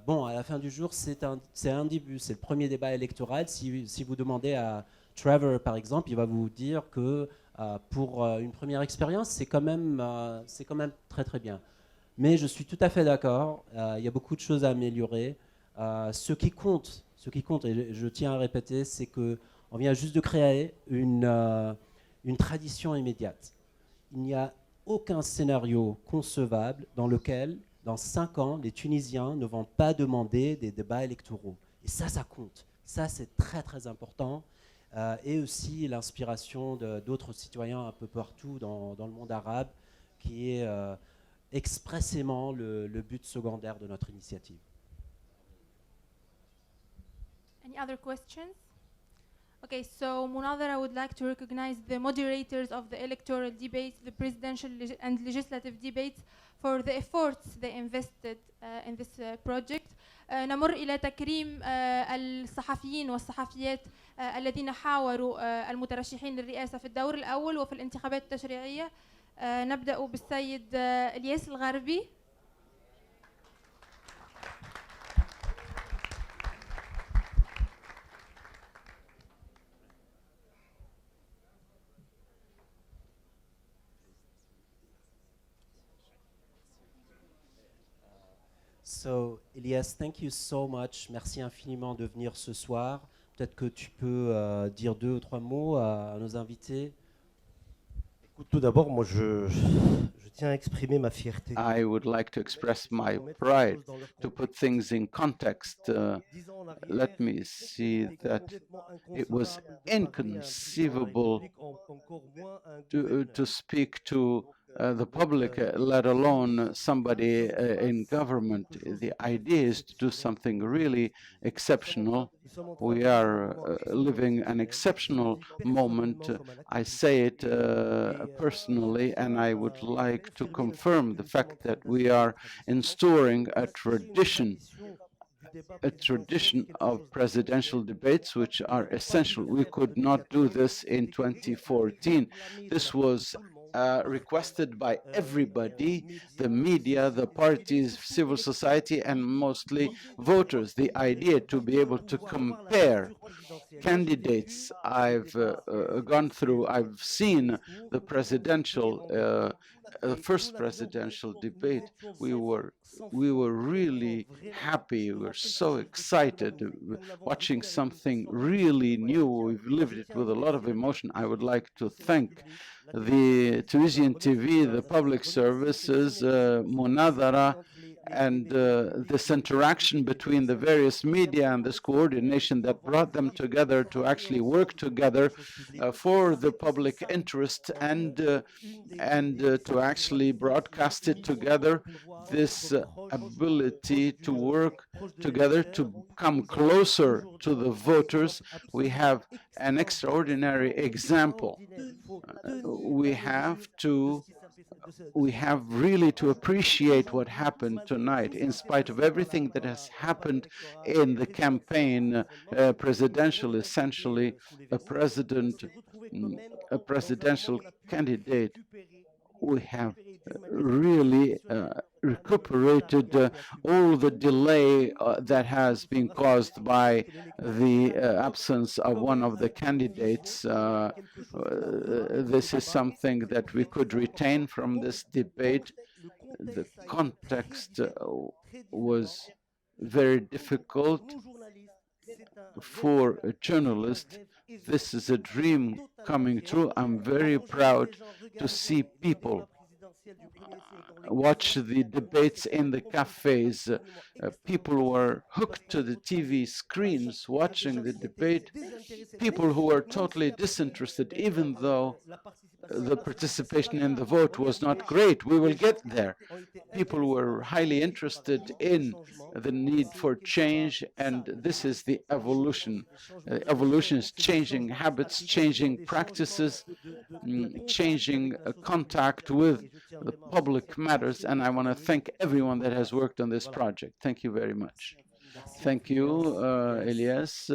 Bon, à la fin du jour, c'est un début, c'est le premier débat électoral. Si vous demandez à Trevor, par exemple, il va vous dire que pour une première expérience, c'est quand même très très bien. Mais je suis tout à fait d'accord, il y a beaucoup de choses à améliorer. Ce qui compte, et je tiens à répéter, c'est qu'on vient juste de créer une tradition immédiate. Il n'y a aucun scénario concevable dans lequel dans 5 ans, les Tunisiens ne vont pas demander des débats électoraux. Et ça compte. Ça, c'est très, très important. Et aussi l'inspiration d'autres citoyens un peu partout dans le monde arabe, qui est expressément le but secondaire de notre initiative. Any other questions? Okay, so Munathara would like to recognize the moderators of the electoral debates, the presidential and legislative debates, for the efforts they invested in this project. نمر إلى تكريم الصحفيين والصحفيات الذين حاوروا المترشحين للرئاسة في الدور الأول وفي الانتخابات التشريعية. نبدأ بالسيد إلياس الغربي. So, Elias, thank you so much. Merci infiniment de venir ce soir. Peut-être que tu peux dire 2 ou 3 mots à nos invités. Écoute, tout d'abord, moi, je tiens à exprimer ma fierté. I would like to express my pride, to put things in context. Let me see that it was inconceivable to speak to the public, let alone somebody in government. The idea is to do something really exceptional. We are living an exceptional moment. I say it personally, and I would like to confirm the fact that we are instauring a tradition of presidential debates which are essential. We could not do this in 2014. This was requested by everybody, the media, the parties, civil society, and mostly voters. The idea to be able to compare candidates. I've gone through, I've seen the first presidential debate. We were really happy. We were so excited watching something really new. We've lived it with a lot of emotion. I would like to thank the Tunisian TV, the public services, Munathara, and this interaction between the various media and this coordination that brought them together to actually work together for the public interest and to actually broadcast it together. This ability to work together to come closer to the voters. We have an extraordinary example. We have really to appreciate what happened tonight, in spite of everything that has happened in the campaign, presidential, essentially a presidential candidate. We have really recuperated all the delay that has been caused by the absence of one of the candidates. This is something that we could retain from this debate. The context was very difficult for a journalist. This is a dream coming true. I'm very proud to see people watch the debates in the cafes. People were hooked to the TV screens watching the debate. People who were totally disinterested, even though the participation in the vote was not great. We will get there. People were highly interested in the need for change, and this is the evolution. Evolution is changing habits, changing practices, changing contact with the public matters, and I want to thank everyone that has worked on this project. Thank you very much. Thank you, Elias.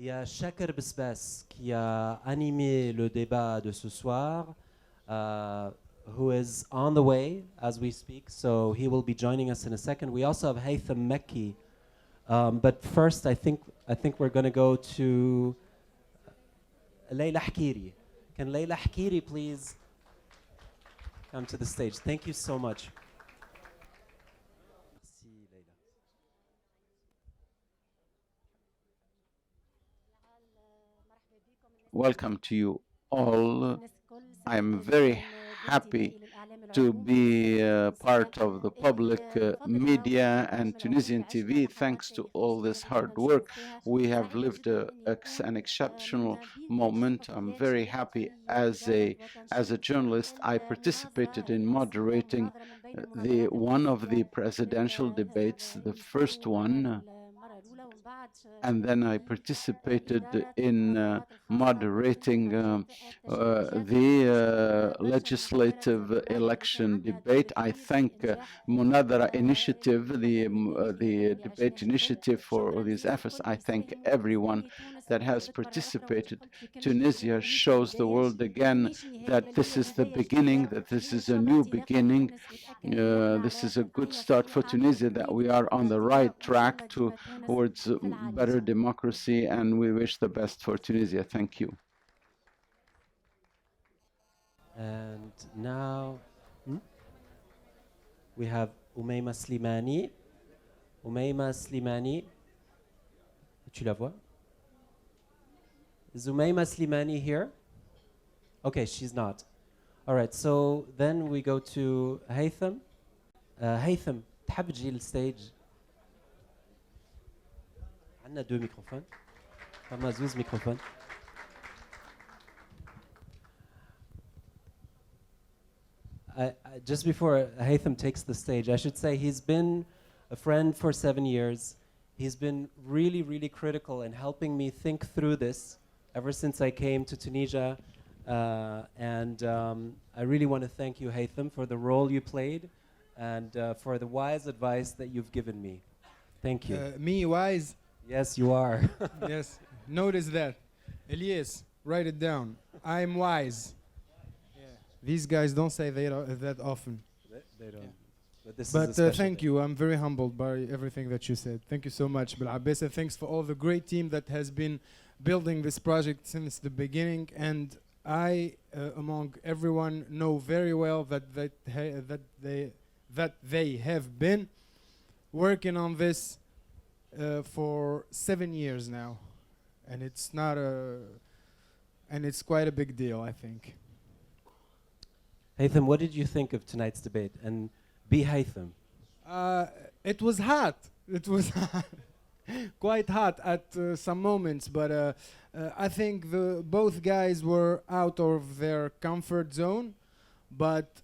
Il y a Shaker Besbas qui a animé le débat de ce soir, who is on the way as we speak, so he will be joining us in a second. We also have Haythem Mekki, but first I think we're going to go to Leila Hakiri. Can Leila Hakiri please come to the stage? Thank you so much. Welcome to you all. I'm very happy to be part of the public media and Tunisian TV. Thanks to all this hard work, we have lived an exceptional moment. I'm very happy as a journalist. I participated in moderating one of the presidential debates, the first one. And then I participated in moderating the legislative election debate. I thank Munathara initiative, the debate initiative for these efforts. I thank everyone that has participated. Tunisia shows the world again that this is the beginning, that this is a new beginning. This is a good start for Tunisia, that we are on the right track towards better democracy, and we wish the best for Tunisia. Thank you. And now we have Oumaima Slimani. Oumaima Slimani, tu la vois? Is Oumaima Slimani here? Okay, she's not. All right, so then we go to Haythem. Haythem, تحب تجي للستيج؟ عندنا 2 ميكروفون. فما زوز ميكروفون. Just before Haythem takes the stage, I should say he's been a friend for 7 years. He's been really, really critical in helping me think through this ever since I came to Tunisia. And I really want to thank you, Haythem, for the role you played and for the wise advice that you've given me. Thank you. Me wise? Yes, you are. Yes, notice that. Elias, Write it down. I'm wise. Yeah. These guys don't say that often. They don't. But this But is a thank you. I'm very humbled by everything that you said. Thank you so much, Belabbes, and thanks for all the great team that has been building this project since the beginning. And I, among everyone, know very well that they have been working on this for 7 years now, and it's not and it's quite a big deal, I think. Haythem, what did you think of tonight's debate? And be Haythem. It was hot. It was quite hot at some moments, but I think both guys were out of their comfort zone, but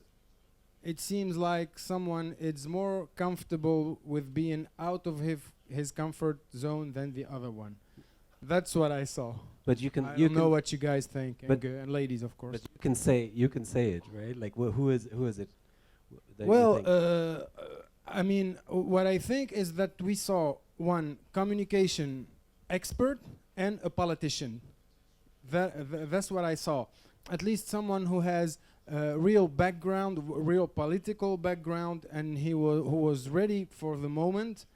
it seems like someone is more comfortable with being out of his comfort zone than the other one. That's what I saw. But you can I don't know what you guys think, and ladies, of course. But you can say it, right? Like who is it? Well, I mean, what I think is that we saw one communication expert and a politician. That's what I saw. At least someone who has real background, real political background, and who was ready for the moment.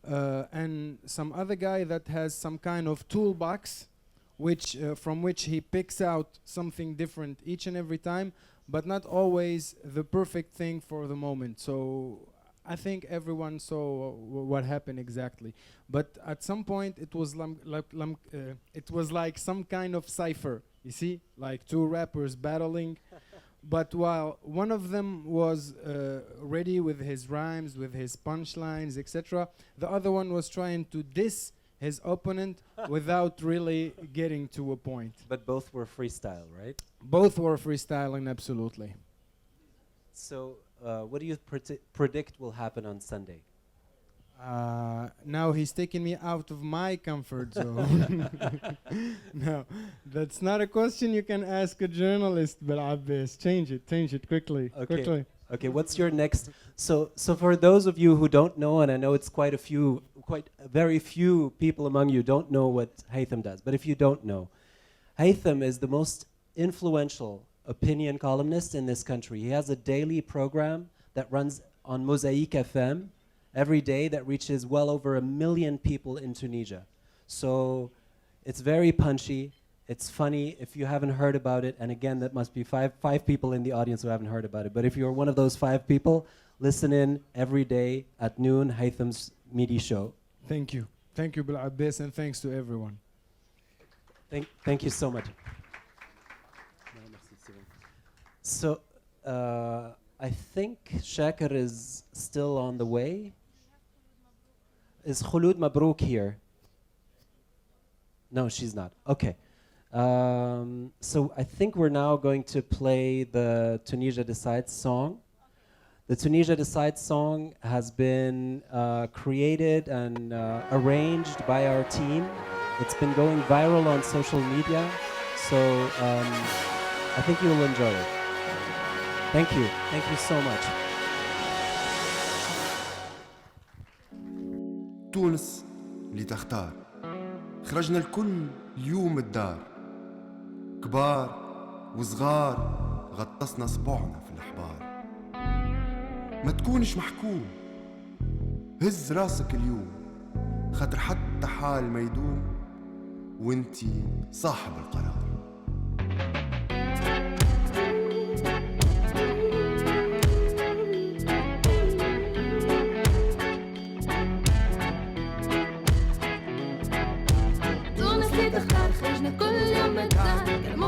And some other guy that has some kind of toolbox, from which he picks out something different each and every time, but not always the perfect thing for the moment. So I think everyone saw what happened exactly. But at some point it was like some kind of cipher, you see, like two rappers battling. But while one of them was ready with his rhymes, with his punchlines, etc., the other one was trying to diss his opponent without really getting to a point. But both were freestyle, right? Both were freestyling, absolutely. So what do you predict will happen on Sunday? Now he's taking me out of my comfort zone. No, that's not a question you can ask a journalist, Belabbes. Change it quickly. Okay. Okay, what's your next? So for those of you who don't know, and I know it's very few people among you don't know what Haythem does, but if you don't know, Haythem is the most influential opinion columnist in this country. He has a daily program that runs on Mosaic FM every day that reaches well over 1 million people in Tunisia. So it's very punchy. It's funny if you haven't heard about it. And again, that must be five people in the audience who haven't heard about it. But if you're one of those 5 people, listen in every day at noon, Haythem's Midi Show. Thank you. Thank you, Belabbes, and thanks to everyone. Thank you so much. So I think Shakir is still on the way. Is Khulud Mabrouk here? No, she's not. Okay. So I think we're now going to play the Tunisia Decides song. The Tunisia Decides song has been created and arranged by our team. It's been going viral on social media, so I think you'll enjoy it. Thank you. Thank you so much. تونس اللي تختار خرجنا الكل اليوم الدار كبار وصغار غطسنا صبعنا في الأحبار ما تكونش محكوم هز راسك اليوم خاطر حتى حال ما يدوم وانتي صاحب القرار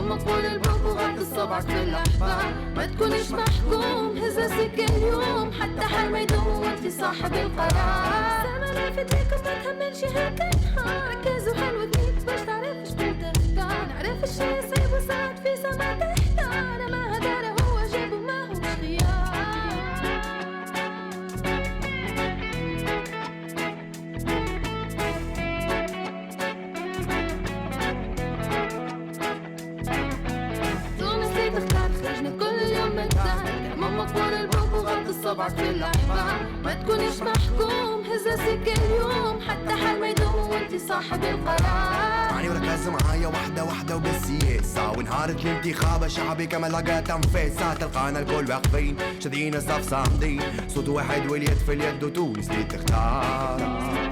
مقول البوك وغط الصبعك في الأحبار ما تكونش محكوم هز راسك اليوم حتى حال ما يدوم وانت صاحب القرار زمن في ايديكم ما تهملش هيك نهار ركز وحلو تنيك باش تعرف شكون تختار نعرف الشي صعيب وساعات في سما تحتار ما هدار هو جاب وما هوش خيار طبعك في الأحبار ما تكونش محكوم هز راسك اليوم حتى حال ما يدوم وانت صاحب القرار اسمعني وركز معايا واحدة واحدة وبالسياسة وانهارت الانتخاب شعبي كما لقى تنفيسة تلقانا الكل واقفين شادين الصف صامدين صوت واحد واليد في اليد وتونس اللي تختار